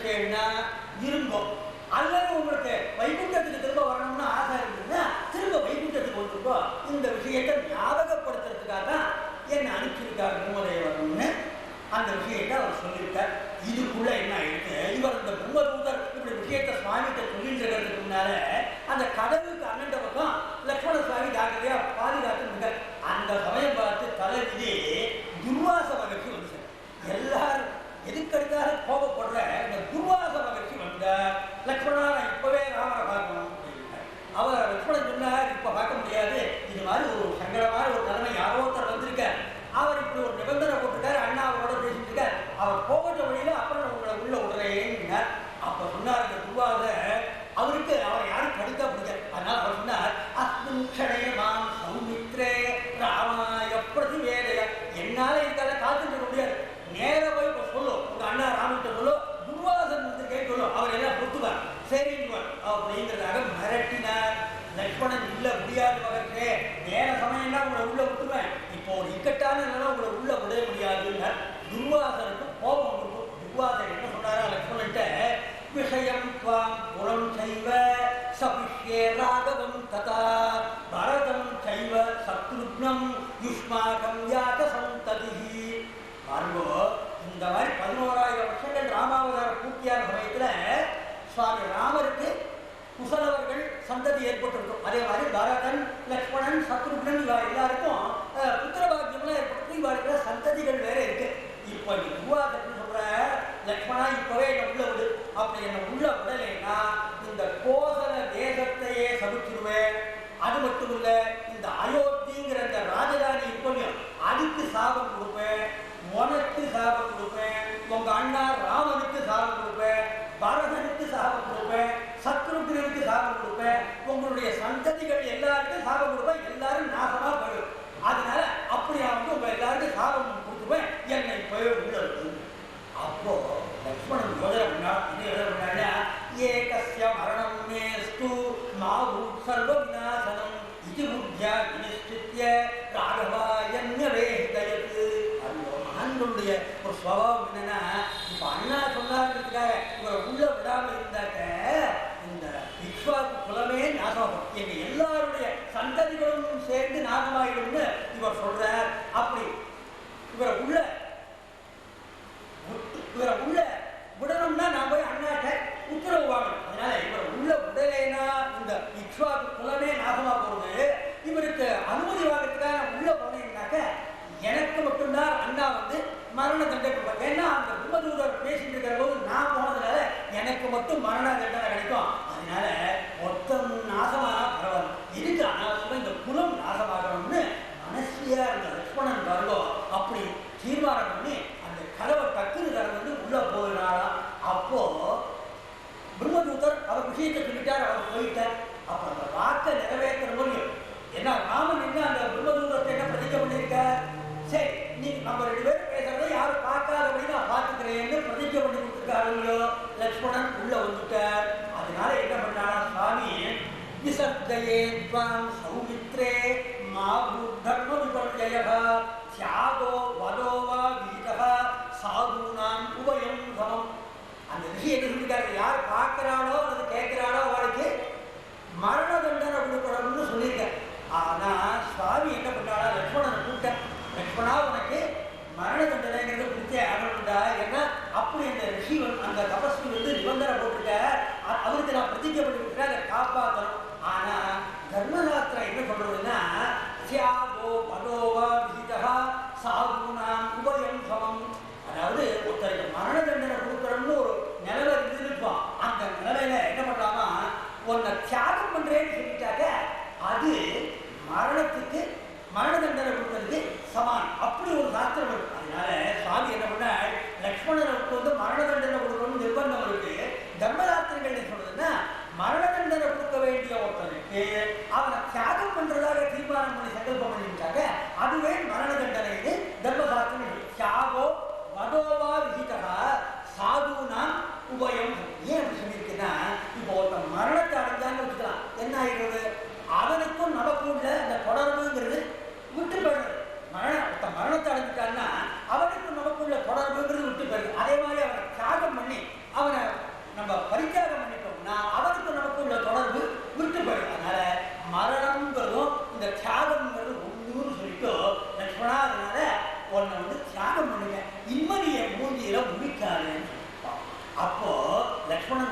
நினைச்சேன்னா இருந்தோம், அல்லது உங்களுக்கு வைகுண்டத்துக்கு திரும்ப வரணும்னு ஆசை இருந்ததுன்னா திரும்ப வைகுண்டத்துக்கு வந்துருக்கோம். இந்த விஷயத்தை ஞாபகப்படுத்துறதுக்காக தான் என்ன அனுப்பிச்சிருக்காரு பிரம்மதேவர்னு அந்த விஷயத்தை அவர் சொல்லியிருக்கார். இதுக்குள்ள என்ன ஆயிருக்கு, இவர் இந்த பிரம்மதூதர் இப்படி விஷயத்தை சுவாமிகிட்ட சொல்லிட்டு இருக்கிறதுக்கு முன்னால அந்த கடவுளுக்கு அண்ணன் பக்கம் லட்சுமண சுவாமி ஜாக்கிரதையா பாதுகாத்து இருக்கார். அந்த சமயம் பார்த்து தலைவிதி துர்வாச மகிழ்ச்சி வந்து எல்லாரும் எதுக்கடுக்காக கோபப்படுற இந்த துர்வாச மகிழ்ச்சி வந்த லட்சுமணா நான் இப்பவே ராமரை பார்க்கணும் அப்படின்னார். அவர் லட்சுமணன் சொன்னார் இப்ப பார்க்க முடியாது, இது மாதிரி ஒரு சங்கடமான ஒரு நிலைமை யாரோ ஒருத்தர் வந்திருக்க, அவர் இப்படி ஒரு நிபந்தனை போட்டுட்டார், அண்ணா அவரோட பேசிட்டு இருக்கார், அவர் போகட்ட வழியில அப்புறம் உங்களை உள்ள விடுறேன்னார். அப்ப சொன்னார் இந்த துர்வாச அவருக்கு அவர் யாரும் கடுத்தா பிடிக்காது. அதனால அவர் சொன்னார் அஸ்மின் க்ஷணேமாம் சௌமித்ரே ராமாய பிரதிவேதய, என்னால இருக்காத காத்துட்டு முடியாது, நேர போய் இப்ப சொல்லும் உங்க அண்ணா ராமகிட்ட சொல்லும், துர்வாசன் வந்து கேட்கணும், அவர் எல்லாம் பொறுத்துவார் சரிங்குவார் அப்படிங்கிறதாக மிரட்டினார். லட்சுமணன் இல்ல முடியாது மகனே, நேர சமயம்னா உங்களை உள்ள விட்டுருவேன், இப்போ ஒரு இக்கட்டான நிலை உங்களை உள்ள விட முடியாதுன்னு துர்வாசனுக்கு கோபம் இருக்கும். துர்வாசன் என்ன சொன்னாரா லட்சுமணன்ட்ட, விஷயம் துவாம் புறம் செய்வ சபிஷ்யே ராகவம் ததா பரதம் செய்வ சத்ருக்னம் யுஷ்மாகம் யாக சந்ததிஹி. பாருங்கோ, இந்த மாதிரி 11,000 வருஷங்கள் ராமாவதார பூர்த்தியான சமயத்துல சுவாமி ராமருக்கு குசலவர்கள் சந்ததி ஏற்பட்டிருக்கும். அதே மாதிரி பரதன் லக்ஷ்மணன் சத்ருக்னன் இவா எல்லாருக்கும் புத்திரபாக்கியம்லாம் ஏற்பட்டு இவாளுக்கு சந்ததிகள் வேற இருக்கு. இப்போ துர்வாசன் சொல்ற லக்ஷ்மணா இப்பவே என்ன உள்ள விடு, அப்படி என்ன உள்ள விடலைன்னா இந்த கோசல தேசத்தையே சபிச்சிருவேன். அது மட்டும் இல்ல, இந்த அயோத்திங்கிற இந்த ராஜதானி இப்போயும் அதுக்கு சாபம் கொடுப்பேன், உனக்கு சாபம் கொடுப்பேன், உங்க அண்ணா ராமனுக்கு சாபம் கொடுப்பேன், பரதனுக்கு சாபம் கொடுப்பேன், சத்ருக்னனுக்கு சாபம் கொடுப்பேன், உங்களுடைய சந்ததிகள் எல்லாருக்கும் சாபம் கொடுப்பேன், எல்லாரும் நாசமா போயிடும். அதனால அப்படி அவங்க உங்க எல்லாருக்கும் சாபம் கொடுத்துருவேன், என்னை போய் உள்ளது. அப்போ லக்ஷ்மணன் யோஜனை ஏகஸ்ய மரணம் மேஸ்து மாவு சர்வ விநாசனம் இது புத்தியா வினிஷ்டித்ய ராகவாயன்யவேஹிதயத். மகன்களுடைய ஒரு சுபாவம் என்னன்னா, இப்ப அண்ணா சொன்னாங்கிறதுக்காக இவரை உள்ள விடாமல் இருந்தாக்க இந்த விஸ்வாக்கு குலமே நாசமாகும், எங்க எல்லாருடைய சந்ததிகளும் சேர்ந்து நாசமாயிடும்னு இவர் சொல்றார். அப்படி இவரை உள்ள விடணும்னா நான் போய் அண்ணாட்ட உத்தரவு வாங்கணும். அதனால இவரை உள்ள விடலைன்னா இந்த விஸ்வாக்கு குலமே நாசமா போறது. இவருக்கு அனுமதி வாங்கறதுக்காக நான் உள்ள போனேன்னாக்க எனக்கு மட்டும்தான் அண்ணா வந்து மரண தண்டனை கொடுப்பாங்க. ஏன்னா அந்த பிரம்மதூதர் பேசிட்டு இருக்கிற போது நான் போனதுனால எனக்கு மட்டும் மரண தண்டனை கிடைக்கும். அதனால மொத்தம் நாசமா பரவாயில்ல, இதுக்கு அனாவசியமா இந்த குலம் நாசமாகணும்னு மனசியா இருந்த லட்சுமணன் வருவோ அப்படி தீர்மானம் பண்ணி அந்த கதவை டக்குன்னு திறந்து உள்ள போயினாரா. அப்போ பிரம்மதூதர் அவர் விஷயத்தை சொல்லிட்டார், அவர் போயிட்டார். அப்ப அந்த வாக்கை நிறைவேற்ற முடியும். ஏன்னா ராமன் என்ன அந்த பிரம்மதூதத்தை என்ன பிரதிஜை பண்ணியிருக்கார், சரி நீ நம்ம 2 பேரும் பேசுறதை யாரும் பார்க்காதபடி நான் பார்த்துக்கிறேன்னு பிரதிஜை பண்ணி கொடுத்துருக்காருங்களோ. லட்சுமணன் உள்ள வந்துட்டார். அதனால என்ன பண்ணாரா சுவாமி, விசர்ஜயே த்வாம் சௌமித்ரே மாபூ தர்ம விபர்ஜயः தியாகோ வதோவா வீதः சாதுனாம் உபயம் சமம். அந்த விஷயம் என்ன சொல்லிட்டாரு, யார் பார்க்கிறாளோ அல்லது கேட்கிறாளோ அவளுக்கு மரண தண்டனை கொடுக்கணும்னு சொல்லியிருக்காரு. ஆனா சுவாமி என்ன பண்ணாரா, லட்சுமணனை கூப்பிட்டார். லட்சுமணா உனக்கு மரண தண்டனைங்கிறது குறிச்சே ஆகணும்டா, ஏன்னா அப்படி அந்த ரிஷி அந்த தபஸ்வி வந்து நிபந்தனை போட்டிருக்க, அவருக்கு நான் பிரதிஜை பண்ணிவிட்டேன், அதை காப்பாற்றணும். ஆனா தர்மசாஸ்திரம் என்ன சொல்றதுன்னா தியாகோ பதோவா விஹிதா சாதுனாம் உபயம் சமம். அதாவது ஒருத்தருக்கு மரண தண்டனை கொடுக்கணும்னு ஒரு நிலவை இருந்திருப்பான். அந்த நிலையில என்ன பண்ணலாமா, உன்னை தியாகம் பண்றேன்னு சொல்லிட்டாக்க அது மரணத்துக்கு மரண தண்டனை கொடுக்கறதுக்கு சமான். அப்படி ஒரு சாஸ்திரம் இருக்கு. அதனால சுவாமி என்ன பண்ண, லட்சுமணனுக்கு வந்து மரண தண்டனை கொடுக்கணும்னு நிர்பந்தம் இருக்கு. தர்மசாஸ்திரங்கள் என்ன சொல்றதுன்னா, மரண தண்டனை கொடுக்க வேண்டிய ஒருத்தனுக்கு அவனை தியாகம் பண்றதாக தீர்மானம் பண்ணி சங்கல்பம் பண்ணிட்டாக்க அதுவே மரண தண்டனை. தர்மசாஸ்திரம் தியாகோ வதோவா விஹிதா சாதுனாம் உபயம். ஏன் அப்படி சொல்லியிருக்குன்னா, இப்போ ஒருத்தன் மரணத்தை அடைஞ்சான்னு வச்சுக்கலாம், என்ன ஆகிடுறது, அவனுக்கும் நமக்கும் உள்ள அந்த தொடர்புங்கிறது விட்டு போயிடுறது. மரணத்தை அடைஞ்சிட்டான்னா அவனுக்கும் நமக்கும் உள்ள தொடர்புங்கிறது விட்டு போயிடுது. அதே மாதிரி அவனை தியாகம் பண்ணி அவனை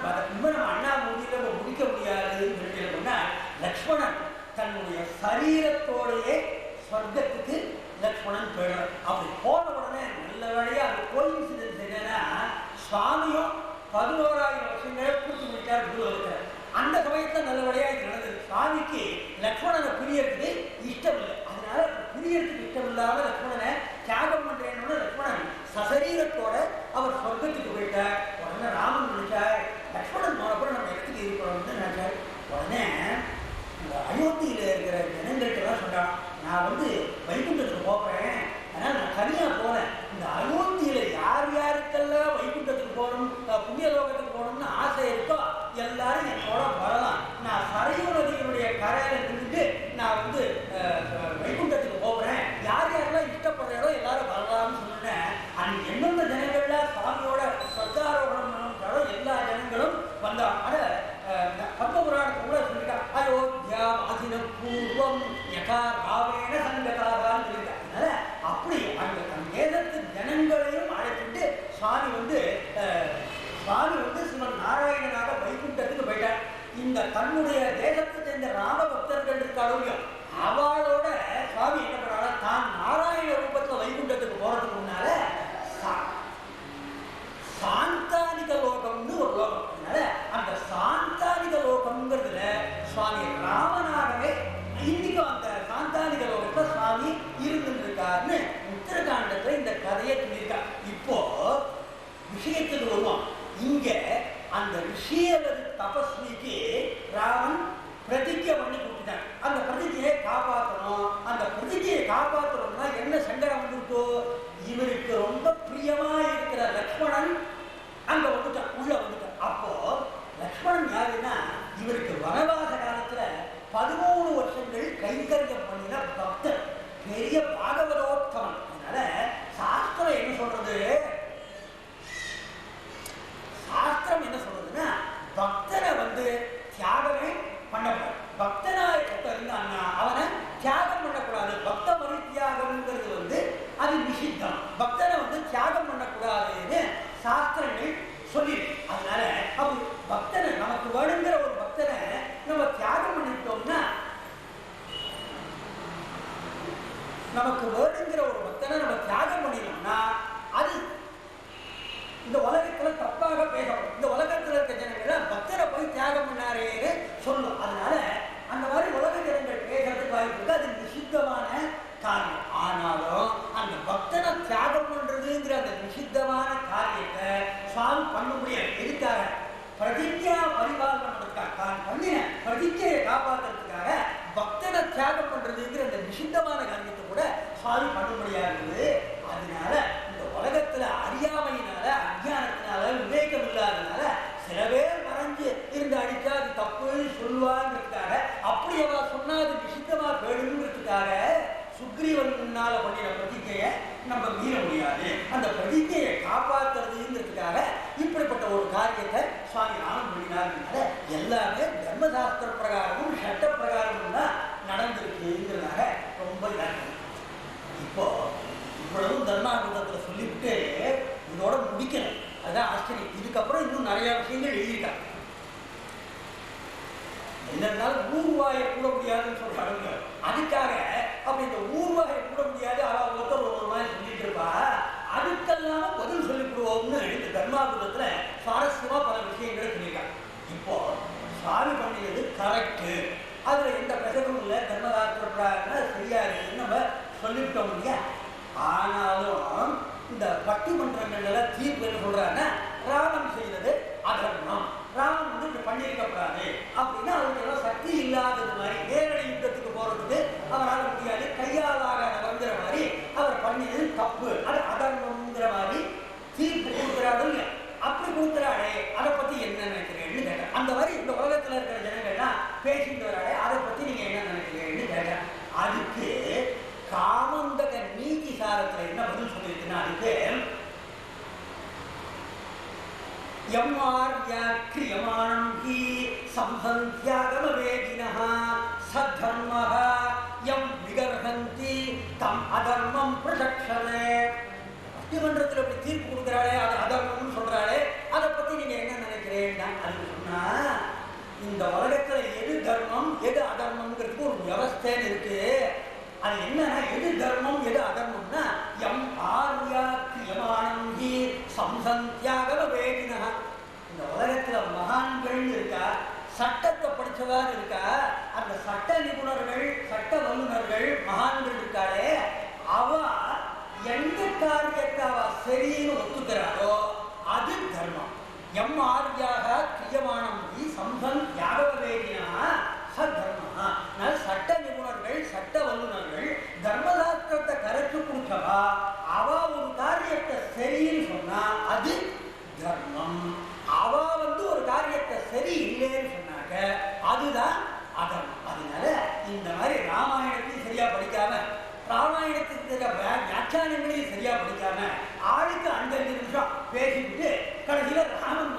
நம்ம அண்ணா மூடியில் நம்ம முடிக்க முடியாதுன்னு சொன்னா லக்ஷ்மணன் தன்னுடைய சரீரத்தோடையே சொர்க்கத்துக்கு லக்ஷ்மணன் போயிடுறார். அப்படி போன உடனே நல்ல வேலையா அது கோயின்சிடன்ஸ் என்னன்னா சுவாமியும் 11,000 வருஷங்களே பூர்த்தி முடிச்சார் பூலோகத்தில். அந்த சமயத்தில் நல்ல வேலையா இது நடந்தது. சுவாமிக்கு லக்ஷ்மணனை பிரியறதுக்கு இஷ்டம் இல்லை. அதனால பிரியறதுக்கு இஷ்டம் இல்லாத லக்ஷ்மணனை தியாகம் பண்றேன்னு லக்ஷ்மணன் சசரீரத்தோட அவர் சொர்க்கத்துக்கு போயிட்டார். உடனே ராமன் நினைச்சார் லக்ஷ்மணன் போனப்போ நம்ம இடத்துக்கு இருக்கணும்னு நினைச்சார். உடனே இந்த அயோத்தியில இருக்கிற ஜனங்கள்கிட்டலாம் சொன்னான், நான் வைகுண்டத்துக்கு போகிறேன், அதனால் நான் தனியாக போனேன். இந்த அயோத்தியில யார் யாருக்கெல்லாம் வைகுண்டத்துக்கு போகணும் புண்ணிய லோகத்துக்கு போகணும்னு ஆசை இருக்கோ எல்லாரும் என்னோட வரலாம். நான் சரையு நதியினுடைய கரையில நின்றுட்டு நான் வைகுண்டத்துக்கு போகிறேன், யார் யாரெல்லாம் இஷ்டப்படுறோ எல்லாரும் வரலாம்னு சொன்னேன். அன்னைக்கு எந்தெந்த ஜனங்கள்லாம் சுவாமியோட சொர்க்காரோகணம் பண்ணாரோ எல்லா ஜனங்களும் வந்தான். பத்மபுராணத்தை கூட சொல்லிட்டா அயோத்தியா அதின பூர்வம் யகா ராவேண சங்கதாகான்னு சொல்லிட்டா. அதனால அப்படி அந்த தன் தேசத்து ஜனங்களையும் அழைச்சிட்டு சுவாமி சிவன் நாராயணனாக வைகுண்டத்துக்கு போயிட்டார். இந்த தன்னுடைய தேசத்தை சேர்ந்த ராம பக்தர்கள் இருக்காளோ அவளோட சுவாமி என்ன பண்ணால தான் நாராயண ரூபத்தில் வைகுண்டத்துக்கு போறதுக்கு முன்னால சாந்தானிக லோகம்னு ஒரு லோகம். அதனால அந்த சாந்தானிக லோகம்ங்கிறதுல சுவாமி ராமனாகவே இன்னைக்கும் அந்த சாந்தானிக லோகத்துல சுவாமி இருந்துருக்காருன்னு உத்தரகாண்டத்துல இந்த கதையை சொல்லியிருக்காங்க. இப்போ விஷயத்துக்கு வருவோம். இங்க அந்த ரிஷியவர் தபஸ்விக்கு ராமன் பிரதிஜை பண்ணி கொடுத்துட்டாங்க. அந்த பிரதிஜையை காப்பாற்றணும். அந்த பிரதிஜையை காப்பாற்றணும்னா என்ன சங்கடம் வந்துட்டோ, இவருக்கு ரொம்ப பிரியமா இருக்கிற லக்ஷ்மணன் அங்க உள்ள வந்துட்டான். அப்போ லக்ஷ்மணன் யாருன்னா இவருக்கு வனவாச காலத்துல 13 வருஷங்கள் கைங்கரியம் பண்ணின பக்தர், பெரிய பாகவதோத்தமன். அதனால சாஸ்திரம் என்ன சொல்றது, சாஸ்திரம் என்ன சொல்றதுன்னா பக்தரை தியாகமே பண்ணக்கூடாது. பக்தனாய் இருந்தான்னா அவனை தியாகம் பண்ணக்கூடாது. பக்த பரித்தியாகம்ங்கிறது அது நிஷித்தம். பக்தனை தியாகம் பண்ணக்கூடாதுன்னு சாஸ்திரங்கள் சொல்லி. அதனால அப்படி பக்தனை நமக்கு வேணுங்கிற ஒரு பக்தனை நம்ம தியாகம் பண்ணிட்டோம்னா, நமக்கு வேணுங்கிற ஒரு பக்தனை நம்ம தியாகம் பண்ணிட்டோம்னா அது இந்த உலகத்துல தப்பாக பேசணும். இந்த உலகத்துல இருக்க ஜனங்கள் பக்தரை போய் தியாகம் பண்ணாரேன்னு சொல்லும். அதனால அந்த மாதிரி உலக ஜனங்கள் பேசுறதுக்கு வாய்ப்பு இருக்கு. அது நிஷித்தமான காரியம். ஆனாலும் அந்த பக்தனை தியாகம் பண்றதுங்கிற அந்த நிஷித்தமான காரியத்தை சுவாமி பண்ண முடியாது. எதுக்காக? பிரதிஜா பரிபாலனம் பண்றதுக்காக, தான் பண்ணின பிரதிஜையை காப்பாற்றுறதுக்காக பக்தனை தியாகம் பண்றதுங்கிற அந்த நிஷித்தமான காரியத்தை கூட சுவாமி பண்ண முடியாது. அதனால இந்த உலகத்துல அறியாமையினால, அஞ்ஞானத்தினால, விவேகம் இல்லாதனால சில பேர் மறைஞ்சு இருந்து அடிச்சா அது தப்புன்னு சொல்லுவாங்கிறதுக்காக, அப்படி அவ சொன்னா அது நிஷித்தமா போயிடுங்கிறதுக்காக சுக்ரீவன் முன்னால பண்ணின பிரதிஜையை நம்ம மீற முடியாது. அந்த பிரதிஜையை காப்பாற்றுறதுங்கிறதுக்காக இப்படிப்பட்ட ஒரு காரியத்தை சுவாமி ராமன் பண்ணினாருனால எல்லாமே தர்மசாஸ்திர பிரகாரமும் சட்ட பிரகாரமும் தான் நடந்திருக்குங்கிறதாக ரொம்ப இதாக. இப்போ இவ்வளவும் தர்மாபுரத்தில் சொல்லிவிட்டு இதோட முடிக்கணும். அதுதான் ஆச்சரியம். இதுக்கப்புறம் இன்னும் நிறைய விஷயங்கள் எழுதியிருக்காங்க. என்னன்னாலும் ஊர்வாயை கூட முடியாதுன்னு சொல்றாங்க. அதுக்காக அப்படி இந்த ஊர்வாயை கூட முடியாது ஒருத்தர் ஒரு மாதிரி சொல்லிட்டு இருப்பா, அதுக்கெல்லாம் பதில் சொல்லிவிடுவோம்னு இந்த தர்மாபுரத்துல சுவாரஸ்யமா பல விஷயங்களை சொல்லியிருக்காங்க. இப்போ சுவாமி பண்ணினது கரெக்டு, அதுல எந்த பிரசனமும் இல்லை, தர்மசாஸ்திர சரியா இருக்குன்னு நம்ம சொல்லிவிட்டோம் இல்லையா. ஆனாலும் இந்த பட்டிமன்றங்கள்ல தீர்ப்பு என்ன சொல்றாங்கன்னா, ராமன் செய்தது அதர்மம், ராமன் இப்படி பண்ணியிருக்கப்படாது அப்படின்னா அவருக்கு எல்லாம் சக்தி இல்லாதது மாதிரி, நேரடி யுத்தத்துக்கு போறதுக்கு அவரால் முடியாது, கையாளாக வந்துற மாதிரி அவர் பண்ணியது தப்பு, அது அதர்மம்ங்கிற மாதிரி தீர்ப்பு கொடுக்குறாரு. அப்படி கொடுக்குறாளே அதை பத்தி என்ன நினைக்கிறேன்னு கேட்டேன். அந்த மாதிரி இந்த உலகத்துல இருக்கிற ஜனங்கள்லாம் பேசிட்டு வராளே அதை பத்தி நீங்க என்ன நினைக்கிறீங்கன்னு கேட்டேன். அதுக்கு காமந்தக நீதி சாரத்துல என்ன பதில் சொல்லியிருக்குன்னா, அதுக்கு யம்மார்யாக்ரியமானம் ஹி சம்பந்தியாகமவேதினஹ சத்தர்மஹ யம் விகர்ஹந்தி தம் அதர்மம் பிரசக்ஷனே. பட்டிமன்றத்தில் அப்படி தீர்ப்பு கொடுக்குறாளே அது அதர்மம்னு சொல்றாளே அதை பத்தி நீங்க என்ன நினைக்கிறேன்னா, அது சம்சஸ்தேன்னு இருக்கு. அது என்னன்னா எது தர்மம் எது அதர்மம்னா எம் ஆர்யா கிரியமானம் ஹி சம்சந்தியாக வேதினா. இந்த உலகத்துல மகான்கள் இருக்கா, சட்டத்தை படிச்சவாறு இருக்கா, அந்த சட்ட நிபுணர்கள் சட்ட வல்லுநர்கள் மகான்கள் இருக்காளே, அவ எந்த காரியத்தை அவ சரின்னு ஒத்துக்கிறாரோ அது தர்மம். M ஆர்யாக கிரியமானம் he சம்சன் யாகவ வேதினா சத்தர்மா. சட்ட நிபுணர்கள் சட்ட வல்லுநர்கள் தர்மசாஸ்திரத்தை கரைச்சு கொடுத்தவா அவ ஒரு காரியத்தை சரின்னு சொன்னா அது தர்மம். அவ ஒரு காரியத்தை சரி இல்லைன்னு சொன்னாக்க அதுதான் அதர்மம். அதனால இந்த மாதிரி ராமாயணத்தையும் சரியா படிக்காம, ராமாயணத்துக்கு வியாக்கியானங்களையும் சரியா படிக்காம, ஆளுக்கு 5 நிமிஷம் பேசிட்டு கடைசியில ராமன்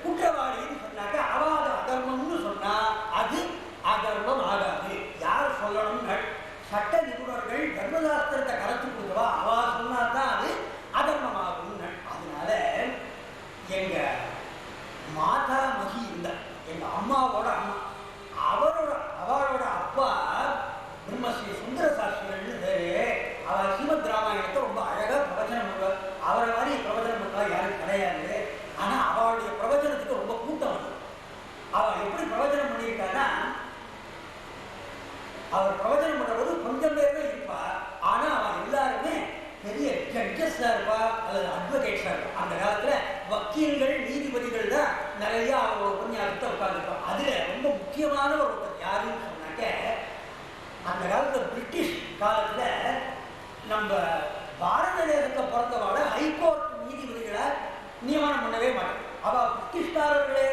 குற்றவாளின்னு சொன்னாக்க அவ அது அதர்மம்னு சொன்னா அது அதர்மம் ஆகாது. யார் சொல்லணும்? சட்ட நிபுணர்கள் தர்மசாஸ்திரத்தை கரைச்சு கொடுத்தவா அவ சொன்னாதான் அது அதர்மம் ஆகும். அதனால எங்க மாதா மகி இருந்தார், எங்க அம்மாவோட அம்மா, அவளோட அப்பா பிரம்மஸ்ரீ சுந்தர சாஸ்திரிகள்னு பேரு. அவர் ஸ்ரீமத் ராமாயணத்தை ரொம்ப அழகா பிரவச்சனம் பண்ணுவார். அவரை மாதிரி பிரவச்சனம் பண்ணுவா யாரும் கிடையாது. ஆனா அவளுடைய பிரவச்சனத்துக்கு ரொம்ப கூட்டம் வந்து. அவள் எப்படி பிரவச்சனம் பண்ணியிருக்கான்னா, அவர் பிரவச்சனம் பண்ற போது கொஞ்சம் பேர் தான் இருப்பா. ஆனா அவன் எல்லாருமே பெரிய ஜட்ஜஸா இருப்பா அல்லது அட்வொகேட்ஸா இருப்பா. அந்த காலத்துல வக்கீல்கள் நீதிபதிகள் தான் நிறைய அவரோட உபன்யாசத்தை உட்கார்ந்துருப்பான். அதுல ரொம்ப முக்கியமான ஒருத்தர் யாருன்னு சொன்னாக்க, அந்த காலத்துல பிரிட்டிஷ் காலத்துல நம்ம பாரத தேசத்தை பொறுத்தவரை ஹைகோர்ட் நீதிபதிகளை நியமனம் பண்ணவே மாட்டோம். அவ பிரிட்டிஷ்காரர்களே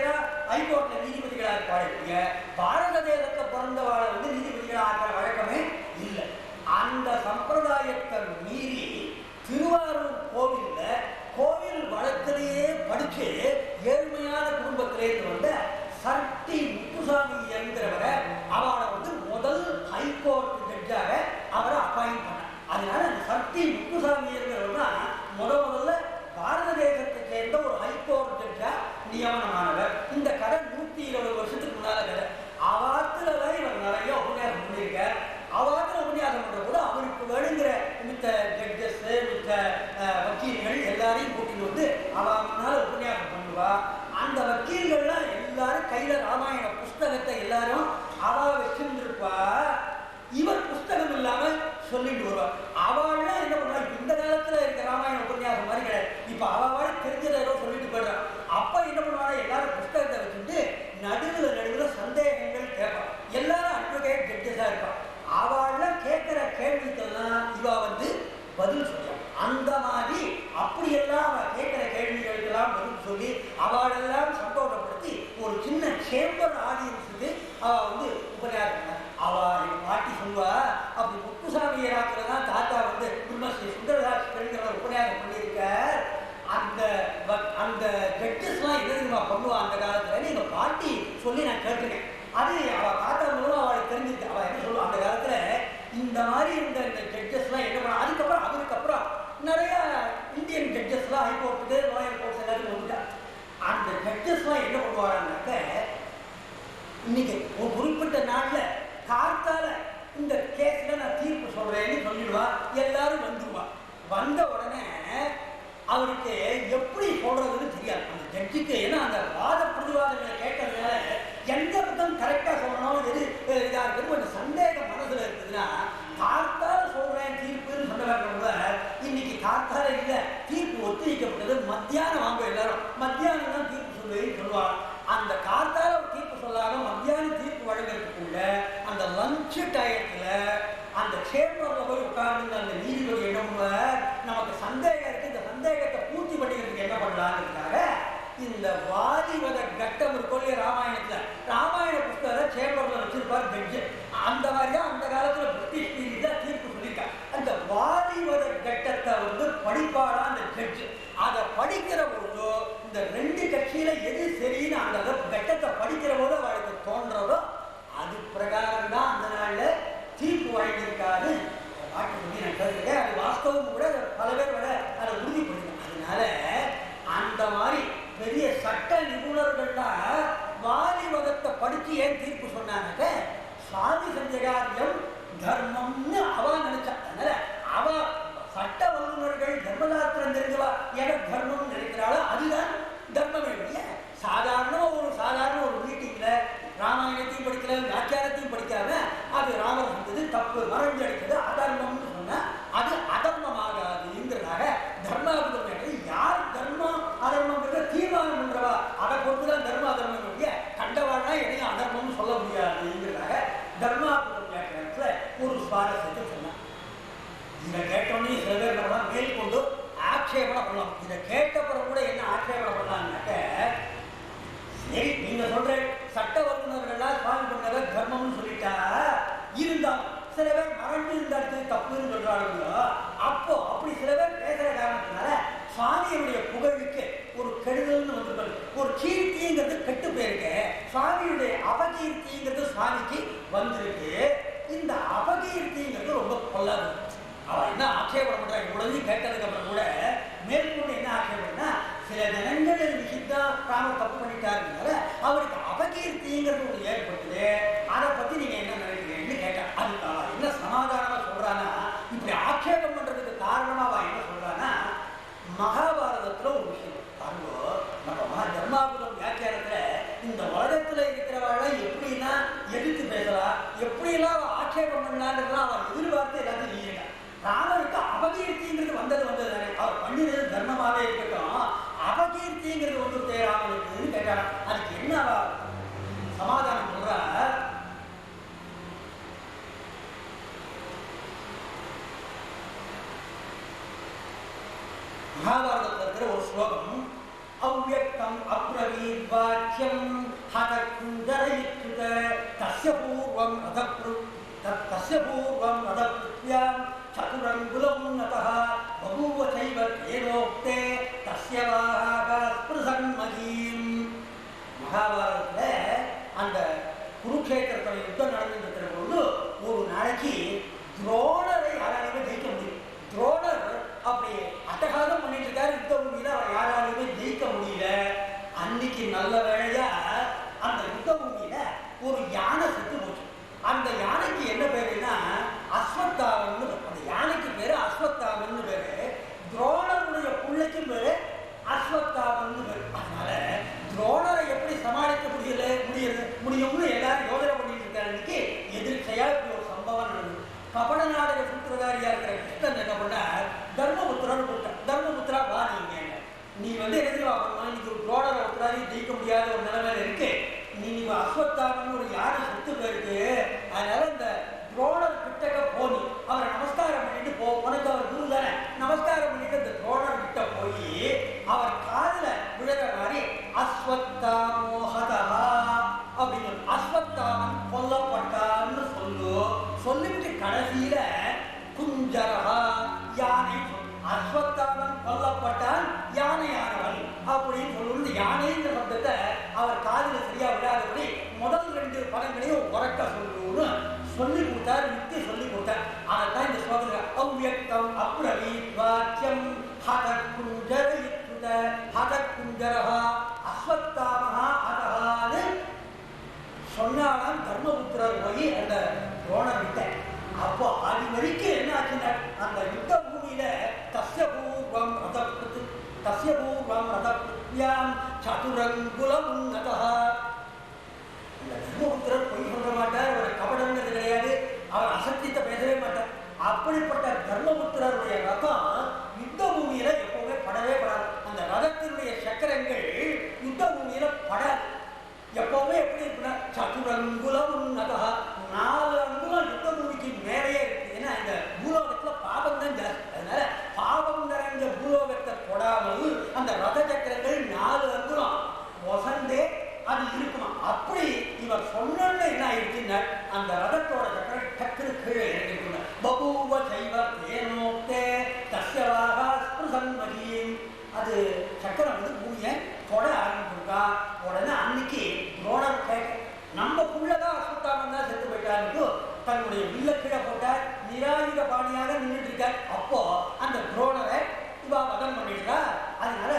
ஹைகோர்ட்ல நீதிபதிகளா இருப்பாங்க. பாரத தேசத்தை பிறந்தவாளை நீதிபதிகளா ஆக்கிற வழக்கமே இல்லை. அந்த சம்பிரதாயத்தை மீறி திருவாரூர் கோவில்ல கோவில் வளத்திலேயே படிச்சு ஏழ்மையான குடும்பத்திலேருந்து வந்த சர்டி முத்துசாமி என்கிறவரை அவளை முதல் ஹைகோர்ட் ஜட்ஜாக அவரை அப்பாயிண்ட் பண்ண. அதனால அந்த சர்டி முத்துசாமி என்கிறவர் தான் முதல்ல பாரத தேசத்தை சேர்ந்த ஒரு ஹைகோர்ட் ஜட்ஜா நியமனமானவர். இந்த கதை 120 வருஷத்துக்கு முன்னால கதை. அவாத்துல தான் இவர் நிறைய உபன்யாசம் பண்ணியிருக்கார். அவாத்துல உபன்யாசம் பண்ற போது அவருக்கு வேணுங்கிற மித்த ஜட்ஜஸ் மித்த வக்கீல்கள் எல்லாரையும் கூட்டிட்டு அவ முன்னால உபன்யாசம் பண்ணுவா. அந்த வக்கீல்கள்லாம் எல்லாரும் கையில ராமாயண புஸ்தகத்தை எல்லாரும் அவ வச்சிருந்திருப்பா. இவர் புஸ்தகம் இல்லாம சொல்லிட்டு வருவார். அவள்லாம் என்ன பண்ணுவா, இந்த காலத்துல இருக்க ராமாயண உபன்யாசம் மாதிரி கிடையாது. இப்ப அவளை தெரிஞ்சதை ஏதோ சொல்லிட்டு போயிடுறான். அப்ப என்ன பண்ணுவாங்க, எல்லாரும் புஸ்தகத்தை வச்சுட்டு நடுவுல சந்தேகங்கள் கேட்பான். எல்லாரும் அட்வொகேட் ஜட்ஜஸா இருப்பான். அவள்லாம் கேட்கிற கேள்விக்கெல்லாம் இவ பதில் சொல்லுவான். அந்த மாதிரி அப்படியெல்லாம் அவ கேட்கிற கேள்விகளுக்கெல்லாம் பதில் சொல்லி அவளெல்லாம் சந்தோஷப்படுத்தி ஒரு சின்ன சேம்பர் ஆடியன்ஸுக்கு அவ உபன்யாசம். அவ பாட்டி சொல்லுவா, அப்படி முத்துசாமியராத்துல தான் தாத்தா பிரம்மஸ்ரீ சுந்தரதாஸ் உபன்யாசம் பண்ணியிருக்க. அந்த ஜட்ஜஸ்லாம் என்ன தெரியுமா பண்ணுவா அந்த காலத்துல, எங்க பாட்டி சொல்லி நான் கேட்டுருக்கேன். அது அவ தாத்தா மூலம் அவளுக்கு தெரிஞ்சிருக்கு. அவ என்ன சொல்லுவா, அந்த காலத்துல இந்த மாதிரி இருந்த இந்த ஜட்ஜஸ்லாம் என்ன பண்ண, அதுக்கப்புறம் நிறைய இந்தியன் ஜட்ஜஸ்லாம் ஹைகோர்ட்டுக்கு லோயர் கோர்ட்ஸ் எல்லாத்துக்கும் வந்துட்டா. அந்த ஜட்ஜஸ்லாம் என்ன பண்ணுவாங்கன்னாக்க, இன்னைக்கு ஒரு குறிப்பிட்ட நாள்ல காத்தால இந்த கேஸ்ல நான் தீர்ப்பு சொல்றேன்னு சொல்லிடுவா. எல்லாரும் வந்துடுவா. வந்த உடனே அவருக்கு எப்படி சொல்றதுன்னு தெரியாது அந்த ஜட்ஜுக்கு. ஏன்னா அந்த வாத பிரதிவாதங்களை கேட்கறதுனால எந்த பக்கம் கரெக்டா சொல்லணும், எது இதா இருக்குது கொஞ்சம் சந்தேகம் மனசுல இருக்குதுன்னா, காத்தால சொல்றேன் தீர்ப்புன்னு சொன்னவங்க இன்னைக்கு காத்தால இல்லை, தீர்ப்பு ஒத்திவைக்கப்பட்டது, மத்தியானம் வாங்க எல்லாரும் மத்தியானம் தான் தீர்ப்பு சொல்லுவேன்னு சொல்லுவாங்க. அந்த காத்தால தீர்ப்பு சொல்லாம மத்தியானம் தீர்ப்பு வழங்குறதுக்குள்ள அந்த லஞ்ச் டயத்துல அந்த சேம்பர்ல போய் உட்கார்ந்து அந்த நீதிபதி என்ன, நமக்கு சந்தேகம் இருக்கு, இந்த சந்தேகத்தை பூர்த்தி பண்ணிக்கிறதுக்கு என்ன பண்ணலாங்கிறதுக்காக இந்த வாதிவத கட்டம் இருக்கோல்லையே ராமாயணத்துல, ராமாயண புஸ்தகத்தை சேம்பர்ல வச்சிருப்பார் ஜட்ஜு. அந்த மாதிரியா அந்த காலத்துல பிரிட்டிஷ் நீதியில தீர்ப்பு சொல்லியிருக்காங்க. அந்த வாதிவத கட்டத்தை படிப்பாளா அந்த ஜட்ஜு. அதை படிக்கிற போதோ இந்த 2 கட்சியில எது சரின்னு அந்த கட்டத்தை படிக்கிற போது அவளுக்கு தோன்றதோ அது பிரகாரம் தான் அந்த நாள்ல தீர்ப்பு வழங்கியிருக்காரு பாட்டு சொல்லி நான் கேட்டிருக்கேன். அது வாஸ்தவம் கூட பல பேர் விட அதை உறுதிப்படுத்தினேன். அதனால அந்த மாதிரி பெரிய சட்ட நிபுணர்கள்லாம் வாதி மதத்தை படிச்சு ஏன் தீர்ப்பு சொன்னாங்க, சுவாமி சஞ்சகாரியம் தர்மம்னு அவ நினைச்சா. அதனால அவ சட்ட வல்லுநர்கள் தர்மசாஸ்திரம் தெரிஞ்சவா எதை தர்மம் நினைக்கிறாளோ அதுதான் தர்மமே இல்லைய. சாதாரண ஒரு மீட்டிங்ல ராமாயணத்தையும் படிக்கல, வியாக்கியானத்தையும் படிக்காம அது ராமர் வந்தது தப்பு, மறைஞ்சு அடிக்கிறது அதர்மம்னு சொன்னா அது அதர்மமாகாதுங்கிறதாக தர்மாபுதம் யார் தர்மம் அதர்மங்கிறத தீர்மானம் பண்றவா அதை பொறுத்துதான் தர்ம அதர்மம் இல்லைய. கண்டவாழ்னா எதையும் அதர்மம்னு சொல்ல முடியாதுங்கிறதாக தர்மாபுதம் வியாக்கியானத்துல ஒரு சுவாரஸ்யத்தை சொன்னான். இதை கேட்டோன்னே சில பேர் நம்மளாம் மேல் கொண்டு ஆட்சேபனை பண்ணலாம். இதை கேட்டப்பறம் கூட என்ன ஆட்சேபனை பண்ணலாம்னாக்க, சரி நீங்க சொல்ற சட்ட வல்லுநர்கள்லாம் சுவாமி பண்ணத தர்மம்னு சொல்லிட்டா, இருந்தாலும் சில பேர் மறந்து இருந்தாலும் தப்புன்னு சொல்றாங்களோ, அப்போ அப்படி சில பேர் பேசுற காரணத்தினால சுவாமியுடைய புகழுக்கு ஒரு கெடுதல்னு வந்துருக்காரு. ஒரு கீர்த்திங்கிறது கெட்டு போயிருக்கு, சுவாமியுடைய அபகீர்த்திங்கிறது சுவாமிக்கு வந்திருக்கு. இந்த அபகீர்த்திங்கிறது ரொம்ப கொள்ளாது. அவன் என்ன ஆட்சேபம் பண்றான் இவ்வளவு கேட்டதுக்கு அப்புறம் கூட மேற்கொண்டு என்ன ஆட்சேபம்னா, சில ஜனங்கள் நிகிதா ராமர் தப்பு பண்ணிட்டாருனால அவருக்கு அபகீர்த்திங்கிறது ஒன்று ஏற்படுது. அதை பத்தி நீங்க என்ன நினைக்கிறீங்கன்னு கேட்டான். அதுக்கு அவன் என்ன சமாதானமா சொல்றானா, இப்படி ஆட்சேபம் பண்றதுக்கு காரணமா அவன் என்ன சொல்றானா, மகாபாரதத்துல ஒரு விஷயம் பாருங்கோ. நம்ம தர்மாபுதம் வியாக்கியானத்துல இந்த உலகத்துல இருக்கிறவாழ எப்படின்னா எதிர்த்து பேசலாம், எப்படியெல்லாம் ஆட்சேபம் பண்ணலான்றதுலாம் அவன் எதிர்பார்த்து எல்லாத்தையும் நீங்க ராமருக்கு அபகீர்த்திங்கிறது வந்தது தானே. அவர் பண்ணினது தர்மமாவே இருக்கட்டும், அபகீர்த்திங்கிறது வந்து ராமனுக்குன்னு கேட்டாங்க. அதுக்கு என்ன சமாதானம் சொல்ற, மகாபாரதத்தில் இருக்கிற ஒரு ஸ்லோகம், அவ்யக்தம் அப்ரவீத் வாக்கியம் ஹதகுந்தரயித்ருத தஸ்ய பூர்வம் ரதப்ருத்யாம் சதுரங்குலம் நதஹ பபூவ சைவ தேனோக்தே தஸ்ய வாஹா ஸ்பிருசன்மகீம். மகாபாரதத்துல அந்த குருக்ஷேத்திரத்துல யுத்தம் நடந்துட்டு இருக்கிற பொழுது ஒரு நாளைக்கு துரோணரை யாராலுமே ஜெயிக்க முடியும். துரோணர் அப்படி அட்டகாசம் பண்ணிட்டு இருக்காரு யுத்த பூமியில, அவர் யாராலுமே ஜெயிக்க முடியல. அன்னைக்கு நல்ல வேளையா அந்த யுத்த பூமியில ஒரு யானை செத்து போச்சு. அந்த யானைக்கு என்ன பேருன்னா அஸ்வத்தாமன்னு. அந்த யானைக்கு பேரு அஸ்வத்தாமன்னு பேரு, துரோணருடைய பிள்ளைக்கும் பேரு அஸ்வத்தாமன்னு பேரு. அதனால துரோணரை எப்படி சமாளிக்க முடியும்னு எல்லாரும் யோசனை பண்ணிட்டு இருக்காரு. எதிர்ச்சையா இப்படி ஒரு சம்பவம் நடந்தது. கபட நாடக சூத்திரதாரியா இருக்கிற கிருஷ்ணன் என்ன பண்ண, தர்மபுத்திரன்னு கூப்பிட்டான். தர்மபுத்திரா வா, நீ எதிர்வா பண்ணா, இன்னைக்கு ஒரு துரோணரை ஒருத்தராலையும் ஜெயிக்க முடியாத ஒரு நிலைமையில இருக்கு. நீ அஸ்வத்தாமன்னு ஒரு யானை செத்து போயிருக்கு. அதனால இந்த துரோணர் கிட்டக்க போனி அவரை நமஸ்காரம் பண்ணிட்டு போ, உனக்கு அவர் குரு தானே, நமஸ்காரம் பண்ணிட்டு இந்த துரோணர் கிட்ட போய் அவர் காதுல விழுற மாதிரி அஸ்வத்தாமோஹதா அப்படின்னு, அஸ்வத்தாமன் கொல்லப்பட்டான்னு சொல்லிவிட்டு கடைசியில குஞ்சரஹா யானை, அஸ்வத்தாமன் கொல்லப்பட்டான் யானையானவன் அப்படின்னு சொல்லுவது. யானைங்கிற சப்தத்தை அவர் காதில் சரியா விடாதபடி முதல் 2 பதங்களையும் உறக்க சொல்லுன்னு சொல்லி கொடுத்தார், யுக்தி சொல்லி கொடுத்தார். அதைத்தான் இந்த ஸ்லோகத்தில் அவ்யக்தம் அப்ரவீத் வாக்கியம் ஹதகுஞ்சரயித்ருத ஹதகுஞ்சரஹா அஸ்வத்தாமஹா அதஹான்னு சொன்னாலும் தர்மபுத்திரர் போய் அந்த துரோணர் விட்ட. அப்போ அது வரைக்கும் என்ன ஆச்சுன்னா, அந்த யுத்த பூமியில தஸ்ய பூர்வம் ரதப்ருத்யாம் சதுரங்குலம் நதஹ. இந்த தர்மபுத்திரர் பொய் சொல்ல மாட்டார், ஒரு கபடங்கிறது கிடையாது, அவர் அசத்தியத்தை பேசவே மாட்டார். அப்படிப்பட்ட தர்மபுத்திரருடைய ரதம் யுத்த பூமியில எப்பவுமே படவே படாது. அந்த ரதத்தினுடைய சக்கரங்கள் யுத்த பூமியில படாது. எப்பவுமே எப்படி இருக்குன்னா சதுரங்குலம் நதஹ, 4 அங்குலம் யுத்த பூமிக்கு மேலேயே இருக்கு. ஏன்னா இந்த பூலோகத்துல பாபம் தான் ஜாஸ்தி. அதனால பாபம் நிறைஞ்ச பூலோகத்தை தொடாமல் அந்த ரத சக்கரங்கள் 4 அங்குலம் வசந்தே அது இருக்குமா. அப்படி இவர் சொன்ன என்ன ஆயிடுச்சுன்னா, அந்த ரதத்தோட சக்கரம் டக்குனு கீழே இறங்கிட்டு பபூவ சைவ தேனோக்தே தஸ்யவாஹா ஸ்பிருசன்மகீம். அது சக்கரம் பூமியை தொட ஆரம்பிச்சிருக்கா. உடனே அன்னைக்கு துரோணர் கேட்க, நம்ம புள்ளதான் அஸ்வத்தாமன் தான் செத்து போயிட்டாரு, தன்னுடைய வில்ல கீழே போட்டார், நிராயுத பாணியாக நின்றுட்டு இருக்கார். அப்போ அந்த துரோணரை இவா வதம் பண்ணிடுறா. அதனால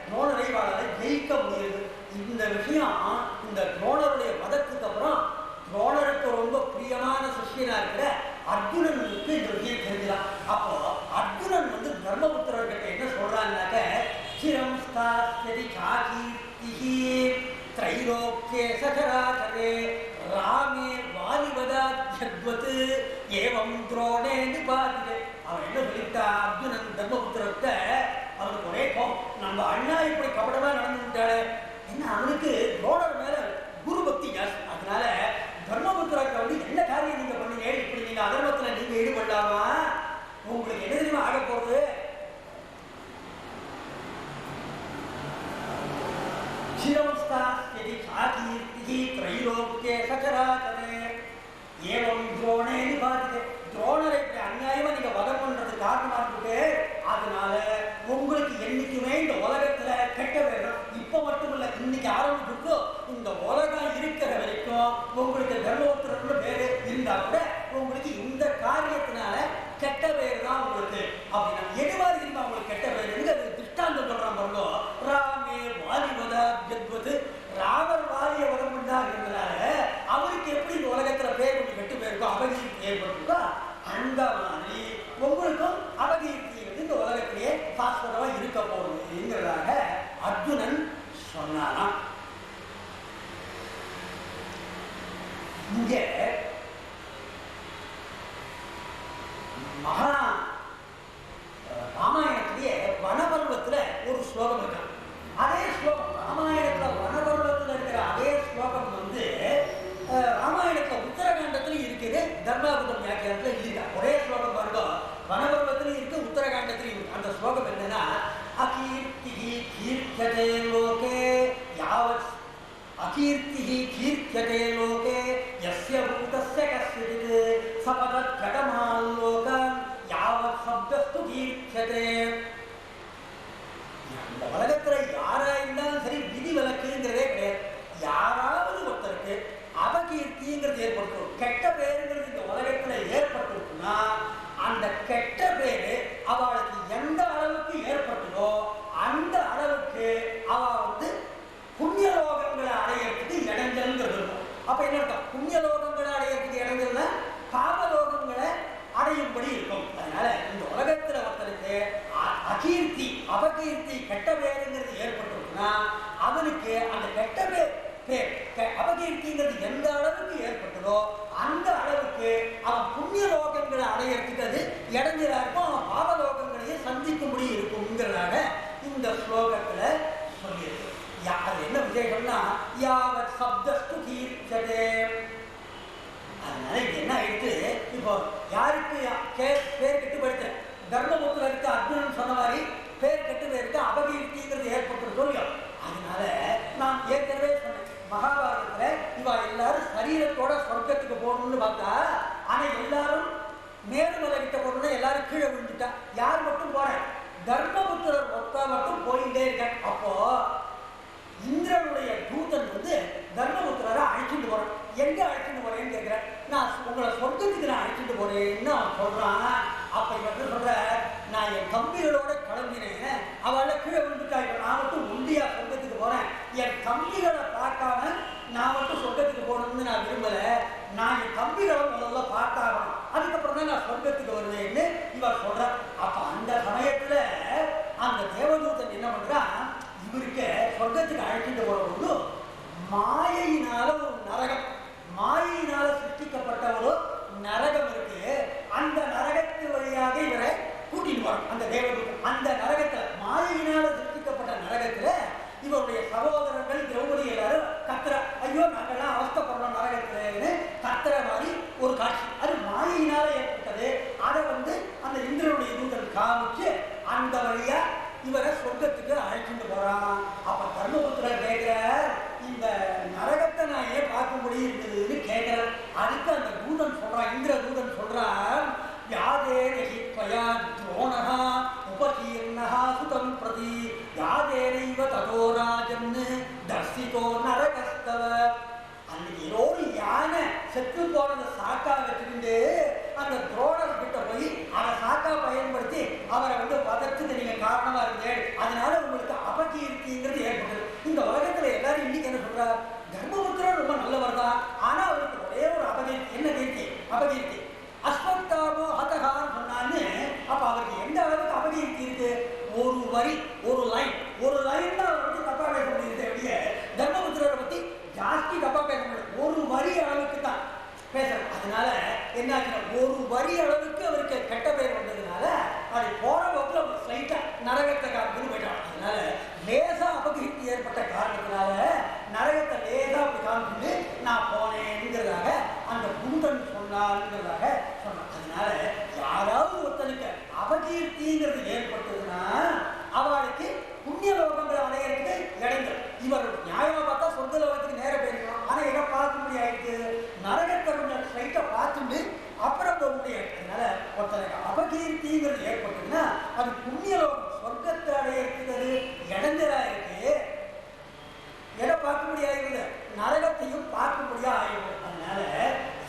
துரோணரை இவாளால ஜெயிக்க முடியுது. இந்த விஷயம் இந்த துரோணருடைய வதத்துக்கு அப்புறம் துரோணருக்கு ரொம்ப பிரியமான சிஷ்யனா இருக்கிற ஸ்தாஸ்யதி சாகீர்த்திஹ த்ரைலோக்யே சகராசரே ராமே வாலிவதாத்யத்வத் ஏவம் துரோணே நிபாதிதே. அவன் என்ன சொல்லிட்டா, அர்ஜுனன் தர்மபுத்திரத்தை அவனுக்கு ஒரே கோபம், நம்ம அண்ணா இப்படி கபடமா நடந்துட்டாரு, என்ன அவனுக்கு துரோணர் மேல குரு பக்தி ஜாஸ்தி, அதனால தர்மபுத்திரத்தை வந்து என்ன காரியம் நீங்க பண்ணீங்க, இப்படி நீங்க அதர்மத்துல நீங்க ஈடுபடலாமா, உங்களுக்கு என்ன தெரியுமா ஆக போறது, சிரம்ஸ்தாஸ்யதி சாகீர்த்திஹ த்ரைலோக்யே சகராசரே ஏவம் துரோணே நிபாதிதே. துரோணரை இப்படி அநியாயமா நீங்க வதம் பண்றது காரணமா இருக்கு, அதனால உங்களுக்கு என்னைக்குமே இந்த உலகத்துல கெட்ட வேணும். இப்ப மட்டும் இல்ல, இன்னைக்கு ஆரம்பிச்சுக்கோ, இந்த உலகம் இருக்கிற வரைக்கும் உங்களுக்கு தர்மபுத்திரத்துல பேரு இருந்தா கூட உங்களுக்கு இந்த காரியத்தினால கெட்ட பேரு தான் உங்களுக்கு. அப்படின்னா எது மாதிரி இருந்தா உங்களுக்கு கெட்ட பேரு, அது திருஷ்டாந்தம் சொல்றான் பாருங்க. ராமே வாலிவதாத்யத்வத், ராமர் வாலிய வதம் பண்ணாருன்றதுனால அவருக்கு எப்படி இந்த உலகத்துல பேர் கொஞ்சம் கெட்டு போயிருக்கோ, அபகீர்த்தி ஏற்பட்டிருக்கோ, அந்த மாதிரி உங்களுக்கும் அபகீர்த்தி வந்து இந்த உலகத்திலேயே சாஸ்வதமா இருக்க போகுதுங்கிறதாக அர்ஜுனன் சொன்னானா. இங்க மகா ராமாயணத்திலேயே வனபர்வத்துல ஒரு ஸ்லோகம் இருக்கு. அதே ஸ்லோகம் ராமாயணத்துல வனபர்வத்துல இருக்கிற அதே ஸ்லோகம் வந்து ராமாயணத்துல உத்தரகாண்டத்துல இருக்குது, தர்மாபுதம் வியாக்கியானத்துல இல்ல. ஒரே ஸ்லோகம் பாருங்க, வனபர்வத்திலும் இருக்கு, உத்தரகாண்டத்திலும் இருக்கு. அந்த ஸ்லோகம் என்னன்னா, அகீர்த்திஹி கீர்த்தியதே லோகே யாவத் அகீர்த்திஹி கீர்த்தியதே லோகே யஸ்ய பூதஸ்ய கஸ்யசித் சபதத் கடமால் லோகம் யாவத் சப்தஸ்து கீர்த்தியதே. இந்த உலகத்துல யாரா இருந்தாலும் சரி விதி விலக்குங்கிறதே கிடையாது. யாராவது ஒருத்தருக்கு அபகீர்த்திங்கிறது ஏற்படுத்தும், கெட்ட பேருங்கிறது இந்த உலகத்துல ஏற்பட்டுச்சுன்னா அந்த கெட்ட பேரு அவளுக்கு எந்த அளவுக்கு ஏற்பட்டதோ அந்த அளவுக்கு அவ வந்து புண்ணியலோகங்களை அடையிறதுக்கு இடைஞ்சல்ங்கிறது இருக்கும். அப்ப என்ன அர்த்தம், புண்ணியலோகங்களை அடையிறதுக்கு இடைஞ்சல்னா பாவலோகங்களை அடையும்படி இருக்கும். அதனால இந்த உலகத்துல ஒருத்தருக்கு அகீர்த்தி அபகீர்த்தி கெட்ட பேருங்கிறது ஏற்பட்டுச்சுன்னா அவனுக்கு அந்த கெட்ட பேர் அபகீர்த்திங்கிறது எந்த அளவுக்கு ஏற்பட்டதோ அந்த அளவுக்கு அவன் புண்ணிய லோகங்களை அடையிறதுக்கு அது இடைஞ்சலா இருக்கும், அவன் பாவலோகங்களையும் சந்திக்கும்படி இருக்கும்ங்கிறதாக இந்த ஸ்லோகத்துல சொல்லியிருக்கு. அது என்ன விசேஷம்னா யாவத் சப்தஸ்து கீர்த்ததே. அதனால இது என்ன ஆயிடுச்சு, இப்போ யாருக்கு பேர் கெட்டு போயிடுச்சு, தர்மபுத்திரருக்கு அர்ஜுனன் சொன்ன மாதிரி பேர் கெட்டு போயிருக்கு, அபகீர்த்திங்கிறது ஏற்பட்டு சொல்லியும். அதனால நான் ஏற்கனவே சொன்னேன், மகாபாரதத்துல இவ எல்லாரும் சரீரத்தோட சொர்க்கத்துக்கு போகணும்னு பார்த்தா, ஆனா எல்லாரும் மேருமலை கிட்ட போகணும்னா எல்லாரும் கீழே விழுந்துட்டா, யார் மட்டும் போறேன், தர்மபுத்திரர் ஒத்தா மட்டும் போயிட்டே இருக்க. அப்போ இந்திரனுடைய தூதன் வந்து தர்மபுத்திரரை அழைச்சிட்டு போறேன். எங்க அழைச்சிட்டு போறேன்னு கேட்கிறேன். நான் உங்களை சொர்க்கத்துக்கு நான் அழைச்சிட்டு போறேன்னு அவன் சொல்றான். அப்ப இவன் சொல்ற, நான் என் தம்பிகளோட கிளம்பினேன், அவளை கீழே விழுந்துட்டா, இப்ப நான் மட்டும் ஒண்டியா சொர்க்கத்துக்கு போறேன், என் தம்பிகளை பார்க்காம நான் மட்டும் சொர்க்கத்துக்கு போகணும்னு நான் விரும்பல, நான் என் தம்பிகளை முதல்ல பார்த்தாகணும், அதுக்கப்புறம் தான் நான் சொர்க்கத்துக்கு வருவேன்னு இவர் சொல்ற. அப்ப அந்த சமயத்துல அந்த தேவதூதன் என்ன பண்றான், இவருக்கு சொர்க்கத்துக்கு அழைச்சிட்டு போறபோது மாயையினால ஒரு நரகம், மாயையினால சிருஷ்டிக்கப்பட்ட ஒரு நரகம் இருக்கு, அந்த நரகத்து வழியாக இவரை கூட்டிட்டு போறோம். அந்த தேவதூதன் அந்த நரகத்துல, மாயையினால சிருஷ்டிக்கப்பட்ட நரகத்துல இவருடைய சகோதரர்கள் திரௌபதி எல்லாரும் கத்துற, ஐயோ நாங்கெல்லாம் அவஸ்தப்படுறோம் நரகத்துலன்னு கத்துற மாதிரி ஒரு காட்சி. அது மாயையினால ஏற்பட்டது. அதை வந்து அந்த இந்திரனுடைய தூதன் காமிச்சு அந்த வழியா இவரை சொர்க்கத்துக்கு அழைச்சிட்டு போறான். அப்ப தர்மபுத்திரர் கேட்கிற, இந்த நரகத்தை நான் ஏன் பார்க்கும்படி இருக்குதுன்னு கேட்கிறேன். அதுக்கு அந்த தூதன் சொல்றான், இந்திர தூதன் சொல்றான், யாதேனஹி த்வயா துரோணஹா உபகீர்ணஹா சுதம் பிரதி யாதேனைவ ததோ ராஜன் தர்சிதோ நரகஸ்தவ. அன்னைக்கு ஏதோ ஒரு யானை செத்து போனதை சாக்கா வச்சுக்கிட்டு அந்த துரோணர் கிட்ட போய் அதை சாக்கா பயன்படுத்தி அவரை வந்து வதத்துக்கு நீங்க காரணமா இருந்தே, அதனால உங்களுக்கு அபகீர்த்திங்கிறது ஏற்பட்டது. இந்த உலகத்துல எல்லாரும் இன்னைக்கு என்ன சொல்றாரு, தர்மபுத்திரர் ரொம்ப நல்லவர் தான், ஆனா அவருக்கு ஒரே ஒரு அபகீர்த்தி. என்ன கீர்த்தி? அபகீர்த்தி. அஸ்வத்தாமோ ஹதகான்னு சொன்னான்னு, அப்ப அவருக்கு எந்த அளவுக்கு அபகீர்த்தி இருக்கு, ஒரு வரி ஒரு லைன் இவர் நியாயமா பார்த்தா சொந்த லோகத்துக்கு நேர போயிருக்கணும். ஆனா எதை பார்க்க முடியாது, நரகத்தை ஸ்ட்ரைட்டா பார்த்துட்டு அப்புறம் போக முடியாது. அதனால ஒருத்தருக்கு அபகீர்த்திங்கிறது ஏற்பட்டதுன்னா அது புண்ணிய லோகம், சொர்க்கத்தை அடையிறது இடைஞ்சலா இருக்கு. எதை பார்க்க முடியாது, நரகத்தையும் பார்க்க முடியாது. அதனால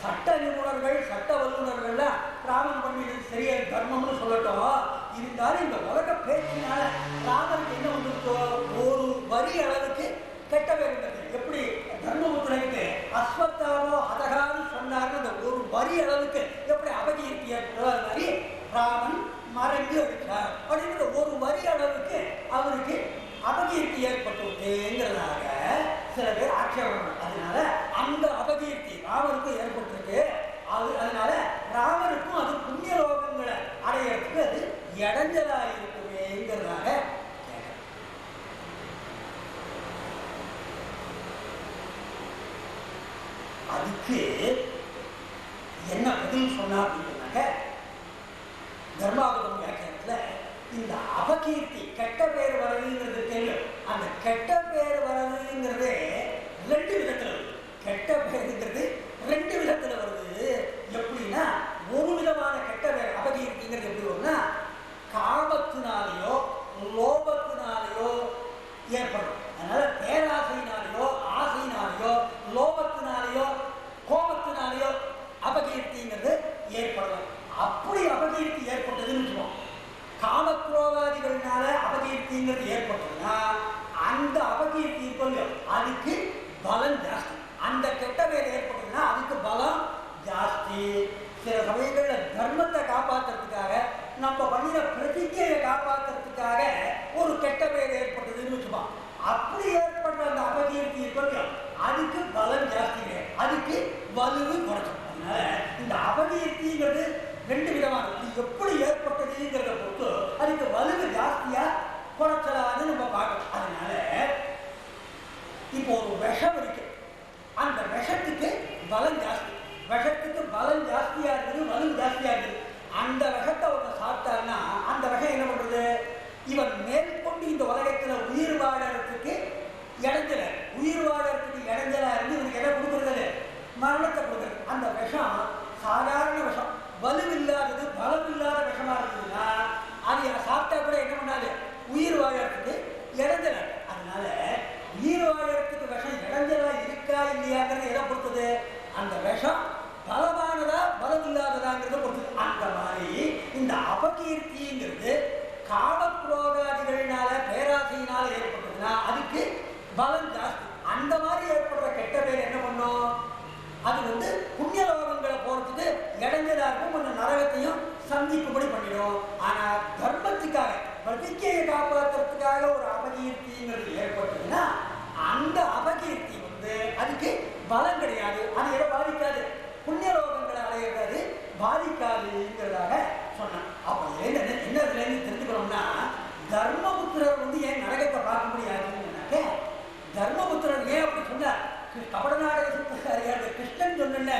சட்ட நிபுணர்கள், சட்ட வல்லுநர்கள்லாம் ராமன் பண்ணியது சரியா தர்மம்னு சொல்லட்டும். இருந்தாலும் இந்த உலக பேச்சினால ராமனுக்கு என்ன வந்துருச்சோ, ஒரு வரி அளவுக்கு கெட்ட பேர் இருந்தது. எப்படி தர்மபுத்திரனுக்கு அஸ்வத்தாவோ அதகான்னு சொன்னார்னு அந்த ஒரு வரி அளவுக்கு எப்படி அபகீர்த்தி ஏற்பட்டதோ அது மாதிரி ராமன் மறைஞ்சு அடித்தார் அப்படிங்கிற ஒரு வரி அளவுக்கு அவருக்கு அபகீர்த்தி ஏற்பட்டுங்கிறதாக சில பேர் ஆட்சேபம். அதனால அந்த அபகீர்த்தி ராமருக்கும் ஏற்பட்டிருக்கு. அதனால ராமருக்கும் அது புண்ணிய லோகங்களை அடையிறதுக்கு அது இடைஞ்சலா இருக்குமேங்கிறதாக அதுக்கு என்ன பதில் சொன்னா அப்படின்னாக்க, தர்மாவதம் வியாக்கியானத்துல இந்த அபகீர்த்தி கெட்ட பேர் வரதுங்கிறது தெரியும். அந்த கெட்ட பேர் வரதுங்கிறது ரெண்டு விதத்துல வருது. கெட்ட பேருங்கிறது ரெண்டு விதத்துல வருது. எப்படின்னா, ஒரு விதமான கெட்ட பேர் அபகீர்த்திங்கிறது எப்படி வரும்னா, காமத்தினாலேயோ லோபத்தினாலேயோ ஏற்படும். அதனால பேராசையினாலேயோ ஆசையினாலேயோ லோபத்தினாலேயோ கோபத்தினாலேயோ அபகீர்த்திங்கிறது ஏற்படலாம். அப்படி அபகீர்த்தி ஏற்பட்டதுன்னு சொல்லுவோம். காமக்ரோதாதிகள்னால அபகீர்த்திங்கிறது ஏற்பட்டதுன்னா அந்த அபகீர்த்தி கொஞ்சம் அதுக்கு பலம் ஜாஸ்தி. அந்த கெட்ட பேர் ஏற்பட்டதுன்னா அதுக்கு பலம் ஜாஸ்தி. சில சமயங்கள்ல தர்மத்தை காப்பாற்றுறதுக்காக, நம்ம பண்ணின பிரதிஜையை காப்பாற்றுறதுக்காக ஒரு கெட்ட பேர் ஏற்பட்டதுன்னு வச்சுப்போம். அப்படி ஏற்படுற அந்த அபகீர்த்தி கொஞ்சம் அதுக்கு பலம் ஜாஸ்தி கிடையாது, அதுக்கு வலுவு குறைச்சோம். அதனால இந்த அபகீர்த்திங்கிறது ரெண்டு விதமானது. அது எப்படி ஏற்பட்டதுங்கிறத பொறுத்து அதுக்கு வலுவு ஜாஸ்தியா குறைச்சலான்னு நம்ம பார்க்கணும். அதனால இப்போ ஒரு விஷம் இருக்கு, அந்த விஷத்துக்கு பலம் ஜாஸ்தி. விஷத்துக்கு பலம் ஜாஸ்தியா இருக்குது, வலு ஜாஸ்தியா இருக்குது. அந்த விஷத்தை ஒன்று சாப்பிட்டாருன்னா அந்த விஷம் என்ன பண்றது, இவன் மேற்கொண்டு இந்த உலகத்துல உயிர் வாழறதுக்கு இடைஞ்சல, உயிர் வாழறதுக்கு இடைஞ்சலா இருந்து இவனுக்கு என்ன கொடுக்கறது, மரணத்தை கொடுக்குறது. அந்த விஷம் சாதாரண விஷம், வலுவில்லாதது, பலம் இல்லாத விஷமா இருந்ததுன்னா அது சாப்பிட்டா கூட என்ன பண்ணாது, உயிர் வாழறதுக்கு இடைஞ்சல. அதனால உயிர் வாழறதுக்கு விஷம் இடைஞ்சலா இருக்கா இல்லையாங்கிறது எதை பொறுத்தது, அந்த விஷம் பலமானதா பலம் இல்லாததாங்கிறத பொறுத்தது. அந்த மாதிரி இந்த அபகீர்த்திங்கிறது காமக்ரோதாதிகள்னால பேராசையினால ஏற்பட்டதுன்னா அதுக்கு பலம் ஜாஸ்தி. அந்த மாதிரி ஏற்படுற கெட்ட பேர் என்ன பண்ணும், அது புண்ணிய லோகங்களை போறதுக்கு இடைஞ்சலா இருக்கும், கொஞ்சம் நரகத்தையும் சந்திக்கும்படி பண்ணிடும். ஆனா தர்மத்துக்காக, பிரதிஜையை காப்பாற்றுறதுக்காக ஒரு அபகீர்த்திங்கிறது ஏற்பட்டதுன்னா அந்த அபகீர்த்தி அதுக்கு பலம் கிடையாது, அது எதை பாதிக்காது, புண்ணிய லோகங்களை அடையிறது பாதிக்காதுங்கிறதாக சொன்னான். அப்ப என்னதுலேருந்து தெரிஞ்சுக்கணும்னா, தர்மபுத்திரர் ஏன் நரகத்தை பார்க்க முடியாதுன்னாக்க, தர்மபுத்திரர் ஏன் அப்படி சொன்னார், கபடநாடக சுத்தசாரியார் கிருஷ்ணன் சொன்ன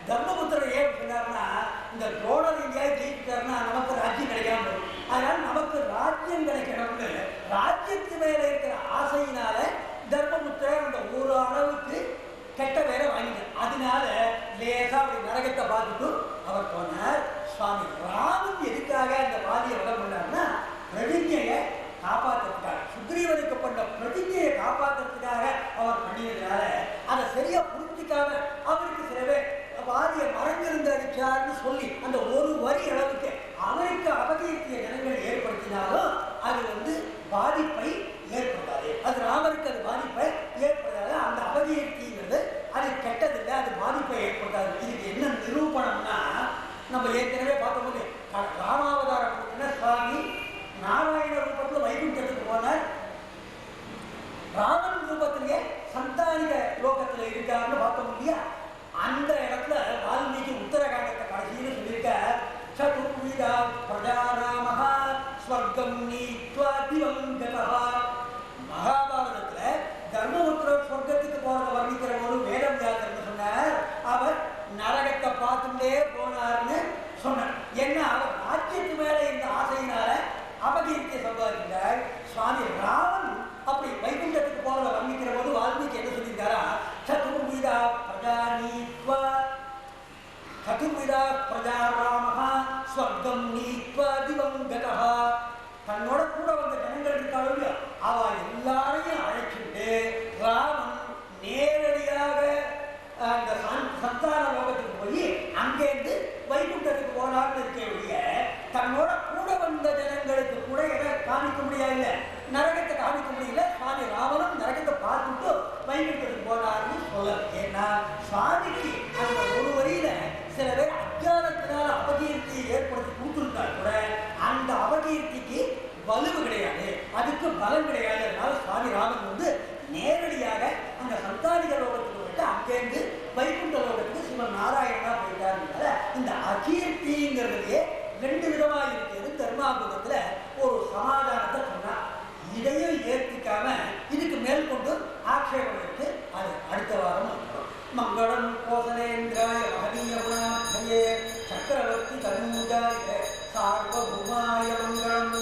தர்மபுத்திரர் ஏன் சொன்னார்னா, இந்த துரோணர் இந்தியா ஜெயிச்சிட்டாருன்னா நமக்கு ராஜ்யம் கிடைக்காம போகும். அதனால நமக்கு ராஜ்யம் கிடைக்கணும்னு ராஜ்யத்து மேல இருக்கிற ஆசையினால தர்மபுத்திரர் அந்த ஒரு அளவுக்கு கெட்ட பேரை வாங்கிட்டார். அதனால லேசா அப்படி நரகத்தை பார்த்துட்டு அவர் போனார். சுவாமி ராமன் எதுக்காக அந்த வாதியை வளம் பண்ணார்னா, பிரதிஜையை காப்பாற்றுறதுக்காக, சுக்ரீவனுக்கு பண்ண பிரதிஜையை காப்பாற்றுறதுக்காக அவர் பண்ணியதுனால அதை சரியா புரிஞ்சுக்காம அவருக்கு சில பேர் வாதியை மறைஞ்சிருந்து அடிச்சார்னு சொல்லி அந்த ஒரு வரி அளவுக்கு அவருக்கு அபகீர்த்திய ஜனங்கள் ஏற்படுத்தினாலும் அது பாதிப்பை ஏற்படுத்தாது. அது ராமருக்கு அது பாதிப்பை ஏற்படுத்தாது. அந்த அபகீர்த்திங்கிறது அது கெட்டதில்லை, அது பாதிப்பை ஏற்படுத்தாது. இதுக்கு என்ன நிரூபணம்னா, நம்ம ஏற்கனவே பார்த்தபோது ராமாவதாரம் சுவாமி நாராயண ரூபத்தில் வைகுண்டத்துக்கு போனார். ராமன் ரூபத்திலேயே சந்தானிக லோகத்தில் இருக்காருன்னு பார்த்தோம் இல்லையா? அந்த இடத்துல வால்மீகி உத்தரகாண்டத்தை கடைசியில் சொல்லியிருக்க, சதுர்விதா பிரஜாராமஹ ஸ்வர்க்கம் நீத்வா திவங்கதஹ. மகாபாரதத்துல தர்மபுத்திரர் சொர்க்கத்துக்கு போறத வர்ணிக்கிற ஒரு வேதம் வியாசர்னு சொன்னார். அவர் நரகத்தை பார்த்துட்டே போனார்னு சொன்னார். என்ன, அவர் ராஜ்யத்து மேல இந்த ஆசையினால அபகீர்த்தியை சம்பாதிக்கிறார். சுவாமி ராமன் அப்படி வைகுண்டத்துக்கு போறத வர்ணிக்கிற போது வால்மீகி என்ன சொல்லியிருக்காரா, சதுர்விதா பிரஜா ராமஹா ஸ்வர்க்கம் நீத்வா திவங்கதா. தன்னோட கூட வந்த ஜனங்கள் இருக்காளோ அவ எல்லாரையும் அழைச்சிட்டு ராமன் நேரடியாக அந்த சந்தான லோகத்துக்கு போய் அங்கேருந்து வைகுண்டத்துக்கு போனான்னு இருக்கக்கூடிய தன்னோட கூட வந்த ஜனங்களுக்கு கூட எதை காமிக்க முடியாது, நரகத்தை காமிக்க முடியல. சுவாமி ராமனும் நரகத்தை பார்த்துட்டு வைகுண்டத்துக்கு போனார்னு சொல்ல. ஏன்னா சுவாமிக்கு அந்த ஒரு வரியில சில பேர் அஜானத்தினால அபகீர்த்தியை ஏற்படுத்தி கொடுத்துருந்தா கூட அந்த அபகீர்த்திக்கு வலுவு கிடையாது, அதுக்கு பலம் கிடையாது. அதனால சுவாமி ராமன் வந்து நேரடியாக அந்த சந்தானிக லோகத்துக்கு போயிட்டு அங்கேருந்து வைகுண்ட லோகத்துக்கு சிவன் நாராயணனா போயிட்டாருனால இந்த அகீர்த்திங்கிறதுலே 2 விதமா இருக்கிறது. தர்மாபுரத்துல ஒரு சமாதானத்தை சொன்னா இதையும் ஏற்பிக்காம இதுக்கு மேல் கொண்டு ஆட்சேபம் எடுத்து அது அடுத்த வாரம் மங்களம் கோசலேந்திராய மகனீயகுணாத்மயே சக்கரவர்த்தி தனூஜாய சார்வபௌமாய மங்களம்.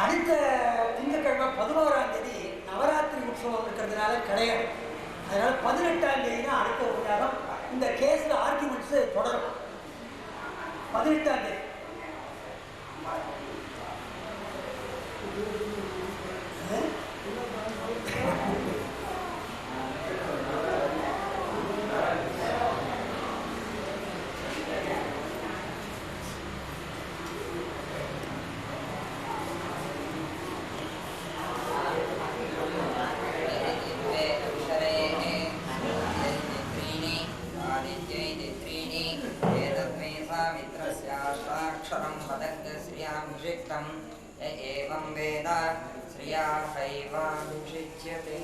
அடுத்த திங்கட்கிழமை 11ஆம் தேதி நவராத்திரி உற்சவம் இருக்கிறதுனால கிடையாது. அதனால 18ஆம் தேதி தான் அடுத்த உபன்யாசம். இந்த கேஸ்ல ஆர்குமெண்ட்ஸ் தொடரும் 18ஆம் தேதி. एवं वेद श्रिया हैवाभिषिच्यते।